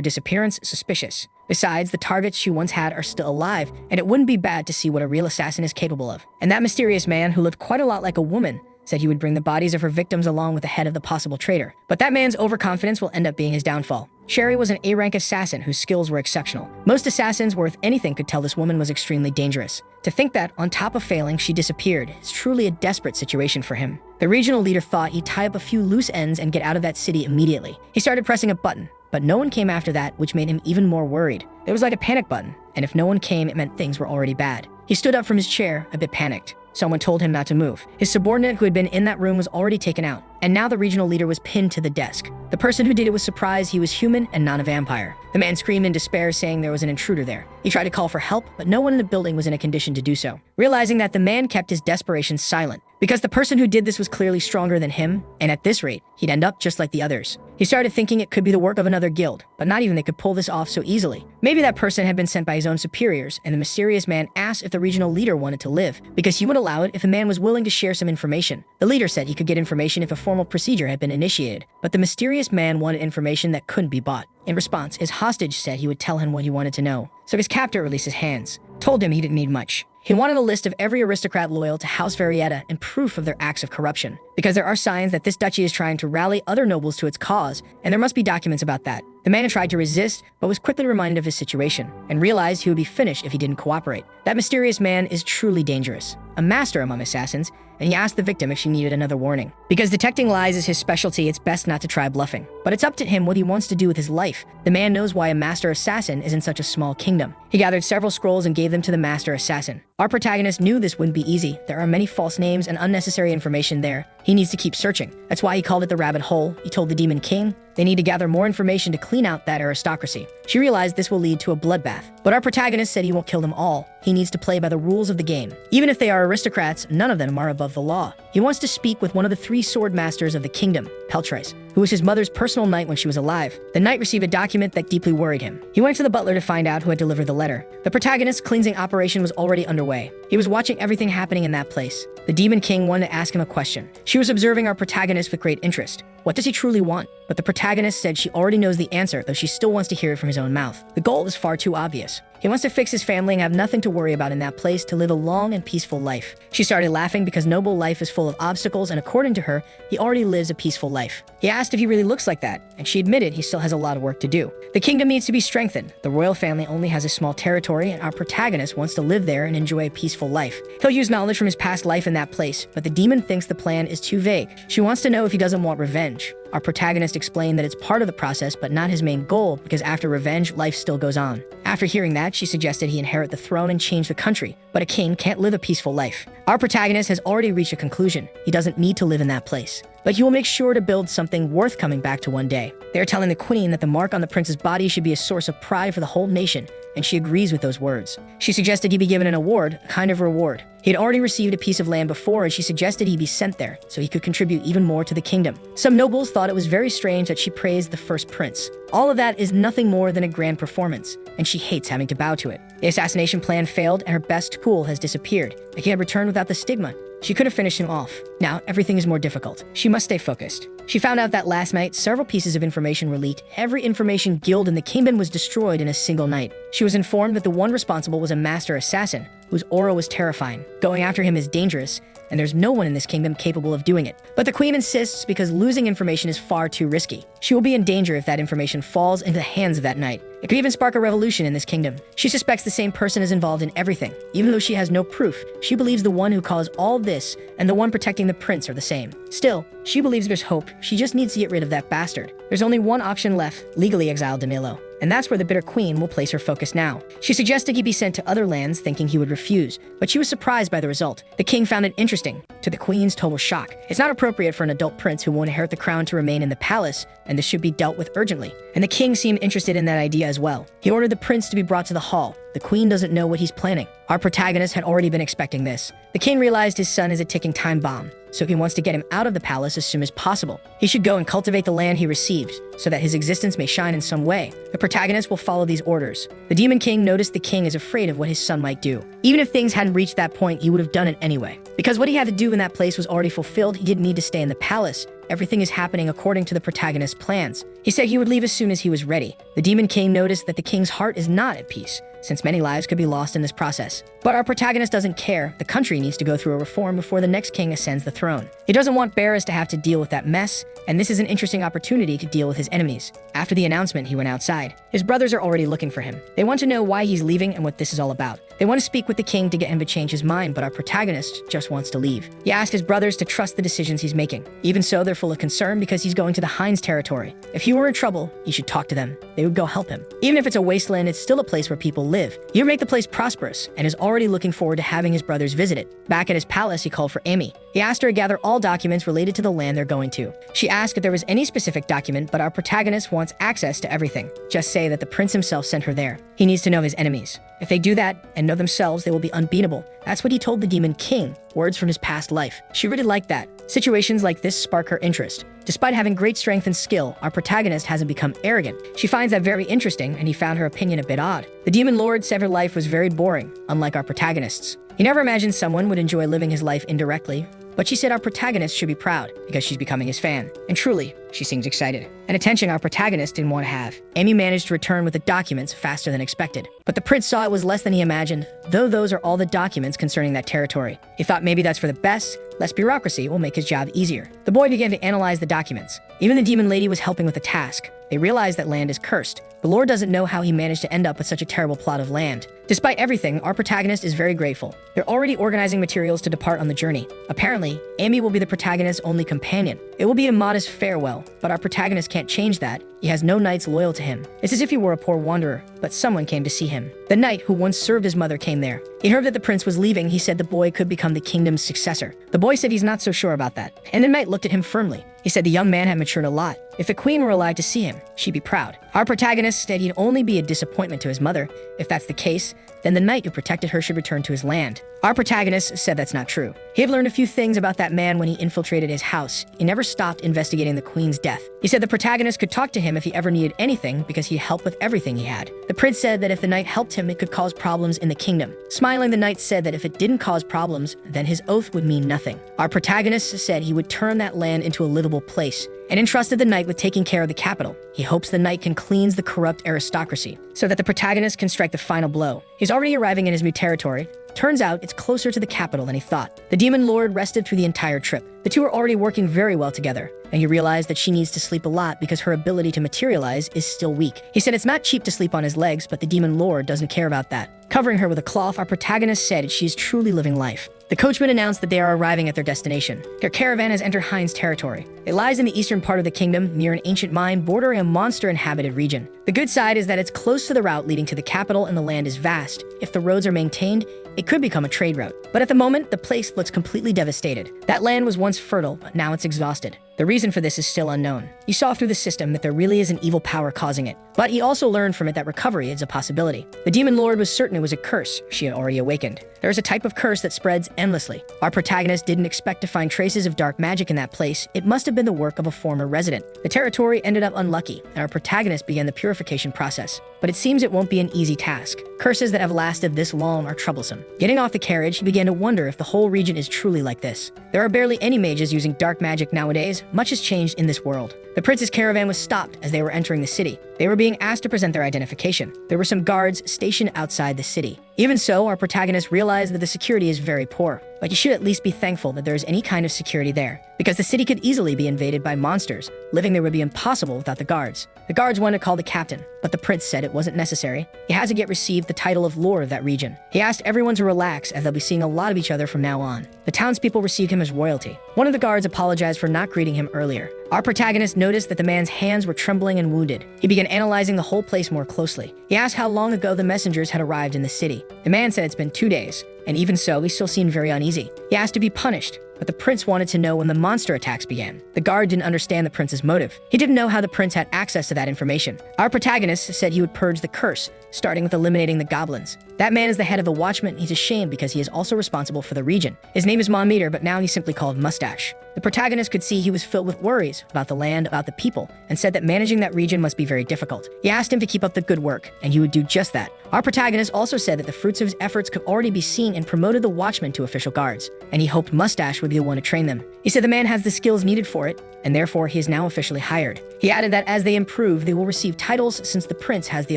disappearance suspicious. Besides, the targets she once had are still alive, and it wouldn't be bad to see what a real assassin is capable of. And that mysterious man, who looked quite a lot like a woman, said he would bring the bodies of her victims along with the head of the possible traitor. But that man's overconfidence will end up being his downfall. Sherry was an A-rank assassin whose skills were exceptional. Most assassins worth anything could tell this woman was extremely dangerous. To think that, on top of failing, she disappeared is truly a desperate situation for him. The regional leader thought he'd tie up a few loose ends and get out of that city immediately. He started pressing a button, but no one came after that, which made him even more worried. It was like a panic button, and if no one came, it meant things were already bad. He stood up from his chair, a bit panicked. Someone told him not to move. His subordinate who had been in that room was already taken out, and now the regional leader was pinned to the desk. The person who did it was surprised he was human and not a vampire. The man screamed in despair, saying there was an intruder there. He tried to call for help, but no one in the building was in a condition to do so. Realizing that, the man kept his desperation silent, because the person who did this was clearly stronger than him, and at this rate, he'd end up just like the others. He started thinking it could be the work of another guild, but not even they could pull this off so easily. Maybe that person had been sent by his own superiors, and the mysterious man asked if the regional leader wanted to live, because he would allow it if the man was willing to share some information. The leader said he could get information if a formal procedure had been initiated, but the mysterious man wanted information that couldn't be bought. In response, his hostage said he would tell him what he wanted to know, so his captor released his hands, told him he didn't need much. He wanted a list of every aristocrat loyal to House Varietta and proof of their acts of corruption, because there are signs that this duchy is trying to rally other nobles to its cause, and there must be documents about that. The man tried to resist, but was quickly reminded of his situation, and realized he would be finished if he didn't cooperate. That mysterious man is truly dangerous. a master among assassins, and he asked the victim if she needed another warning. Because detecting lies is his specialty, it's best not to try bluffing. But it's up to him what he wants to do with his life. The man knows why a master assassin is in such a small kingdom. He gathered several scrolls and gave them to the master assassin. Our protagonist knew this wouldn't be easy. There are many false names and unnecessary information there. He needs to keep searching. That's why he called it the rabbit hole. He told the demon king they need to gather more information to clean out that aristocracy. She realized this will lead to a bloodbath. But our protagonist said he won't kill them all. He needs to play by the rules of the game. Even if they are aristocrats, none of them are above the law. He wants to speak with one of the 3 sword masters of the kingdom, Peltrais, who was his mother's personal knight when she was alive. The knight received a document that deeply worried him. He went to the butler to find out who had delivered the letter. The protagonist's cleansing operation was already underway. He was watching everything happening in that place. The demon king wanted to ask him a question. She was observing our protagonist with great interest. What does he truly want? But the protagonist said she already knows the answer, though she still wants to hear it from his own mouth. The goal is far too obvious. He wants to fix his family and have nothing to worry about in that place, to live a long and peaceful life. She started laughing because noble life is full of obstacles, and according to her, he already lives a peaceful life. He asked if he really looks like that, and she admitted he still has a lot of work to do. The kingdom needs to be strengthened. The royal family only has a small territory, and our protagonist wants to live there and enjoy a peaceful life. He'll use knowledge from his past life in that place, but the demon thinks the plan is too vague. She wants to know if he doesn't want revenge. Our protagonist explained that it's part of the process, but not his main goal, because after revenge, life still goes on. After hearing that, she suggested he inherit the throne and change the country, but a king can't live a peaceful life. Our protagonist has already reached a conclusion. He doesn't need to live in that place, but he will make sure to build something worth coming back to one day. They're telling the queen that the mark on the prince's body should be a source of pride for the whole nation, and she agrees with those words. She suggested he be given an award, a kind of reward. He had already received a piece of land before, and she suggested he be sent there so he could contribute even more to the kingdom. Some nobles thought it was very strange that she praised the first prince. All of that is nothing more than a grand performance, and she hates having to bow to it. The assassination plan failed, and her best tool has disappeared. The king had returned without the stigma. She could have finished him off. Now, everything is more difficult. She must stay focused. She found out that last night, several pieces of information were leaked. Every information guild in the kingdom was destroyed in a single night. She was informed that the one responsible was a master assassin, whose aura was terrifying. Going after him is dangerous, and there's no one in this kingdom capable of doing it. But the queen insists because losing information is far too risky. She will be in danger if that information falls into the hands of that knight. It could even spark a revolution in this kingdom. She suspects the same person is involved in everything. Even though she has no proof, she believes the one who caused all this and the one protecting the prince are the same. Still, she believes there's hope. She just needs to get rid of that bastard. There's only one option left: legally exile Danilo. And that's where the bitter queen will place her focus now. She suggested he be sent to other lands, thinking he would refuse, but she was surprised by the result. The king found it interesting, to the queen's total shock. It's not appropriate for an adult prince who won't inherit the crown to remain in the palace, and this should be dealt with urgently. And the king seemed interested in that idea as well. He ordered the prince to be brought to the hall. The queen doesn't know what he's planning. Our protagonist had already been expecting this. The king realized his son is a ticking time bomb, so he wants to get him out of the palace as soon as possible. He should go and cultivate the land he received, so that his existence may shine in some way. The protagonist will follow these orders. The demon king noticed the king is afraid of what his son might do. Even if things hadn't reached that point, he would have done it anyway. Because what he had to do in that place was already fulfilled, he didn't need to stay in the palace. Everything is happening according to the protagonist's plans. He said he would leave as soon as he was ready. The demon king noticed that the king's heart is not at peace, since many lives could be lost in this process. But our protagonist doesn't care. The country needs to go through a reform before the next king ascends the throne. He doesn't want Barris to have to deal with that mess, and this is an interesting opportunity to deal with his enemies. After the announcement, he went outside. His brothers are already looking for him. They want to know why he's leaving and what this is all about. They want to speak with the king to get him to change his mind, but our protagonist just wants to leave. He asked his brothers to trust the decisions he's making. Even so, they're full of concern because he's going to the Heinz territory. If he were in trouble, he should talk to them. They would go help him. Even if it's a wasteland, it's still a place where people live. He would make the place prosperous and is already looking forward to having his brothers visit it. Back at his palace, he called for Amy. He asked her to gather all documents related to the land they're going to. She asked if there was any specific document, but our protagonist wants access to everything. Just say that the prince himself sent her there. He needs to know his enemies. If they do that and know themselves, they will be unbeatable. That's what he told the demon king, words from his past life. She really liked that. Situations like this spark her interest. Despite having great strength and skill, our protagonist hasn't become arrogant. She finds that very interesting, and he found her opinion a bit odd. The demon lord said her life was very boring, unlike our protagonist's. He never imagined someone would enjoy living his life indirectly, but she said our protagonist should be proud because she's becoming his fan. And truly, she seems excited. An attention our protagonist didn't want to have. Amy managed to return with the documents faster than expected. But the prince saw it was less than he imagined, though those are all the documents concerning that territory. He thought maybe that's for the best. Less bureaucracy will make his job easier. The boy began to analyze the documents. Even the demon lady was helping with the task. They realized that land is cursed. The Lord doesn't know how he managed to end up with such a terrible plot of land. Despite everything, our protagonist is very grateful. They're already organizing materials to depart on the journey. Apparently, Amy will be the protagonist's only companion. It will be a modest farewell, but our protagonist can't change that. He has no knights loyal to him. It's as if he were a poor wanderer, but someone came to see him. The knight who once served his mother came there. He heard that the prince was leaving. He said the boy could become the kingdom's successor. The boy said he's not so sure about that, and the knight looked at him firmly. He said the young man had matured a lot. If the queen were alive to see him, she'd be proud. Our protagonist said he'd only be a disappointment to his mother. If that's the case, then the knight who protected her should return to his land. Our protagonist said that's not true. He had learned a few things about that man when he infiltrated his house. He never stopped investigating the queen's death. He said the protagonist could talk to him if he ever needed anything because he'd help with everything he had. The prince said that if the knight helped him, it could cause problems in the kingdom. Smiling, the knight said that if it didn't cause problems, then his oath would mean nothing. Our protagonist said he would turn that land into a livable place and entrusted the knight with taking care of the capital. He hopes the knight can cleanse the corrupt aristocracy so that the protagonist can strike the final blow. He's already arriving in his new territory. Turns out it's closer to the capital than he thought. The demon lord rested through the entire trip. The two are already working very well together, and he realized that she needs to sleep a lot because her ability to materialize is still weak. He said it's not cheap to sleep on his legs, but the demon lord doesn't care about that. Covering her with a cloth, our protagonist said she's truly living life. The coachman announced that they are arriving at their destination. Their caravan has entered Hein's territory. It lies in the eastern part of the kingdom, near an ancient mine bordering a monster-inhabited region. The good side is that it's close to the route leading to the capital and the land is vast. If the roads are maintained, it could become a trade route. But at the moment, the place looks completely devastated. That land was once fertile, but now it's exhausted. The reason for this is still unknown. He saw through the system that there really is an evil power causing it. But he also learned from it that recovery is a possibility. The demon lord was certain it was a curse she had already awakened. There is a type of curse that spreads endlessly. Our protagonist didn't expect to find traces of dark magic in that place. It must have been the work of a former resident. The territory ended up unlucky, and our protagonist began the purification process. But it seems it won't be an easy task. Curses that have lasted this long are troublesome. Getting off the carriage, he began to wonder if the whole region is truly like this. There are barely any mages using dark magic nowadays. Much has changed in this world. The prince's caravan was stopped as they were entering the city. They were being asked to present their identification. There were some guards stationed outside the city. Even so, our protagonist realized that the security is very poor, but you should at least be thankful that there is any kind of security there, because the city could easily be invaded by monsters. Living there would be impossible without the guards. The guards wanted to call the captain, but the prince said it wasn't necessary. He hasn't yet received the title of lord of that region. He asked everyone to relax as they'll be seeing a lot of each other from now on. The townspeople received him as royalty. One of the guards apologized for not greeting him earlier. Our protagonist noticed that the man's hands were trembling and wounded. He began analyzing the whole place more closely. He asked how long ago the messengers had arrived in the city. The man said it's been 2 days, and even so, he still seemed very uneasy. He asked to be punished, but the prince wanted to know when the monster attacks began. The guard didn't understand the prince's motive. He didn't know how the prince had access to that information. Our protagonist said he would purge the curse, starting with eliminating the goblins. That man is the head of the watchmen. He's ashamed because he is also responsible for the region. His name is Manhwa, but now he's simply called Mustache. The protagonist could see he was filled with worries about the land, about the people, and said that managing that region must be very difficult. He asked him to keep up the good work, and he would do just that. Our protagonist also said that the fruits of his efforts could already be seen and promoted the watchmen to official guards, and he hoped Mustache would be the one to train them. He said the man has the skills needed for it, and therefore he is now officially hired. He added that as they improve, they will receive titles since the prince has the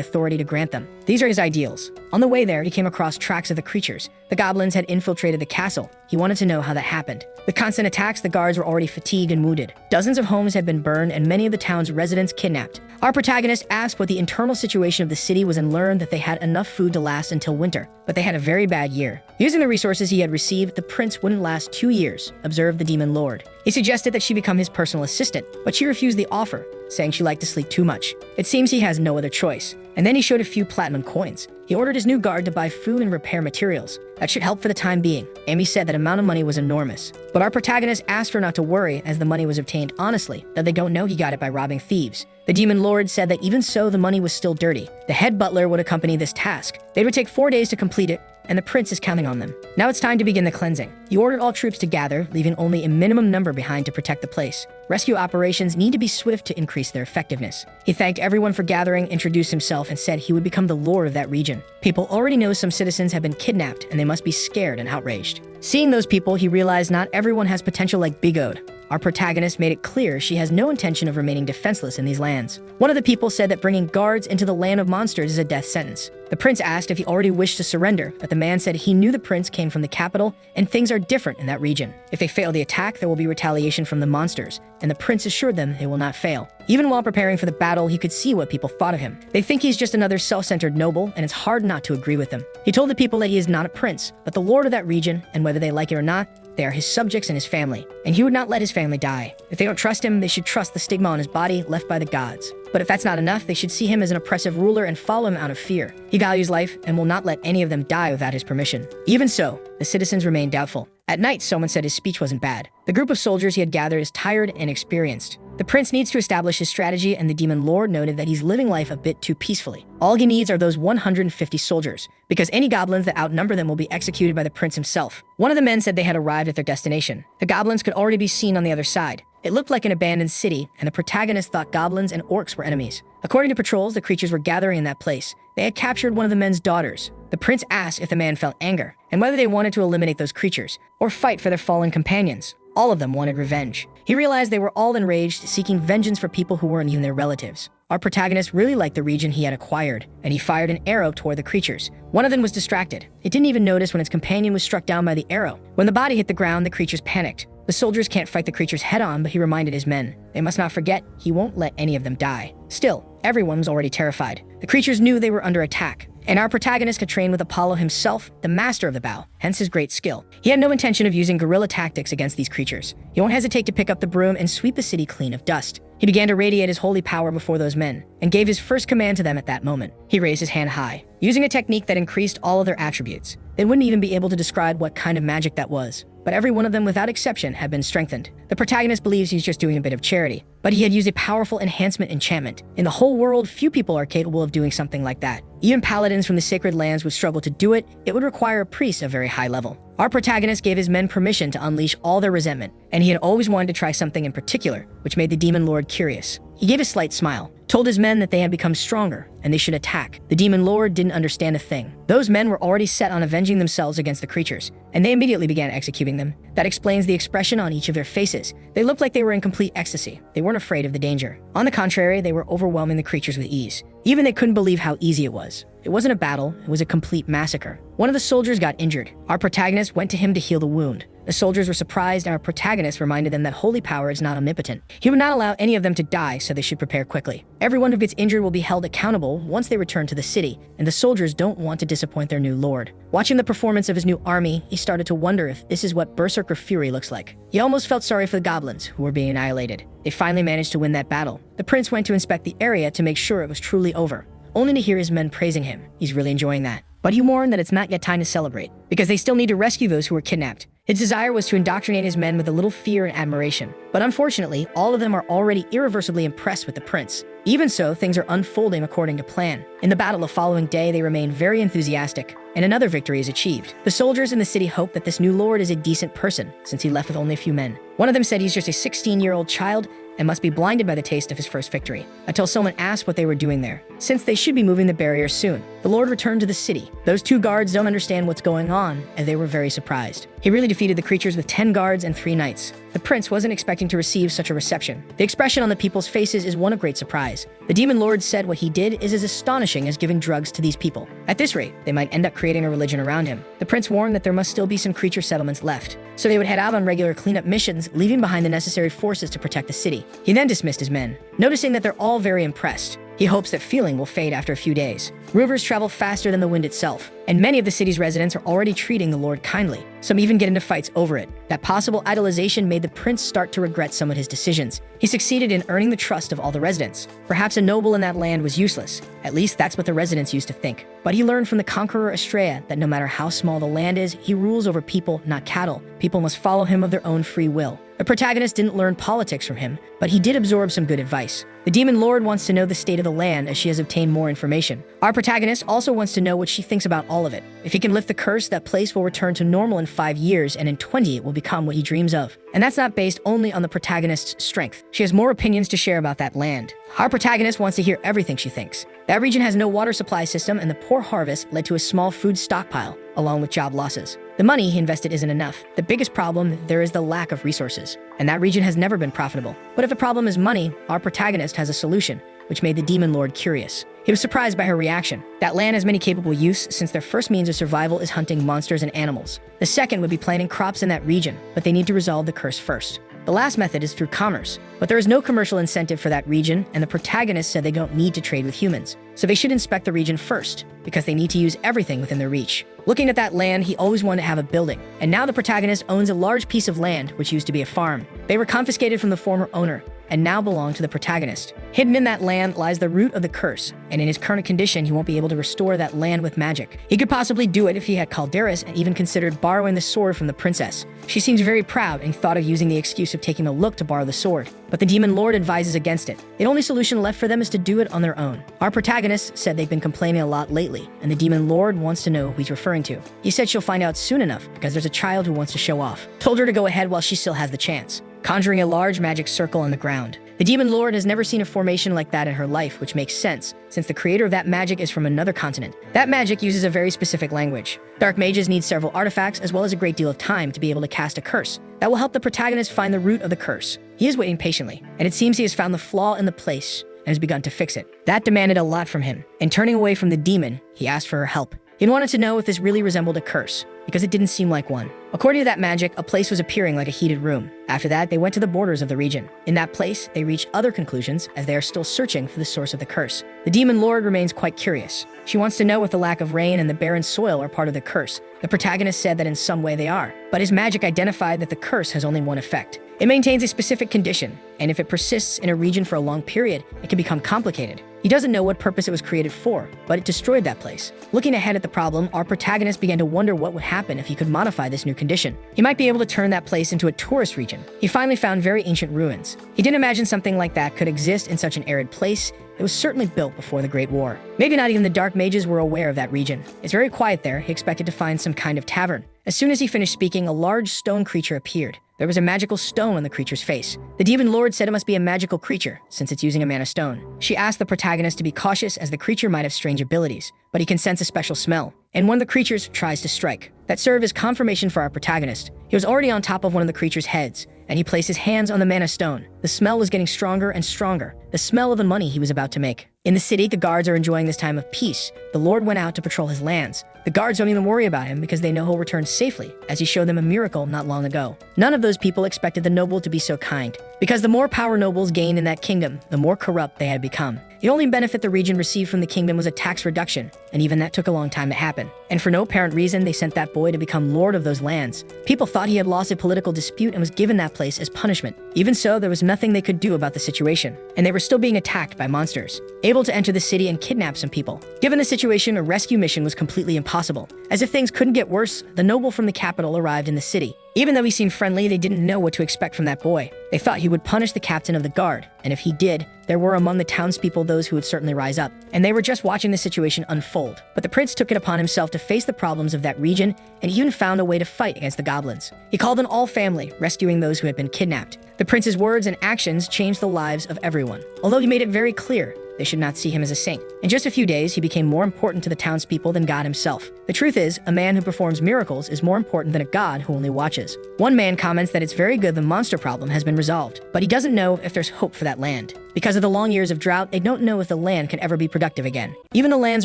authority to grant them. These are his ideals. On the way there, he came across tracks of the creatures. The goblins had infiltrated the castle. He wanted to know how that happened. With constant attacks, the guards were already fatigued and wounded. Dozens of homes had been burned and many of the town's residents kidnapped. Our protagonist asked what the internal situation of the city was and learned that they had enough food to last until winter, but they had a very bad year. Using the resources he had received, the prince wouldn't last 2 years, observed the demon lord. He suggested that she become his personal assistant, but she refused the offer, saying she liked to sleep too much. It seems he has no other choice. And then he showed a few platinum coins. He ordered his new guard to buy food and repair materials. That should help for the time being. Amy said that amount of money was enormous. But our protagonist asked her not to worry as the money was obtained honestly, that they don't know he got it by robbing thieves. The demon lord said that even so, the money was still dirty. The head butler would accompany this task. They would take 4 days to complete it, and the prince is counting on them. Now it's time to begin the cleansing. He ordered all troops to gather, leaving only a minimum number behind to protect the place. Rescue operations need to be swift to increase their effectiveness. He thanked everyone for gathering, introduced himself, and said he would become the lord of that region. People already know some citizens have been kidnapped, and they must be scared and outraged. Seeing those people, he realized not everyone has potential like Bigode. Our protagonist made it clear she has no intention of remaining defenseless in these lands. One of the people said that bringing guards into the land of monsters is a death sentence. The prince asked if he already wished to surrender, but the man said he knew the prince came from the capital and things are different in that region. If they fail the attack, there will be retaliation from the monsters, and the prince assured them they will not fail. Even while preparing for the battle, he could see what people thought of him. They think he's just another self-centered noble, and it's hard not to agree with him. He told the people that he is not a prince, but the lord of that region, and whether they like it or not, they are his subjects and his family, and he would not let his family die. If they don't trust him, they should trust the stigma on his body left by the gods. But if that's not enough, they should see him as an oppressive ruler and follow him out of fear. He values life and will not let any of them die without his permission. Even so, the citizens remained doubtful. At night, someone said his speech wasn't bad. The group of soldiers he had gathered is tired and experienced. The prince needs to establish his strategy, and the demon lord noted that he's living life a bit too peacefully. All he needs are those 150 soldiers, because any goblins that outnumber them will be executed by the prince himself. One of the men said they had arrived at their destination. The goblins could already be seen on the other side. It looked like an abandoned city, and the protagonist thought goblins and orcs were enemies. According to patrols, the creatures were gathering in that place. They had captured one of the men's daughters. The prince asked if the man felt anger, and whether they wanted to eliminate those creatures, or fight for their fallen companions. All of them wanted revenge. He realized they were all enraged, seeking vengeance for people who weren't even their relatives. Our protagonist really liked the region he had acquired, and he fired an arrow toward the creatures. One of them was distracted. It didn't even notice when its companion was struck down by the arrow. When the body hit the ground, the creatures panicked. The soldiers can't fight the creatures head-on, but he reminded his men. They must not forget, he won't let any of them die. Still, everyone was already terrified. The creatures knew they were under attack, and our protagonist could train with Apollo himself, the master of the bow, hence his great skill. He had no intention of using guerrilla tactics against these creatures. He won't hesitate to pick up the broom and sweep the city clean of dust. He began to radiate his holy power before those men, and gave his first command to them at that moment. He raised his hand high, using a technique that increased all of their attributes. They wouldn't even be able to describe what kind of magic that was, but every one of them without exception had been strengthened. The protagonist believes he's just doing a bit of charity, but he had used a powerful enhancement enchantment. In the whole world, few people are capable of doing something like that. Even paladins from the sacred lands would struggle to do it. It would require a priest of very high level. Our protagonist gave his men permission to unleash all their resentment, and he had always wanted to try something in particular, which made the demon lord curious. He gave a slight smile, told his men that they had become stronger, and they should attack. The demon lord didn't understand a thing. Those men were already set on avenging themselves against the creatures, and they immediately began executing them. That explains the expression on each of their faces. They looked like they were in complete ecstasy. They weren't afraid of the danger. On the contrary, they were overwhelming the creatures with ease. Even they couldn't believe how easy it was. It wasn't a battle, it was a complete massacre. One of the soldiers got injured. Our protagonist went to him to heal the wound. The soldiers were surprised, and our protagonist reminded them that holy power is not omnipotent. He would not allow any of them to die, so they should prepare quickly. Everyone who gets injured will be held accountable once they return to the city, and the soldiers don't want to disappoint their new lord. Watching the performance of his new army, he started to wonder if this is what berserker fury looks like. He almost felt sorry for the goblins, who were being annihilated. They finally managed to win that battle. The prince went to inspect the area to make sure it was truly over, only to hear his men praising him. He's really enjoying that. But he warned that it's not yet time to celebrate, because they still need to rescue those who were kidnapped. His desire was to indoctrinate his men with a little fear and admiration. But unfortunately, all of them are already irreversibly impressed with the prince. Even so, things are unfolding according to plan. In the battle the following day, they remain very enthusiastic, and another victory is achieved. The soldiers in the city hope that this new lord is a decent person, since he left with only a few men. One of them said he's just a 16-year-old child and must be blinded by the taste of his first victory, until someone asked what they were doing there, since they should be moving the barrier soon. The lord returned to the city. Those 2 guards don't understand what's going on, and they were very surprised. He really defeated the creatures with 10 guards and 3 knights. The prince wasn't expecting to receive such a reception. The expression on the people's faces is one of great surprise. The demon lord said what he did is as astonishing as giving drugs to these people. At this rate, they might end up creating a religion around him. The prince warned that there must still be some creature settlements left, so they would head out on regular cleanup missions, leaving behind the necessary forces to protect the city. He then dismissed his men, noticing that they're all very impressed. He hopes that feeling will fade after a few days. Rumors travel faster than the wind itself, and many of the city's residents are already treating the lord kindly. Some even get into fights over it. That possible idolization made the prince start to regret some of his decisions. He succeeded in earning the trust of all the residents. Perhaps a noble in that land was useless. At least that's what the residents used to think. But he learned from the conqueror Astrea that no matter how small the land is, he rules over people, not cattle. People must follow him of their own free will. The protagonist didn't learn politics from him, but he did absorb some good advice. The demon lord wants to know the state of the land as she has obtained more information. Our protagonist also wants to know what she thinks about all of it. If he can lift the curse, that place will return to normal in 5 years, and in 20 it will become what he dreams of. And that's not based only on the protagonist's strength. She has more opinions to share about that land. Our protagonist wants to hear everything she thinks. That region has no water supply system, and the poor harvest led to a small food stockpile, along with job losses. The money he invested isn't enough. The biggest problem there is the lack of resources, and that region has never been profitable. But if the problem is money, our protagonist has a solution. which made the demon lord curious. He was surprised by her reaction. That land has many capable use since their first means of survival is hunting monsters and animals. The second would be planting crops in that region, but they need to resolve the curse first. The last method is through commerce, but there is no commercial incentive for that region, and the protagonist said they don't need to trade with humans. So they should inspect the region first, because they need to use everything within their reach. Looking at that land, he always wanted to have a building, and now the protagonist owns a large piece of land which used to be a farm. They were confiscated from the former owner, and now belong to the protagonist. Hidden in that land lies the root of the curse, and in his current condition, he won't be able to restore that land with magic. He could possibly do it if he had calderas and even considered borrowing the sword from the princess. She seems very proud and thought of using the excuse of taking a look to borrow the sword, but the demon lord advises against it. The only solution left for them is to do it on their own. Our protagonist said they've been complaining a lot lately, and the demon lord wants to know who he's referring to. He said she'll find out soon enough because there's a child who wants to show off. Told her to go ahead while she still has the chance, conjuring a large magic circle on the ground. The demon lord has never seen a formation like that in her life, which makes sense, since the creator of that magic is from another continent. That magic uses a very specific language. Dark mages need several artifacts as well as a great deal of time to be able to cast a curse. That will help the protagonist find the root of the curse. He is waiting patiently, and it seems he has found the flaw in the place and has begun to fix it. That demanded a lot from him, and turning away from the demon, he asked for her help. He wanted to know if this really resembled a curse, because it didn't seem like one. According to that magic, a place was appearing like a heated room. After that, they went to the borders of the region. In that place, they reached other conclusions as they are still searching for the source of the curse. The demon lord remains quite curious. She wants to know if the lack of rain and the barren soil are part of the curse. The protagonist said that in some way they are, but his magic identified that the curse has only one effect. It maintains a specific condition, and if it persists in a region for a long period, it can become complicated. He doesn't know what purpose it was created for, but it destroyed that place. Looking ahead at the problem, our protagonist began to wonder what would happen if he could modify this new condition. He might be able to turn that place into a tourist region. He finally found very ancient ruins. He didn't imagine something like that could exist in such an arid place. It was certainly built before the Great War. Maybe not even the dark mages were aware of that region. It's very quiet there. He expected to find some kind of tavern. As soon as he finished speaking, a large stone creature appeared. There was a magical stone on the creature's face. The demon lord said it must be a magical creature, since it's using a mana stone. She asked the protagonist to be cautious as the creature might have strange abilities, but he can sense a special smell, and one of the creatures tries to strike. That served as confirmation for our protagonist. He was already on top of one of the creature's heads, and he placed his hands on the mana stone. The smell was getting stronger and stronger, the smell of the money he was about to make. In the city, the guards are enjoying this time of peace. The lord went out to patrol his lands. The guards don't even worry about him because they know he'll return safely, as he showed them a miracle not long ago. None of those people expected the noble to be so kind, because the more power nobles gained in that kingdom, the more corrupt they had become. The only benefit the region received from the kingdom was a tax reduction, and even that took a long time to happen. And for no apparent reason, they sent that boy to become lord of those lands. People thought he had lost a political dispute and was given that place as punishment. Even so, there was nothing they could do about the situation, and they were still being attacked by monsters, able to enter the city and kidnap some people. Given the situation, a rescue mission was completely impossible. As if things couldn't get worse, the noble from the capital arrived in the city. Even though he seemed friendly, they didn't know what to expect from that boy. They thought he would punish the captain of the guard, and if he did, there were among the townspeople those who would certainly rise up, and they were just watching the situation unfold. But the prince took it upon himself to face the problems of that region, and he even found a way to fight against the goblins. He called an all-family, rescuing those who had been kidnapped. The prince's words and actions changed the lives of everyone, although he made it very clear they should not see him as a saint. In just a few days, he became more important to the townspeople than God himself. The truth is, a man who performs miracles is more important than a god who only watches. One man comments that it's very good the monster problem has been resolved, but he doesn't know if there's hope for that land. Because of the long years of drought, they don't know if the land can ever be productive again. Even the lands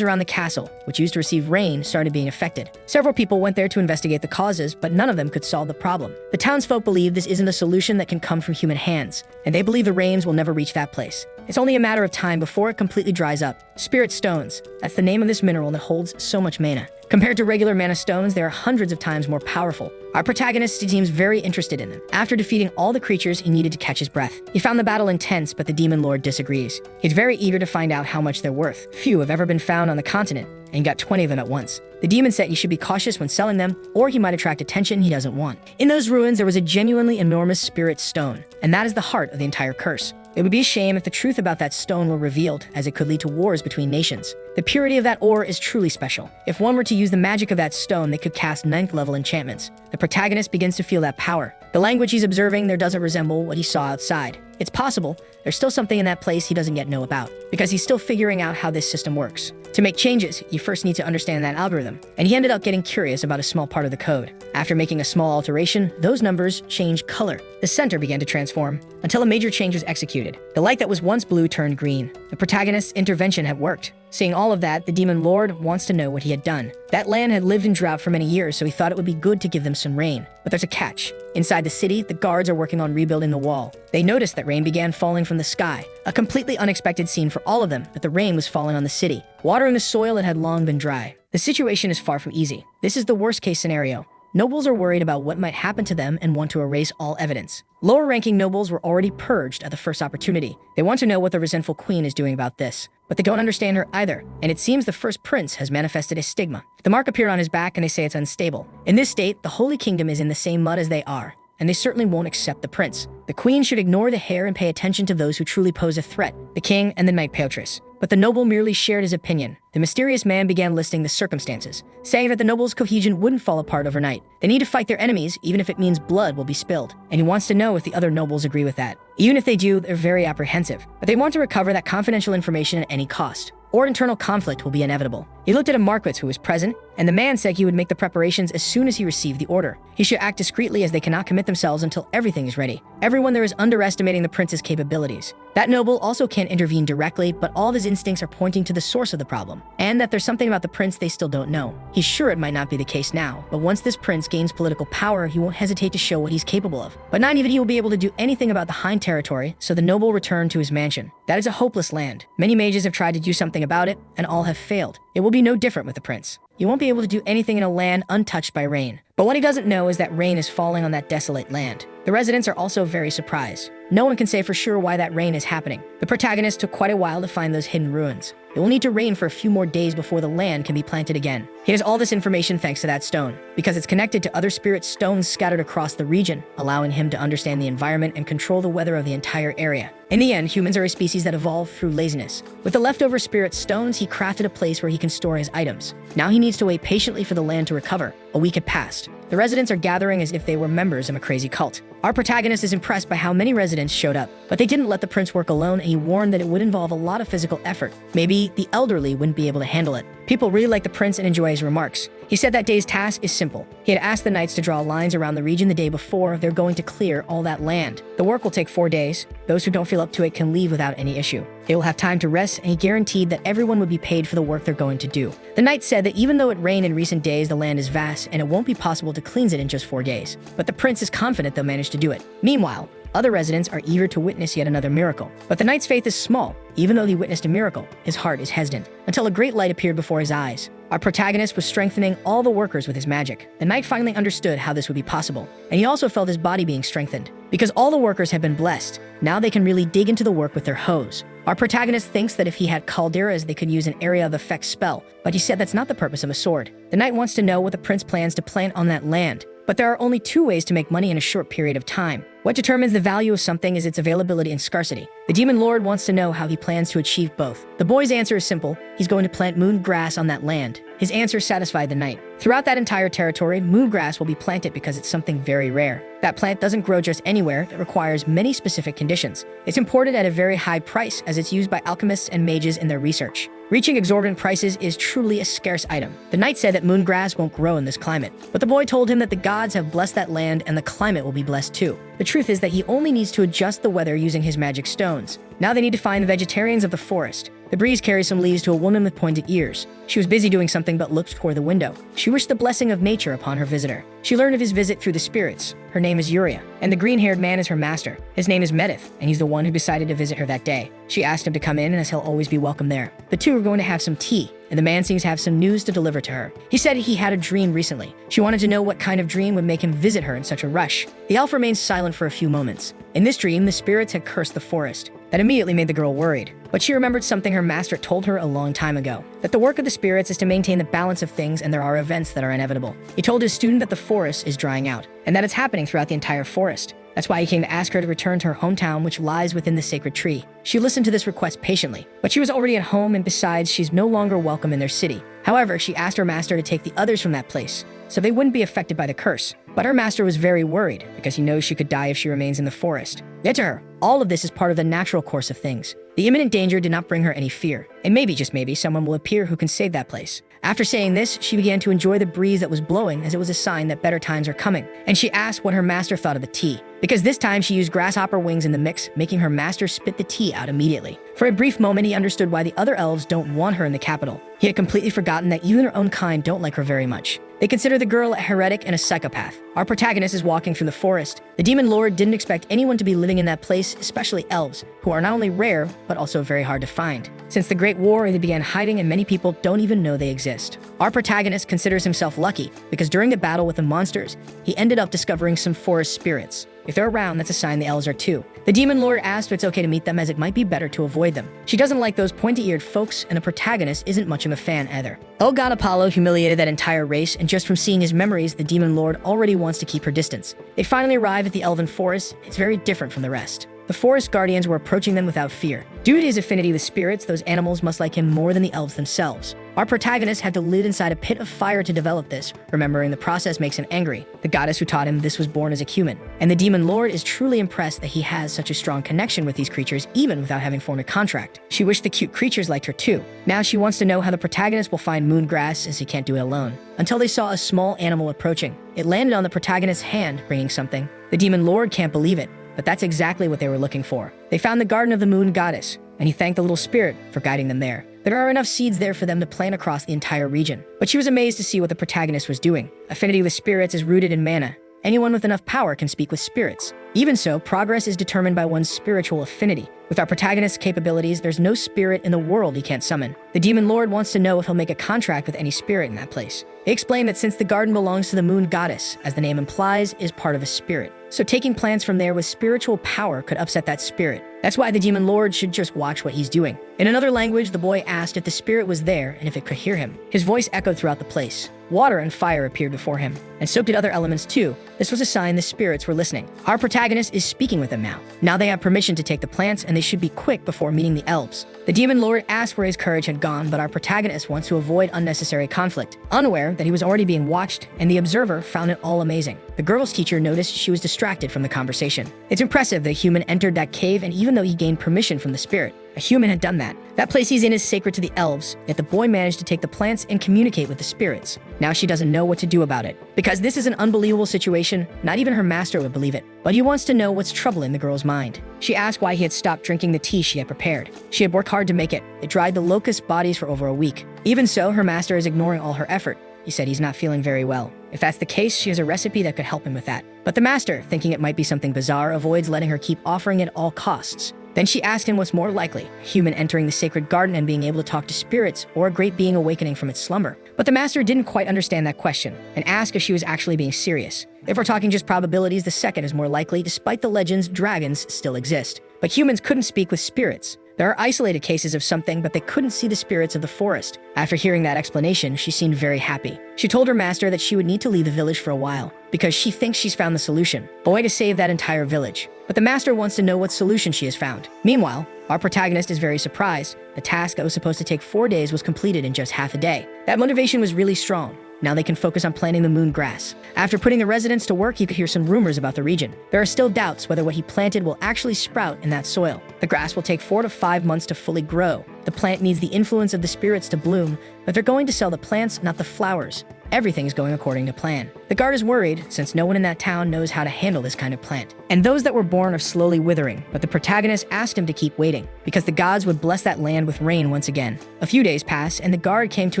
around the castle, which used to receive rain, started being affected. Several people went there to investigate the causes, but none of them could solve the problem. The townsfolk believe this isn't a solution that can come from human hands, and they believe the rains will never reach that place. It's only a matter of time before it completely dries up. Spirit stones, that's the name of this mineral that holds so much mana. Compared to regular mana stones, they are hundreds of times more powerful. Our protagonist seems very interested in them. After defeating all the creatures, he needed to catch his breath. He found the battle intense, but the demon lord disagrees. He's very eager to find out how much they're worth. Few have ever been found on the continent, and he got 20 of them at once. The demon said he should be cautious when selling them, or he might attract attention he doesn't want. In those ruins, there was a genuinely enormous spirit stone, and that is the heart of the entire curse. It would be a shame if the truth about that stone were revealed, as it could lead to wars between nations. The purity of that ore is truly special. If one were to use the magic of that stone, they could cast 9th level enchantments. The protagonist begins to feel that power. The language he's observing there doesn't resemble what he saw outside. It's possible there's still something in that place he doesn't yet know about, because he's still figuring out how this system works. To make changes, you first need to understand that algorithm, and he ended up getting curious about a small part of the code. After making a small alteration, those numbers changed color. The center began to transform, until a major change was executed. The light that was once blue turned green. The protagonist's intervention had worked. Seeing all of that, the demon lord wants to know what he had done. That land had lived in drought for many years, so he thought it would be good to give them some rain. But there's a catch. Inside the city, the guards are working on rebuilding the wall. They noticed that rain began falling from the sky. A completely unexpected scene for all of them, but the rain was falling on the city, watering the soil that had long been dry. The situation is far from easy. This is the worst-case scenario. Nobles are worried about what might happen to them and want to erase all evidence. Lower-ranking nobles were already purged at the first opportunity. They want to know what the resentful queen is doing about this, but they don't understand her either, and it seems the first prince has manifested a stigma. The mark appeared on his back and they say it's unstable. In this state, the Holy Kingdom is in the same mud as they are, and they certainly won't accept the prince. The queen should ignore the hair and pay attention to those who truly pose a threat, the king and the knight Beatrice. But the noble merely shared his opinion. The mysterious man began listing the circumstances, saying that the noble's cohesion wouldn't fall apart overnight. They need to fight their enemies, even if it means blood will be spilled. And he wants to know if the other nobles agree with that. Even if they do, they're very apprehensive. But they want to recover that confidential information at any cost, or internal conflict will be inevitable. He looked at a Marquis who was present, and the man said he would make the preparations as soon as he received the order. He should act discreetly as they cannot commit themselves until everything is ready. Everyone there is underestimating the prince's capabilities. That noble also can't intervene directly, but all of his instincts are pointing to the source of the problem, and that there's something about the prince they still don't know. He's sure it might not be the case now, but once this prince gains political power, he won't hesitate to show what he's capable of. But not even he will be able to do anything about the Hind territory, so the noble returned to his mansion. That is a hopeless land. Many mages have tried to do something about it, and all have failed. It will be no different with the prince. You won't be able to do anything in a land untouched by rain. But what he doesn't know is that rain is falling on that desolate land. The residents are also very surprised. No one can say for sure why that rain is happening. The protagonist took quite a while to find those hidden ruins. It will need to rain for a few more days before the land can be planted again. He has all this information thanks to that stone, because it's connected to other spirit stones scattered across the region, allowing him to understand the environment and control the weather of the entire area. In the end, humans are a species that evolved through laziness. With the leftover spirit stones, he crafted a place where he can store his items. Now he needs to wait patiently for the land to recover. A week had passed. The residents are gathering as if they were members of a crazy cult. Our protagonist is impressed by how many residents showed up, but they didn't let the prince work alone, and he warned that it would involve a lot of physical effort. Maybe the elderly wouldn't be able to handle it. People really like the prince and enjoy his remarks. He said that day's task is simple. He had asked the knights to draw lines around the region the day before. They're going to clear all that land. The work will take 4 days. Those who don't feel up to it can leave without any issue. They will have time to rest, and he guaranteed that everyone would be paid for the work they're going to do. The knight said that even though it rained in recent days, the land is vast, and it won't be possible to cleanse it in just 4 days. But the prince is confident they'll manage to do it. Meanwhile, other residents are eager to witness yet another miracle. But the knight's faith is small. Even though he witnessed a miracle, his heart is hesitant, until a great light appeared before his eyes. Our protagonist was strengthening all the workers with his magic. The knight finally understood how this would be possible, and he also felt his body being strengthened. Because all the workers had been blessed, now they can really dig into the work with their hoes. Our protagonist thinks that if he had calderas, they could use an area of effect spell, but he said that's not the purpose of a sword. The knight wants to know what the prince plans to plant on that land. But there are only 2 ways to make money in a short period of time. What determines the value of something is its availability and scarcity. The demon lord wants to know how he plans to achieve both. The boy's answer is simple. He's going to plant moon grass on that land. His answer satisfied the knight. Throughout that entire territory, moon grass will be planted because it's something very rare. That plant doesn't grow just anywhere. It requires many specific conditions. It's imported at a very high price as it's used by alchemists and mages in their research. Reaching exorbitant prices is truly a scarce item. The knight said that moon grass won't grow in this climate, but the boy told him that the gods have blessed that land and the climate will be blessed too. The truth is that he only needs to adjust the weather using his magic stones. Now they need to find the vegetarians of the forest. The breeze carries some leaves to a woman with pointed ears. She was busy doing something but looked toward the window. She wished the blessing of nature upon her visitor. She learned of his visit through the spirits. Her name is Yuria, and the green-haired man is her master. His name is Medith, and he's the one who decided to visit her that day. She asked him to come in, and as he'll always be welcome there. The two are going to have some tea, and the man seems to have some news to deliver to her. He said he had a dream recently. She wanted to know what kind of dream would make him visit her in such a rush. The elf remained silent for a few moments. In this dream, the spirits had cursed the forest. That immediately made the girl worried. But she remembered something her master told her a long time ago, that the work of the spirits is to maintain the balance of things, and there are events that are inevitable. He told his student that the forest is drying out, and that it's happening throughout the entire forest. That's why he came to ask her to return to her hometown, which lies within the sacred tree. She listened to this request patiently, but she was already at home, and besides, she's no longer welcome in their city. However, she asked her master to take the others from that place, so they wouldn't be affected by the curse. But her master was very worried, because he knows she could die if she remains in the forest. Yet to her, All of this is part of the natural course of things. The imminent danger did not bring her any fear, and maybe, just maybe, someone will appear who can save that place. After saying this, she began to enjoy the breeze that was blowing, as it was a sign that better times are coming, and she asked what her master thought of the tea, because this time she used grasshopper wings in the mix, making her master spit the tea out immediately. For a brief moment, he understood why the other elves don't want her in the capital. He had completely forgotten that even her own kind don't like her very much. They consider the girl a heretic and a psychopath. Our protagonist is walking through the forest. The demon lord didn't expect anyone to be living in that place, especially elves, who are not only rare, but also very hard to find. Since the Great War, they began hiding and many people don't even know they exist. Our protagonist considers himself lucky, because during the battle with the monsters, he ended up discovering some forest spirits. If they're around, that's a sign the elves are too. The demon lord asked if it's okay to meet them, as it might be better to avoid them. She doesn't like those pointy-eared folks, and the protagonist isn't much of a fan either. Oh god, Apollo humiliated that entire race, and just from seeing his memories, the demon lord already wants to keep her distance. They finally arrive at the elven forest. It's very different from the rest. The forest guardians were approaching them without fear. Due to his affinity with spirits, those animals must like him more than the elves themselves. Our protagonist had to live inside a pit of fire to develop this. Remembering the process makes him angry. The goddess who taught him this was born as a human. And the demon lord is truly impressed that he has such a strong connection with these creatures, even without having formed a contract. She wished the cute creatures liked her too. Now she wants to know how the protagonist will find moon grass, as he can't do it alone. Until they saw a small animal approaching. It landed on the protagonist's hand, bringing something. The demon lord can't believe it. But that's exactly what they were looking for. They found the garden of the moon goddess, and he thanked the little spirit for guiding them there. There are enough seeds there for them to plant across the entire region. But she was amazed to see what the protagonist was doing. Affinity with spirits is rooted in mana. Anyone with enough power can speak with spirits. Even so, progress is determined by one's spiritual affinity. With our protagonist's capabilities, there's no spirit in the world he can't summon. The demon lord wants to know if he'll make a contract with any spirit in that place. They explain that since the garden belongs to the moon goddess, as the name implies, is part of a spirit. So taking plants from there with spiritual power could upset that spirit. That's why the demon lord should just watch what he's doing. In another language, the boy asked if the spirit was there and if it could hear him. His voice echoed throughout the place. Water and fire appeared before him, and so did other elements too. This was a sign the spirits were listening. Our protagonist is speaking with them now. Now they have permission to take the plants, and they should be quick before meeting the elves. The demon lord asked where his courage had gone, but our protagonist wants to avoid unnecessary conflict. Unaware that he was already being watched, and the observer found it all amazing. The girl's teacher noticed she was distracted from the conversation. It's impressive that a human entered that cave, and even though he gained permission from the spirit, a human had done that. That place he's in is sacred to the elves, yet the boy managed to take the plants and communicate with the spirits. Now she doesn't know what to do about it. Because this is an unbelievable situation, not even her master would believe it. But he wants to know what's troubling the girl's mind. She asked why he had stopped drinking the tea she had prepared. She had worked hard to make it. It dried the locust bodies for over a week. Even so, her master is ignoring all her effort. He said he's not feeling very well. If that's the case, she has a recipe that could help him with that. But the master, thinking it might be something bizarre, avoids letting her keep offering it at all costs. Then she asked him what's more likely, a human entering the sacred garden and being able to talk to spirits, or a great being awakening from its slumber. But the master didn't quite understand that question, and asked if she was actually being serious. If we're talking just probabilities, the second is more likely. Despite the legends, dragons still exist. But humans couldn't speak with spirits. There are isolated cases of something, but they couldn't see the spirits of the forest. After hearing that explanation, she seemed very happy. She told her master that she would need to leave the village for a while, because she thinks she's found the solution, a way to save that entire village. But the master wants to know what solution she has found. Meanwhile, our protagonist is very surprised. The task that was supposed to take 4 days was completed in just half a day. That motivation was really strong. Now they can focus on planting the moon grass. After putting the residents to work, he could hear some rumors about the region. There are still doubts whether what he planted will actually sprout in that soil. The grass will take 4 to 5 months to fully grow. The plant needs the influence of the spirits to bloom, but they're going to sell the plants, not the flowers. Everything is going according to plan. The guard is worried, since no one in that town knows how to handle this kind of plant. And those that were born are slowly withering, but the protagonist asked him to keep waiting, because the gods would bless that land with rain once again. A few days passed, and the guard came to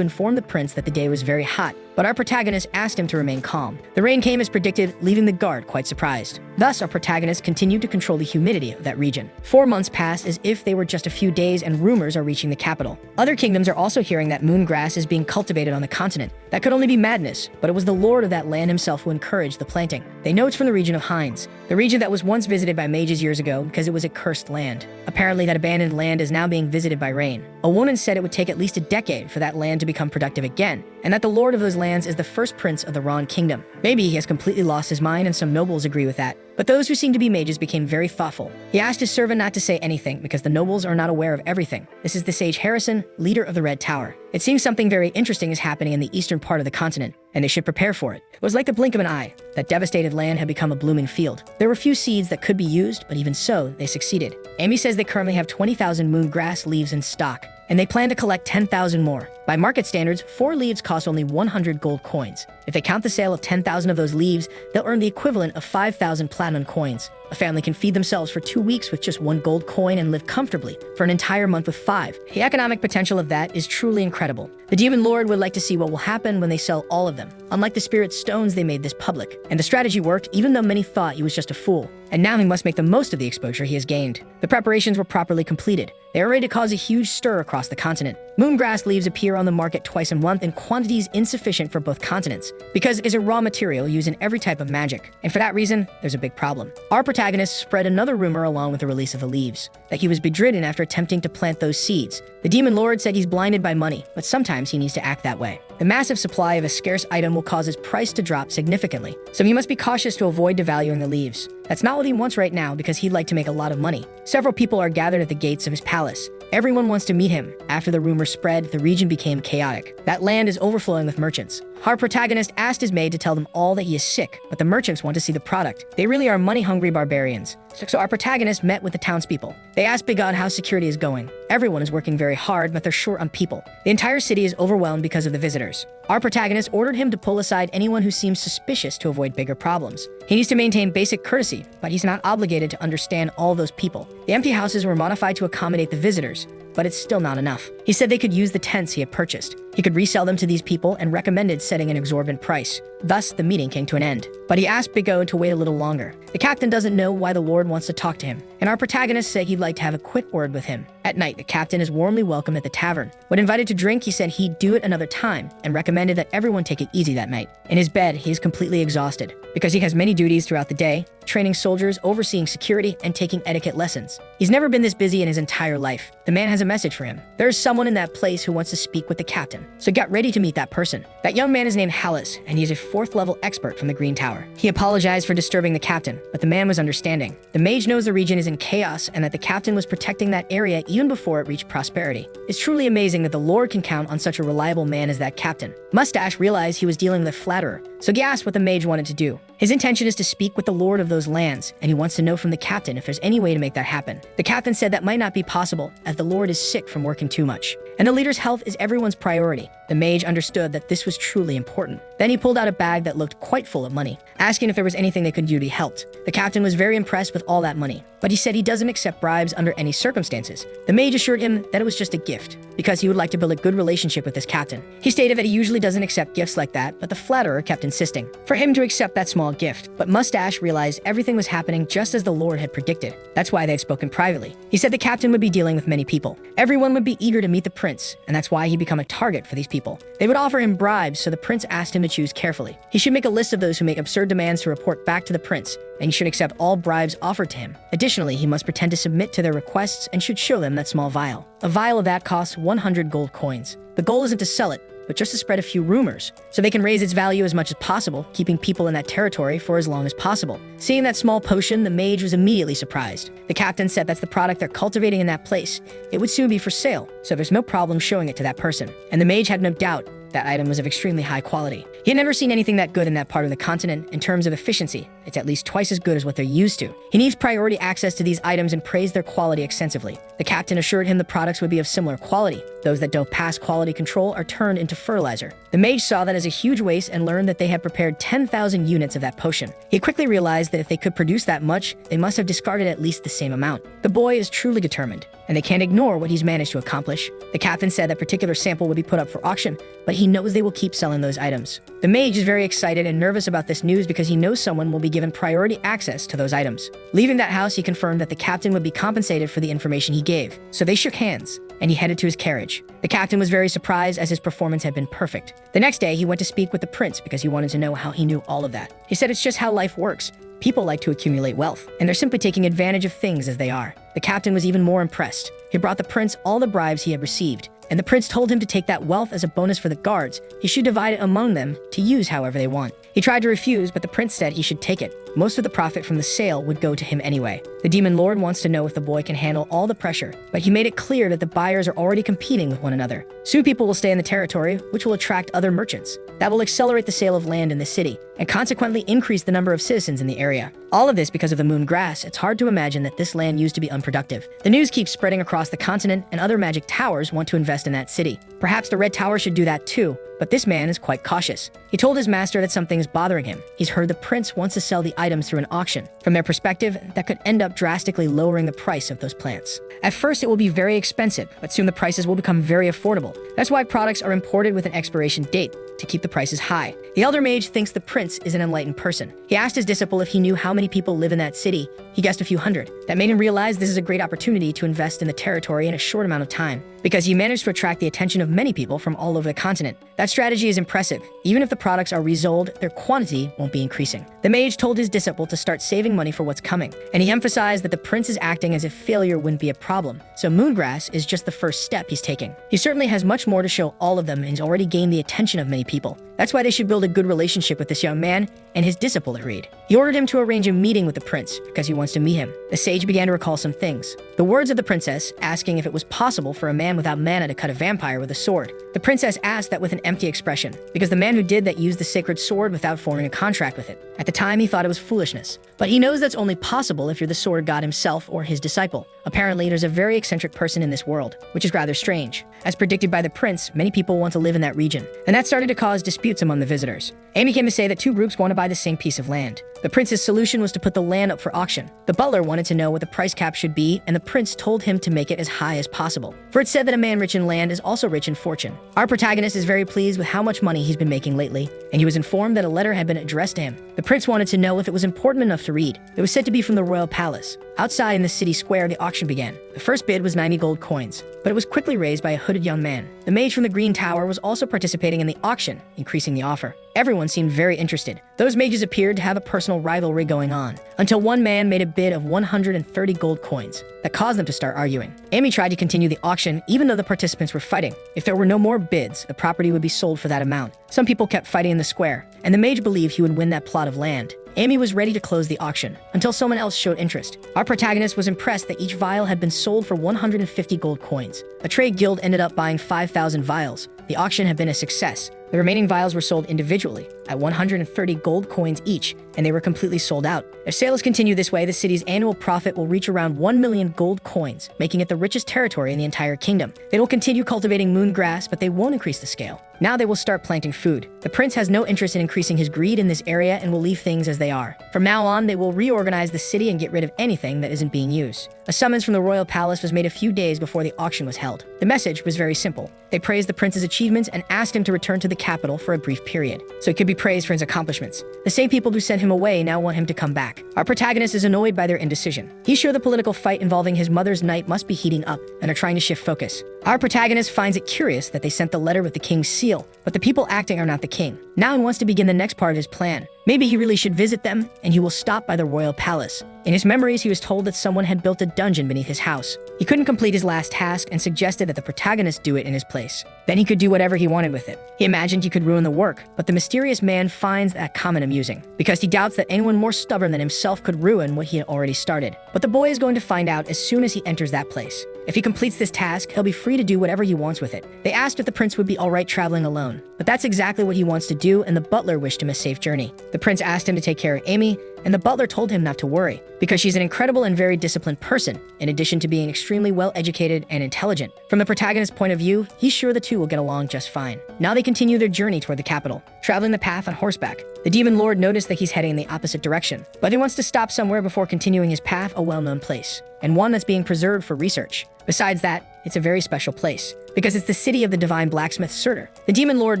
inform the prince that the day was very hot, but our protagonist asked him to remain calm. The rain came as predicted, leaving the guard quite surprised. Thus, our protagonist continued to control the humidity of that region. 4 months passed as if they were just a few days, and rumors are reaching the capital. Other kingdoms are also hearing that moon grass is being cultivated on the continent. That could only be madness, but it was the lord of that land himself who encouraged the planting. They know it's from the region of Hines, the region that was once visited by mages years ago because it was a cursed land. Apparently, that abandoned land is now being visited by rain. A woman said it would take at least a decade for that land to become productive again, and that the lord of those lands is the first prince of the Ron kingdom. Maybe he has completely lost his mind, and some nobles agree with that. But those who seemed to be mages became very thoughtful. He asked his servant not to say anything because the nobles are not aware of everything. This is the sage Harrison, leader of the Red Tower. It seems something very interesting is happening in the eastern part of the continent. and they should prepare for it. It was like the blink of an eye. That devastated land had become a blooming field. There were few seeds that could be used, but even so, they succeeded. Amy says they currently have 20,000 moon grass leaves in stock, and they plan to collect 10,000 more. By market standards, 4 leaves cost only 100 gold coins. If they count the sale of 10,000 of those leaves, they'll earn the equivalent of 5,000 platinum coins. A family can feed themselves for 2 weeks with just 1 gold coin and live comfortably for an entire month with 5. The economic potential of that is truly incredible. The Demon Lord would like to see what will happen when they sell all of them. Unlike the spirit stones, they made this public. And the strategy worked, even though many thought he was just a fool. And now he must make the most of the exposure he has gained. The preparations were properly completed. They are ready to cause a huge stir across the continent. Moongrass leaves appear on the market twice a month in quantities insufficient for both continents, because it is a raw material used in every type of magic. And for that reason, there's a big problem. Our protagonist spread another rumor along with the release of the leaves, that he was bedridden after attempting to plant those seeds. The Demon Lord said he's blinded by money, but sometimes he needs to act that way. The massive supply of a scarce item will cause his price to drop significantly, so he must be cautious to avoid devaluing the leaves. That's not what he wants right now because he'd like to make a lot of money. Several people are gathered at the gates of his palace. Everyone wants to meet him. After the rumor spread, the region became chaotic. That land is overflowing with merchants. Our protagonist asked his maid to tell them all that he is sick, but the merchants want to see the product. They really are money-hungry barbarians. So our protagonist met with the townspeople. They asked Big God how security is going. Everyone is working very hard, but they're short on people. The entire city is overwhelmed because of the visitors. Our protagonist ordered him to pull aside anyone who seems suspicious to avoid bigger problems. He needs to maintain basic courtesy, but he's not obligated to understand all those people. The empty houses were modified to accommodate the visitors, but it's still not enough. He said they could use the tents he had purchased. He could resell them to these people and recommended setting an exorbitant price. Thus, the meeting came to an end. But he asked Big O to wait a little longer. The captain doesn't know why the Lord wants to talk to him, and our protagonist said he'd like to have a quick word with him. At night, the captain is warmly welcomed at the tavern. When invited to drink, he said he'd do it another time and recommended that everyone take it easy that night. In his bed, he is completely exhausted because he has many duties throughout the day, training soldiers, overseeing security, and taking etiquette lessons. He's never been this busy in his entire life. The man has a message for him. There is someone in that place who wants to speak with the captain, so get ready to meet that person. That young man is named Hallis, and he is a 4th level expert from the Green Tower. He apologized for disturbing the captain, but the man was understanding. The mage knows the region is in chaos and that the captain was protecting that area even before it reached prosperity. It's truly amazing that the Lord can count on such a reliable man as that captain. Mustache realized he was dealing with a flatterer, so he asked what the mage wanted to do. His intention is to speak with the lord of those lands, and he wants to know from the captain if there's any way to make that happen. The captain said that might not be possible, as the lord is sick from working too much, and the leader's health is everyone's priority. The mage understood that this was truly important. Then he pulled out a bag that looked quite full of money, asking if there was anything they could do to be helped. The captain was very impressed with all that money, but he said he doesn't accept bribes under any circumstances. The mage assured him that it was just a gift, because he would like to build a good relationship with this captain. He stated that he usually doesn't accept gifts like that, but the flatterer kept insisting for him to accept that small gift. But Mustache realized everything was happening just as the Lord had predicted. That's why they had spoken privately. He said the captain would be dealing with many people. Everyone would be eager to meet the prince, and that's why he'd become a target for these people. They would offer him bribes, so the prince asked him to choose carefully. He should make a list of those who make absurd demands to report back to the prince, and he should accept all bribes offered to him. Additionally, he must pretend to submit to their requests and should show them that small vial. A vial of that costs 100 gold coins. The goal isn't to sell it, but just to spread a few rumors, so they can raise its value as much as possible, keeping people in that territory for as long as possible. Seeing that small potion, the mage was immediately surprised. The captain said that's the product they're cultivating in that place. It would soon be for sale, so there's no problem showing it to that person. And the mage had no doubt that item was of extremely high quality. He had never seen anything that good in that part of the continent in terms of efficiency. It's at least twice as good as what they're used to. He needs priority access to these items and praised their quality extensively. The captain assured him the products would be of similar quality. Those that don't pass quality control are turned into fertilizer. The mage saw that as a huge waste and learned that they had prepared 10,000 units of that potion. He quickly realized that if they could produce that much, they must have discarded at least the same amount. The boy is truly determined, and they can't ignore what he's managed to accomplish. The captain said that particular sample would be put up for auction, but he knows they will keep selling those items. The mage is very excited and nervous about this news because he knows someone will be given priority access to those items. Leaving that house, he confirmed that the captain would be compensated for the information he gave. So they shook hands, and he headed to his carriage. The captain was very surprised as his performance had been perfect. The next day, he went to speak with the prince because he wanted to know how he knew all of that. He said it's just how life works. People like to accumulate wealth, and they're simply taking advantage of things as they are. The captain was even more impressed. He brought the prince all the bribes he had received, and the prince told him to take that wealth as a bonus for the guards. He should divide it among them to use however they want. He tried to refuse, but the prince said he should take it. most of the profit from the sale would go to him anyway. The demon lord wants to know if the boy can handle all the pressure, but he made it clear that the buyers are already competing with one another. Soon people will stay in the territory, which will attract other merchants. That will accelerate the sale of land in the city, and consequently increase the number of citizens in the area. All of this because of the moon grass. It's hard to imagine that this land used to be unproductive. The news keeps spreading across the continent, and other magic towers want to invest in that city. Perhaps the red tower should do that too, but this man is quite cautious. He told his master that something is bothering him. He's heard the prince wants to sell the items through an auction. From their perspective, that could end up drastically lowering the price of those plants. At first, it will be very expensive, but soon the prices will become very affordable. That's why products are imported with an expiration date, to keep the prices high. The elder mage thinks the prince is an enlightened person. He asked his disciple if he knew how many people live in that city. He guessed a few hundred. That made him realize this is a great opportunity to invest in the territory in a short amount of time, because he managed to attract the attention of many people from all over the continent. That strategy is impressive. Even if the products are resold, their quantity won't be increasing. The mage told his disciple to start saving money for what's coming, and he emphasized that the prince is acting as if failure wouldn't be a problem, so moongrass is just the first step he's taking. He certainly has much more to show all of them, and he's already gained the attention of many people. That's why they should build a good relationship with this young man and his disciple agreed. He ordered him to arrange a meeting with the prince because he wants to meet him. The sage began to recall some things. The words of the princess asking if it was possible for a man without mana to cut a vampire with a sword. The princess asked that with an empty expression, because the man who did that used the sacred sword without forming a contract with it. At the time, he thought it was foolishness. But he knows that's only possible if you're the sword god himself or his disciple. Apparently, there's a very eccentric person in this world, which is rather strange. As predicted by the prince, many people want to live in that region, and that started to cause disputes among the visitors. Amy came to say that two groups want to buy the same piece of land. The prince's solution was to put the land up for auction. The butler wanted to know what the price cap should be, and the prince told him to make it as high as possible. For it's said that a man rich in land is also rich in fortune. Our protagonist is very pleased with how much money he's been making lately, and he was informed that a letter had been addressed to him. The prince wanted to know if it was important enough to read. It was said to be from the royal palace. Outside in the city square, the auction began. The first bid was 90 gold coins, but it was quickly raised by a hooded young man. The mage from the green tower was also participating in the auction, increasing the offer. Everyone seemed very interested. Those mages appeared to have a personal rivalry going on, until one man made a bid of 130 gold coins. That caused them to start arguing. Amy tried to continue the auction even though the participants were fighting. If there were no more bids, the property would be sold for that amount. Some people kept fighting in the square, and the mage believed he would win that plot of land. Amy was ready to close the auction until someone else showed interest. Our protagonist was impressed that each vial had been sold for 150 gold coins. A trade guild ended up buying 5,000 vials. The auction had been a success. The remaining vials were sold individually at 130 gold coins each, and they were completely sold out. If sales continue this way, the city's annual profit will reach around 1 million gold coins, making it the richest territory in the entire kingdom. They will continue cultivating moon grass, but they won't increase the scale. Now they will start planting food. The prince has no interest in increasing his greed in this area and will leave things as they are. From now on, they will reorganize the city and get rid of anything that isn't being used. A summons from the royal palace was made a few days before the auction was held. The message was very simple. They praised the prince's achievements and asked him to return to the capital for a brief period, so he could be praised for his accomplishments. The same people who sent him away now want him to come back. Our protagonist is annoyed by their indecision. He's sure the political fight involving his mother's knight must be heating up and are trying to shift focus. Our protagonist finds it curious that they sent the letter with the king's seal, but the people acting are not the king. Now he wants to begin the next part of his plan. Maybe he really should visit them, and he will stop by the royal palace. In his memories, he was told that someone had built a dungeon beneath his house. He couldn't complete his last task and suggested that the protagonist do it in his place. Then he could do whatever he wanted with it. He imagined he could ruin the work, but the mysterious man finds that comment amusing, because he doubts that anyone more stubborn than himself could ruin what he had already started. But the boy is going to find out as soon as he enters that place. If he completes this task, he'll be free to do whatever he wants with it. They asked if the prince would be alright traveling alone, but that's exactly what he wants to do, and the butler wished him a safe journey. The prince asked him to take care of Amy, and the butler told him not to worry, because she's an incredible and very disciplined person, in addition to being extremely well-educated and intelligent. From the protagonist's point of view, he's sure the two will get along just fine. Now they continue their journey toward the capital, traveling the path on horseback. The demon lord noticed that he's heading in the opposite direction, but he wants to stop somewhere before continuing his path, a well-known place, and one that's being preserved for research. Besides that, it's a very special place, because it's the city of the divine blacksmith Surtur. The demon lord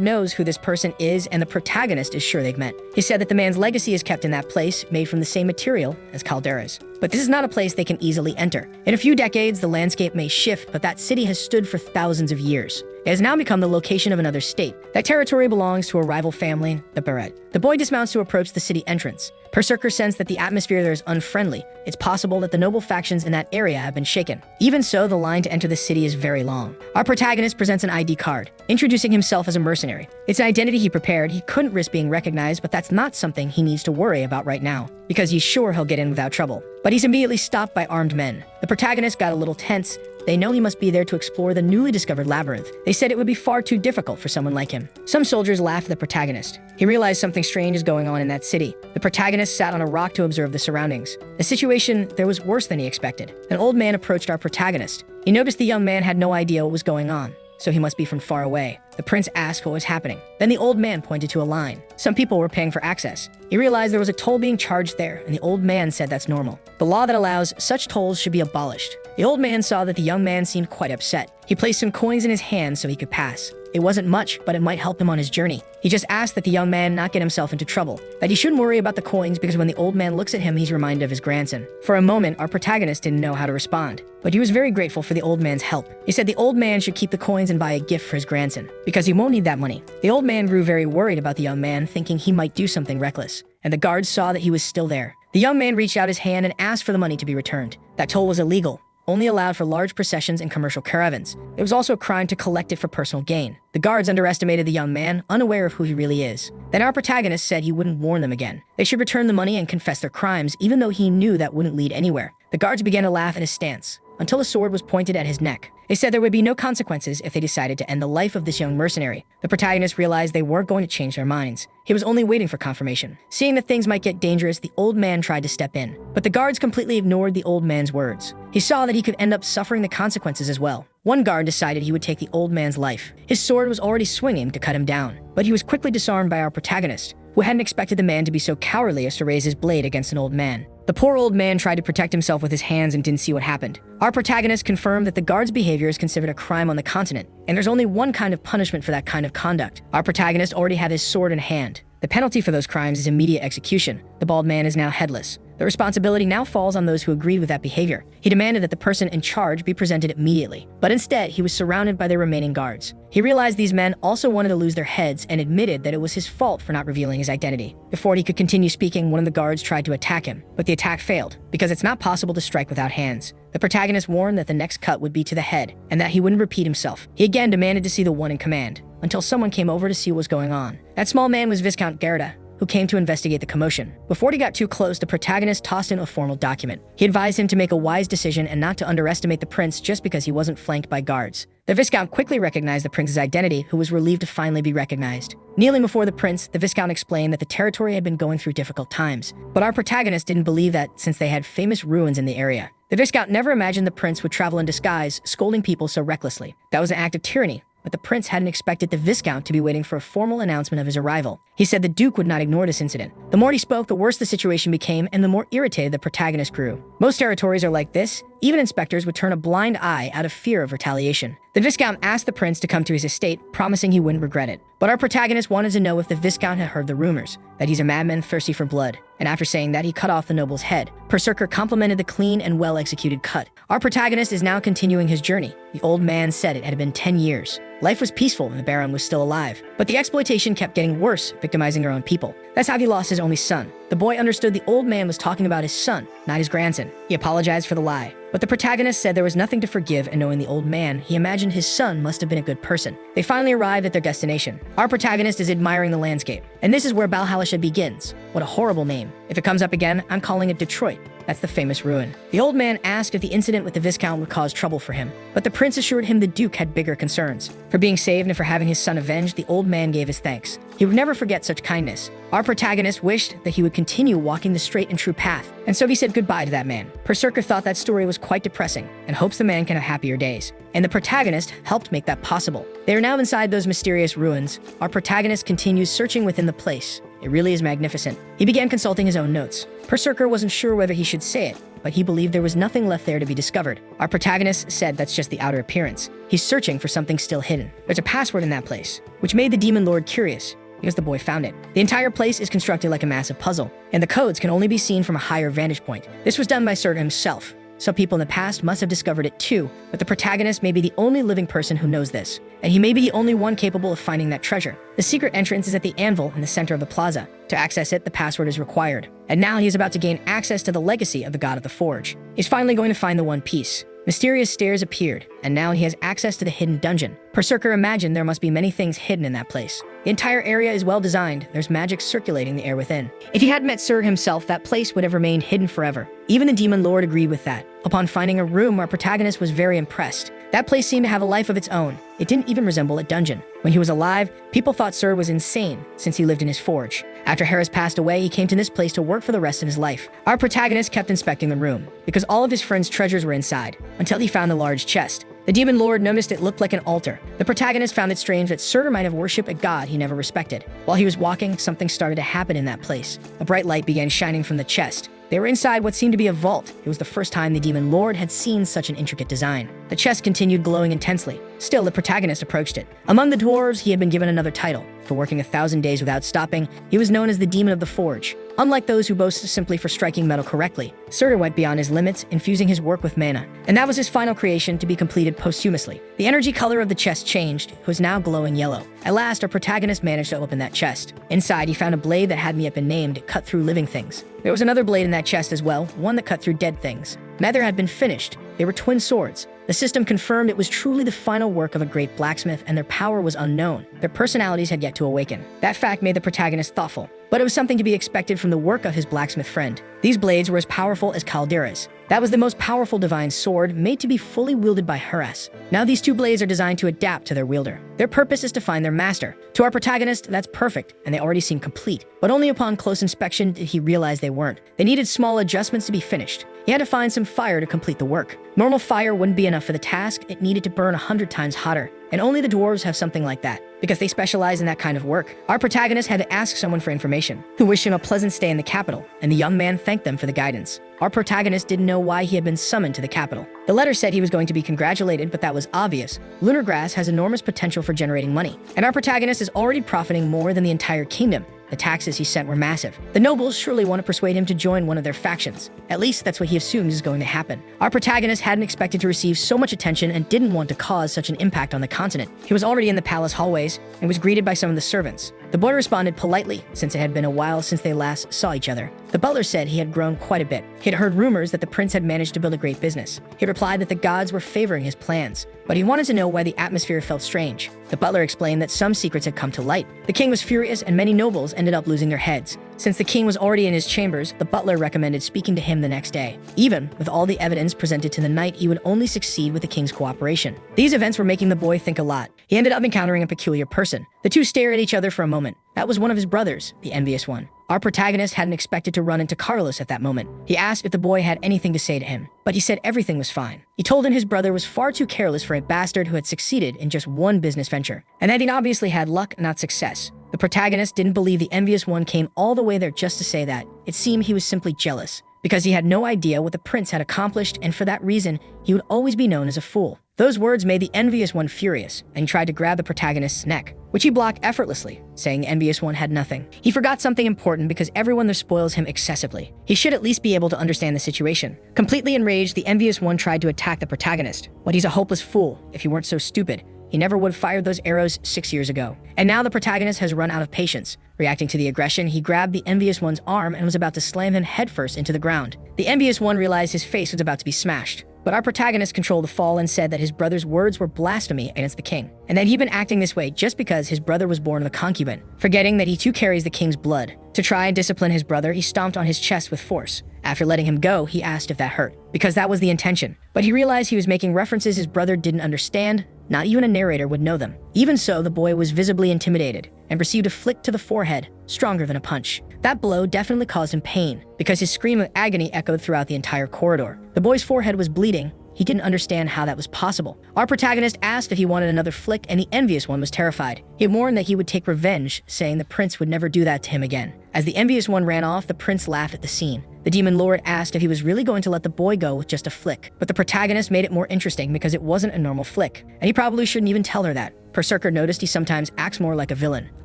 knows who this person is, and the protagonist is sure they've met. He said that the man's legacy is kept in that place, made from the same material as calderas. but this is not a place they can easily enter. In a few decades, the landscape may shift, but that city has stood for thousands of years. It has now become the location of another state. That territory belongs to a rival family, the curate. The boy dismounts to approach the city entrance. Berserker sense that the atmosphere there is unfriendly. It's possible that the noble factions in that area have been shaken. Even so, the line to enter the city is very long. Our protagonist presents an ID card, introducing himself as a mercenary. It's an identity he prepared. He couldn't risk being recognized, but that's not something he needs to worry about right now, because he's sure he'll get in without trouble. But he's immediately stopped by armed men. The protagonist got a little tense. They know he must be there to explore the newly discovered labyrinth. They said it would be far too difficult for someone like him. Some soldiers laughed at the protagonist. He realized something strange is going on in that city. The protagonist sat on a rock to observe the surroundings. The situation there was worse than he expected. An old man approached our protagonist. He noticed the young man had no idea what was going on, so he must be from far away. The prince asked what was happening. Then the old man pointed to a line. Some people were paying for access. He realized there was a toll being charged there, and the old man said that's normal. The law that allows such tolls should be abolished. The old man saw that the young man seemed quite upset. He placed some coins in his hand so he could pass. It wasn't much, but it might help him on his journey. He just asked that the young man not get himself into trouble, that he shouldn't worry about the coins because when the old man looks at him, he's reminded of his grandson. For a moment, our protagonist didn't know how to respond, but he was very grateful for the old man's help. He said the old man should keep the coins and buy a gift for his grandson, because he won't need that money. The old man grew very worried about the young man, thinking he might do something reckless, and the guards saw that he was still there. The young man reached out his hand and asked for the money to be returned. That toll was illegal, only allowed for large processions and commercial caravans. It was also a crime to collect it for personal gain. The guards underestimated the young man, unaware of who he really is. Then our protagonist said he wouldn't warn them again. They should return the money and confess their crimes, even though he knew that wouldn't lead anywhere. The guards began to laugh at his stance, until a sword was pointed at his neck. They said there would be no consequences if they decided to end the life of this young mercenary. The protagonist realized they weren't going to change their minds. He was only waiting for confirmation. Seeing that things might get dangerous, the old man tried to step in, but the guards completely ignored the old man's words. He saw that he could end up suffering the consequences as well. One guard decided he would take the old man's life. His sword was already swinging to cut him down, but he was quickly disarmed by our protagonist, who hadn't expected the man to be so cowardly as to raise his blade against an old man. The poor old man tried to protect himself with his hands and didn't see what happened. Our protagonist confirmed that the guard's behavior is considered a crime on the continent, and there's only one kind of punishment for that kind of conduct. Our protagonist already had his sword in hand. The penalty for those crimes is immediate execution. The bald man is now headless. The responsibility now falls on those who agreed with that behavior. He demanded that the person in charge be presented immediately, but instead he was surrounded by the remaining guards. He realized these men also wanted to lose their heads and admitted that it was his fault for not revealing his identity. Before he could continue speaking, one of the guards tried to attack him, but the attack failed, because it's not possible to strike without hands. The protagonist warned that the next cut would be to the head, and that he wouldn't repeat himself. He again demanded to see the one in command, until someone came over to see what was going on. That small man was Viscount Gerda, who came to investigate the commotion. Before he got too close, the protagonist tossed in a formal document. He advised him to make a wise decision and not to underestimate the prince just because he wasn't flanked by guards. The Viscount quickly recognized the prince's identity, who was relieved to finally be recognized. Kneeling before the prince, the Viscount explained that the territory had been going through difficult times, but our protagonist didn't believe that since they had famous ruins in the area. The Viscount never imagined the prince would travel in disguise, scolding people so recklessly. That was an act of tyranny. But the prince hadn't expected the Viscount to be waiting for a formal announcement of his arrival. He said the Duke would not ignore this incident. The more he spoke, the worse the situation became, and the more irritated the protagonist grew. Most territories are like this. Even inspectors would turn a blind eye out of fear of retaliation. The Viscount asked the prince to come to his estate, promising he wouldn't regret it. But our protagonist wanted to know if the Viscount had heard the rumors, that he's a madman thirsty for blood. And after saying that, he cut off the noble's head. Berserker complimented the clean and well-executed cut. Our protagonist is now continuing his journey. The old man said it had been 10 years. Life was peaceful and the Baron was still alive. But the exploitation kept getting worse, victimizing their own people. That's how he lost his only son. The boy understood the old man was talking about his son, not his grandson. He apologized for the lie. But the protagonist said there was nothing to forgive, and knowing the old man, he imagined his son must have been a good person. They finally arrived at their destination. Our protagonist is admiring the landscape. And this is where Valhalla begins. What a horrible name. If it comes up again, I'm calling it Detroit. That's the famous ruin. The old man asked if the incident with the Viscount would cause trouble for him, but the prince assured him the Duke had bigger concerns. For being saved and for having his son avenged, the old man gave his thanks. He would never forget such kindness. Our protagonist wished that he would continue walking the straight and true path, and so he said goodbye to that man. Berserker thought that story was quite depressing, and hopes the man can have happier days. And the protagonist helped make that possible. They are now inside those mysterious ruins. Our protagonist continues searching within the place. It really is magnificent. He began consulting his own notes. Berserker wasn't sure whether he should say it, but he believed there was nothing left there to be discovered. Our protagonist said that's just the outer appearance. He's searching for something still hidden. There's a password in that place, which made the demon lord curious. because the boy found it. The entire place is constructed like a massive puzzle, and the codes can only be seen from a higher vantage point. This was done by Sir himself. Some people in the past must have discovered it too, but the protagonist may be the only living person who knows this, and he may be the only one capable of finding that treasure. The secret entrance is at the anvil in the center of the plaza. To access it, the password is required. And now he is about to gain access to the legacy of the God of the Forge. He's finally going to find the One Piece. Mysterious stairs appeared, and now he has access to the hidden dungeon. Berserker imagined there must be many things hidden in that place. The entire area is well designed. There's magic circulating the air within. If he had met Sir himself, that place would have remained hidden forever. Even the Demon Lord agreed with that. Upon finding a room, our protagonist was very impressed. That place seemed to have a life of its own. It didn't even resemble a dungeon. When he was alive, people thought Sir was insane since he lived in his forge. After Harris passed away, he came to this place to work for the rest of his life. Our protagonist kept inspecting the room because all of his friends' treasures were inside until he found a large chest. The Demon Lord noticed it looked like an altar. The protagonist found it strange that Sir might have worshipped a god he never respected. While he was walking, something started to happen in that place. A bright light began shining from the chest. They were inside what seemed to be a vault. It was the first time the Demon Lord had seen such an intricate design. The chest continued glowing intensely. Still, the protagonist approached it. Among the dwarves, he had been given another title. For working 1,000 days without stopping, he was known as the Demon of the Forge. Unlike those who boast simply for striking metal correctly, Sir went beyond his limits, infusing his work with mana. And that was his final creation to be completed posthumously. The energy color of the chest changed. It was now glowing yellow. At last, our protagonist managed to open that chest. Inside, he found a blade that hadn't yet been named, cut through living things. There was another blade in that chest as well, one that cut through dead things. Neither had been finished. They were twin swords. The system confirmed it was truly the final work of a great blacksmith, and their power was unknown. Their personalities had yet to awaken. That fact made the protagonist thoughtful, but it was something to be expected from the work of his blacksmith friend. These blades were as powerful as calderas. That was the most powerful divine sword, made to be fully wielded by Harris. Now these two blades are designed to adapt to their wielder. Their purpose is to find their master. To our protagonist, that's perfect, and they already seem complete. But only upon close inspection did he realize they weren't. They needed small adjustments to be finished. He had to find some fire to complete the work. Normal fire wouldn't be enough for the task. It needed to burn 100 times hotter. And only the dwarves have something like that, because they specialize in that kind of work. Our protagonist had to ask someone for information, who wished him a pleasant stay in the capital, and the young man thanked them for the guidance. Our protagonist didn't know why he had been summoned to the capital. The letter said he was going to be congratulated, but that was obvious. Lunar grass has enormous potential for generating money, and our protagonist is already profiting more than the entire kingdom. The taxes he sent were massive. The nobles surely want to persuade him to join one of their factions. At least that's what he assumes is going to happen. Our protagonist hadn't expected to receive so much attention and didn't want to cause such an impact on the continent. He was already in the palace hallways and was greeted by some of the servants. The boy responded politely, since it had been a while since they last saw each other. The butler said he had grown quite a bit. He had heard rumors that the prince had managed to build a great business. He replied that the gods were favoring his plans, but he wanted to know why the atmosphere felt strange. The butler explained that some secrets had come to light. The king was furious, and many nobles ended up losing their heads. Since the king was already in his chambers, the butler recommended speaking to him the next day. Even with all the evidence presented to the knight, he would only succeed with the king's cooperation. These events were making the boy think a lot. He ended up encountering a peculiar person. The two stared at each other for a moment. That was one of his brothers, the envious one. Our protagonist hadn't expected to run into Carlos at that moment. He asked if the boy had anything to say to him, but he said everything was fine. He told him his brother was far too careless for a bastard who had succeeded in just one business venture, and that he'd obviously had luck, not success. The protagonist didn't believe the envious one came all the way there just to say that. It seemed he was simply jealous, because he had no idea what the prince had accomplished, and for that reason, he would always be known as a fool. Those words made the envious one furious, and he tried to grab the protagonist's neck, which he blocked effortlessly, saying the envious one had nothing. He forgot something important because everyone there spoils him excessively. He should at least be able to understand the situation. Completely enraged, the envious one tried to attack the protagonist. But he's a hopeless fool. If he weren't so stupid, he never would have fired those arrows 6 years ago. And now the protagonist has run out of patience. Reacting to the aggression, he grabbed the envious one's arm and was about to slam him headfirst into the ground. The envious one realized his face was about to be smashed. But our protagonist controlled the fall and said that his brother's words were blasphemy against the king, and that he'd been acting this way just because his brother was born of a concubine, forgetting that he too carries the king's blood. To try and discipline his brother, he stomped on his chest with force. After letting him go, he asked if that hurt, because that was the intention. But he realized he was making references his brother didn't understand. Not even a narrator would know them. Even so, the boy was visibly intimidated and received a flick to the forehead, stronger than a punch. That blow definitely caused him pain, because his scream of agony echoed throughout the entire corridor. The boy's forehead was bleeding. He didn't understand how that was possible. Our protagonist asked if he wanted another flick, and the envious one was terrified. He warned that he would take revenge, saying the prince would never do that to him again. As the envious one ran off, the prince laughed at the scene. The demon lord asked if he was really going to let the boy go with just a flick, but the protagonist made it more interesting because it wasn't a normal flick, and he probably shouldn't even tell her that. Berserker noticed he sometimes acts more like a villain.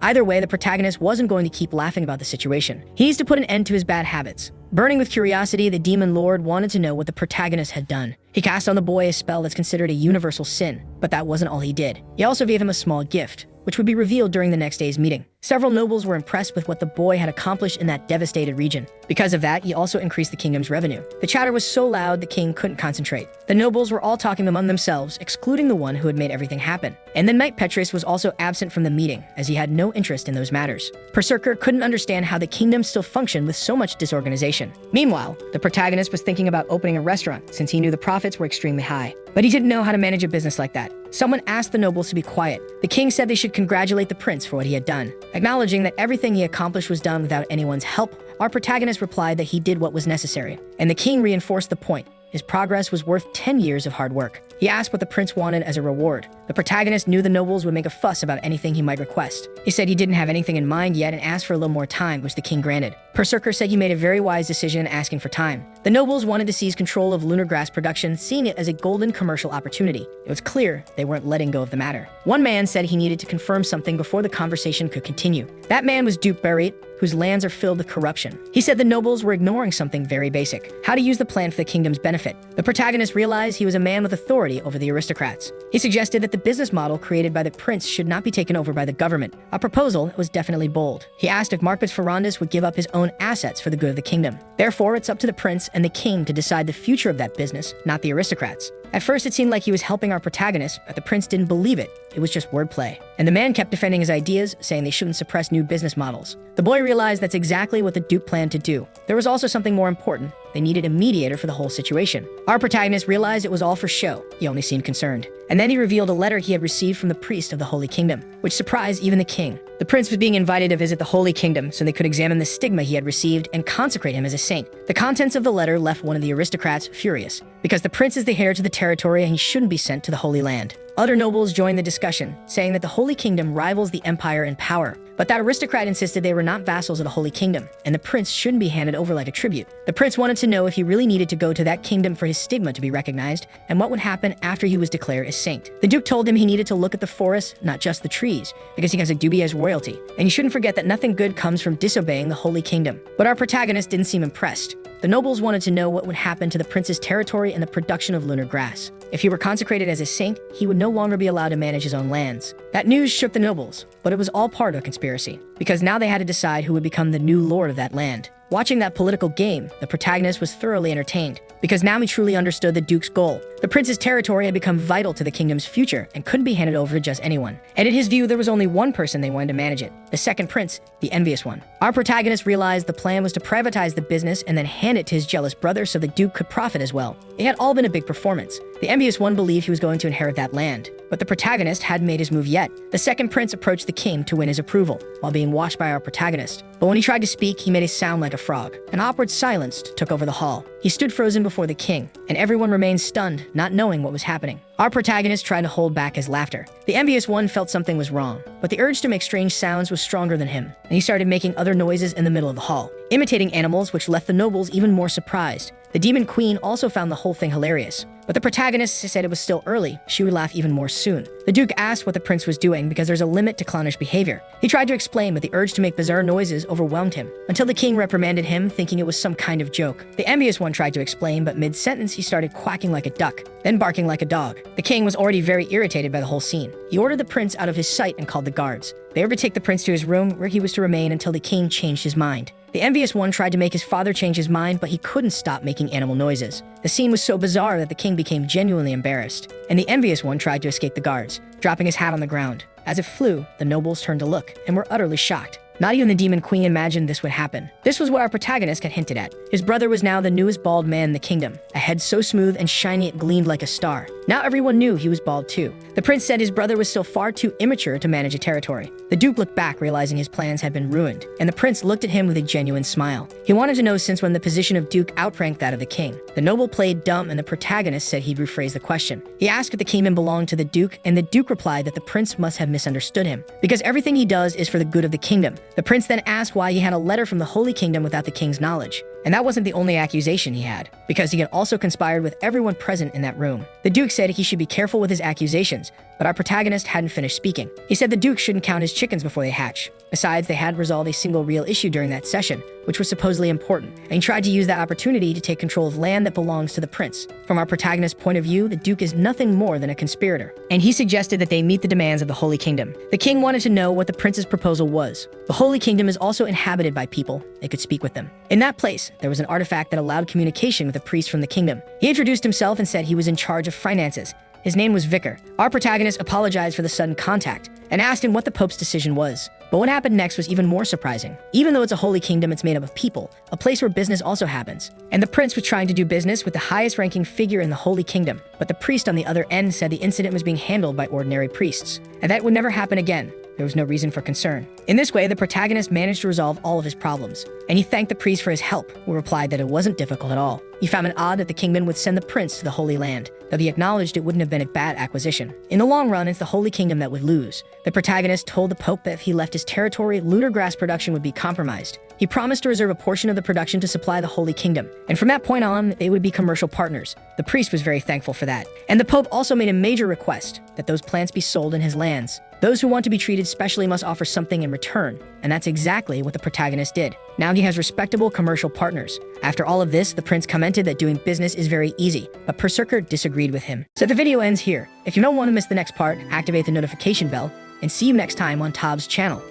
Either way, the protagonist wasn't going to keep laughing about the situation. He needs to put an end to his bad habits. Burning with curiosity, the demon lord wanted to know what the protagonist had done. He cast on the boy a spell that's considered a universal sin, but that wasn't all he did. He also gave him a small gift, which would be revealed during the next day's meeting. Several nobles were impressed with what the boy had accomplished in that devastated region. Because of that, he also increased the kingdom's revenue. The chatter was so loud the king couldn't concentrate. The nobles were all talking among themselves, excluding the one who had made everything happen. And the knight Petrus was also absent from the meeting, as he had no interest in those matters. Berserker couldn't understand how the kingdom still functioned with so much disorganization. Meanwhile, the protagonist was thinking about opening a restaurant, since he knew the profits were extremely high. But he didn't know how to manage a business like that. Someone asked the nobles to be quiet. The king said they should congratulate the prince for what he had done. Acknowledging that everything he accomplished was done without anyone's help, our protagonist replied that he did what was necessary. And the king reinforced the point. His progress was worth 10 years of hard work. He asked what the prince wanted as a reward. The protagonist knew the nobles would make a fuss about anything he might request. He said he didn't have anything in mind yet and asked for a little more time, which the king granted. Berserker said he made a very wise decision in asking for time. The nobles wanted to seize control of lunar grass production, seeing it as a golden commercial opportunity. It was clear they weren't letting go of the matter. One man said he needed to confirm something before the conversation could continue. That man was Duke Curate, whose lands are filled with corruption. He said the nobles were ignoring something very basic: how to use the plan for the kingdom's benefit. The protagonist realized he was a man with authority over the aristocrats. He suggested that the business model created by the prince should not be taken over by the government, a proposal that was definitely bold. He asked if Marcus Ferrandus would give up his own assets for the good of the kingdom. Therefore, it's up to the prince and the king to decide the future of that business, not the aristocrats. At first, it seemed like he was helping our protagonist, but the prince didn't believe it. It was just wordplay. And the man kept defending his ideas, saying they shouldn't suppress new business models. The boy realized that's exactly what the Duke planned to do. There was also something more important. They needed a mediator for the whole situation. Our protagonist realized it was all for show. He only seemed concerned. And then he revealed a letter he had received from the priest of the Holy Kingdom, which surprised even the king. The prince was being invited to visit the Holy Kingdom so they could examine the stigma he had received and consecrate him as a saint. The contents of the letter left one of the aristocrats furious, because the prince is the heir to the territory and he shouldn't be sent to the Holy Land. Other nobles joined the discussion, saying that the Holy Kingdom rivals the Empire in power. But that aristocrat insisted they were not vassals of the Holy Kingdom, and the prince shouldn't be handed over like a tribute. The prince wanted to know if he really needed to go to that kingdom for his stigma to be recognized, and what would happen after he was declared a saint. The Duke told him he needed to look at the forest, not just the trees, because he has a dubious royalty, and he shouldn't forget that nothing good comes from disobeying the Holy Kingdom. But our protagonist didn't seem impressed. The nobles wanted to know what would happen to the prince's territory and the production of lunar grass. If he were consecrated as a saint, he would no longer be allowed to manage his own lands. That news shook the nobles, but it was all part of a conspiracy, because now they had to decide who would become the new lord of that land. Watching that political game, the protagonist was thoroughly entertained, because now he truly understood the Duke's goal. The prince's territory had become vital to the kingdom's future and couldn't be handed over to just anyone. And in his view, there was only one person they wanted to manage it: the second prince, the envious one. Our protagonist realized the plan was to privatize the business and then hand it to his jealous brother so the Duke could profit as well. It had all been a big performance. The envious one believed he was going to inherit that land, but the protagonist hadn't made his move yet. The second prince approached the king to win his approval, while being watched by our protagonist. But when he tried to speak, he made a sound like a frog. An awkward silence took over the hall. He stood frozen before the king, and everyone remained stunned, not knowing what was happening. Our protagonist tried to hold back his laughter. The envious one felt something was wrong, but the urge to make strange sounds was stronger than him, and he started making other noises in the middle of the hall, imitating animals, which left the nobles even more surprised. The demon queen also found the whole thing hilarious, but the protagonist said it was still early. She would laugh even more soon. The Duke asked what the prince was doing because there's a limit to clownish behavior. He tried to explain, but the urge to make bizarre noises overwhelmed him, until the king reprimanded him, thinking it was some kind of joke. The envious one tried to explain, but mid-sentence he started quacking like a duck, then barking like a dog. The king was already very irritated by the whole scene. He ordered the prince out of his sight and called the guards. They were to take the prince to his room, where he was to remain until the king changed his mind. The envious one tried to make his father change his mind, but he couldn't stop making animal noises. The scene was so bizarre that the king became genuinely embarrassed, and the envious one tried to escape the guards, dropping his hat on the ground. As it flew, the nobles turned to look, and were utterly shocked. Not even the demon queen imagined this would happen. This was what our protagonist had hinted at. His brother was now the newest bald man in the kingdom, a head so smooth and shiny it gleamed like a star. Now everyone knew he was bald too. The prince said his brother was still far too immature to manage a territory. The Duke looked back, realizing his plans had been ruined, and the prince looked at him with a genuine smile. He wanted to know since when the position of Duke outranked that of the king. The noble played dumb, and the protagonist said he'd rephrase the question. He asked if the kingdom belonged to the Duke, and the Duke replied that the prince must have misunderstood him, because everything he does is for the good of the kingdom. The prince then asked why he had a letter from the Holy Kingdom without the king's knowledge. And that wasn't the only accusation he had, because he had also conspired with everyone present in that room. The Duke said he should be careful with his accusations, but our protagonist hadn't finished speaking. He said the Duke shouldn't count his chickens before they hatch. Besides, they hadn't resolved a single real issue during that session, which was supposedly important, and he tried to use that opportunity to take control of land that belongs to the prince. From our protagonist's point of view, the Duke is nothing more than a conspirator, and he suggested that they meet the demands of the Holy Kingdom. The king wanted to know what the prince's proposal was. The Holy Kingdom is also inhabited by people. They could speak with them. In that place, there was an artifact that allowed communication with a priest from the kingdom. He introduced himself and said he was in charge of finances. His name was Vicar. Our protagonist apologized for the sudden contact and asked him what the Pope's decision was. But what happened next was even more surprising. Even though it's a holy kingdom, it's made up of people, a place where business also happens. And the prince was trying to do business with the highest ranking figure in the holy kingdom. But the priest on the other end said the incident was being handled by ordinary priests, and that would never happen again. There was no reason for concern. In this way, the protagonist managed to resolve all of his problems, and he thanked the priest for his help, who replied that it wasn't difficult at all. He found it odd that the kingman would send the prince to the Holy Land, though he acknowledged it wouldn't have been a bad acquisition. In the long run, it's the Holy Kingdom that would lose. The protagonist told the Pope that if he left his territory, lunar grass production would be compromised. He promised to reserve a portion of the production to supply the Holy Kingdom, and from that point on, they would be commercial partners. The priest was very thankful for that. And the Pope also made a major request that those plants be sold in his lands. Those who want to be treated specially must offer something in return, and that's exactly what the protagonist did. Now he has respectable commercial partners. After all of this, the prince commented that doing business is very easy, but Berserker disagreed with him. So the video ends here. If you don't want to miss the next part, activate the notification bell, and see you next time on Tob's channel.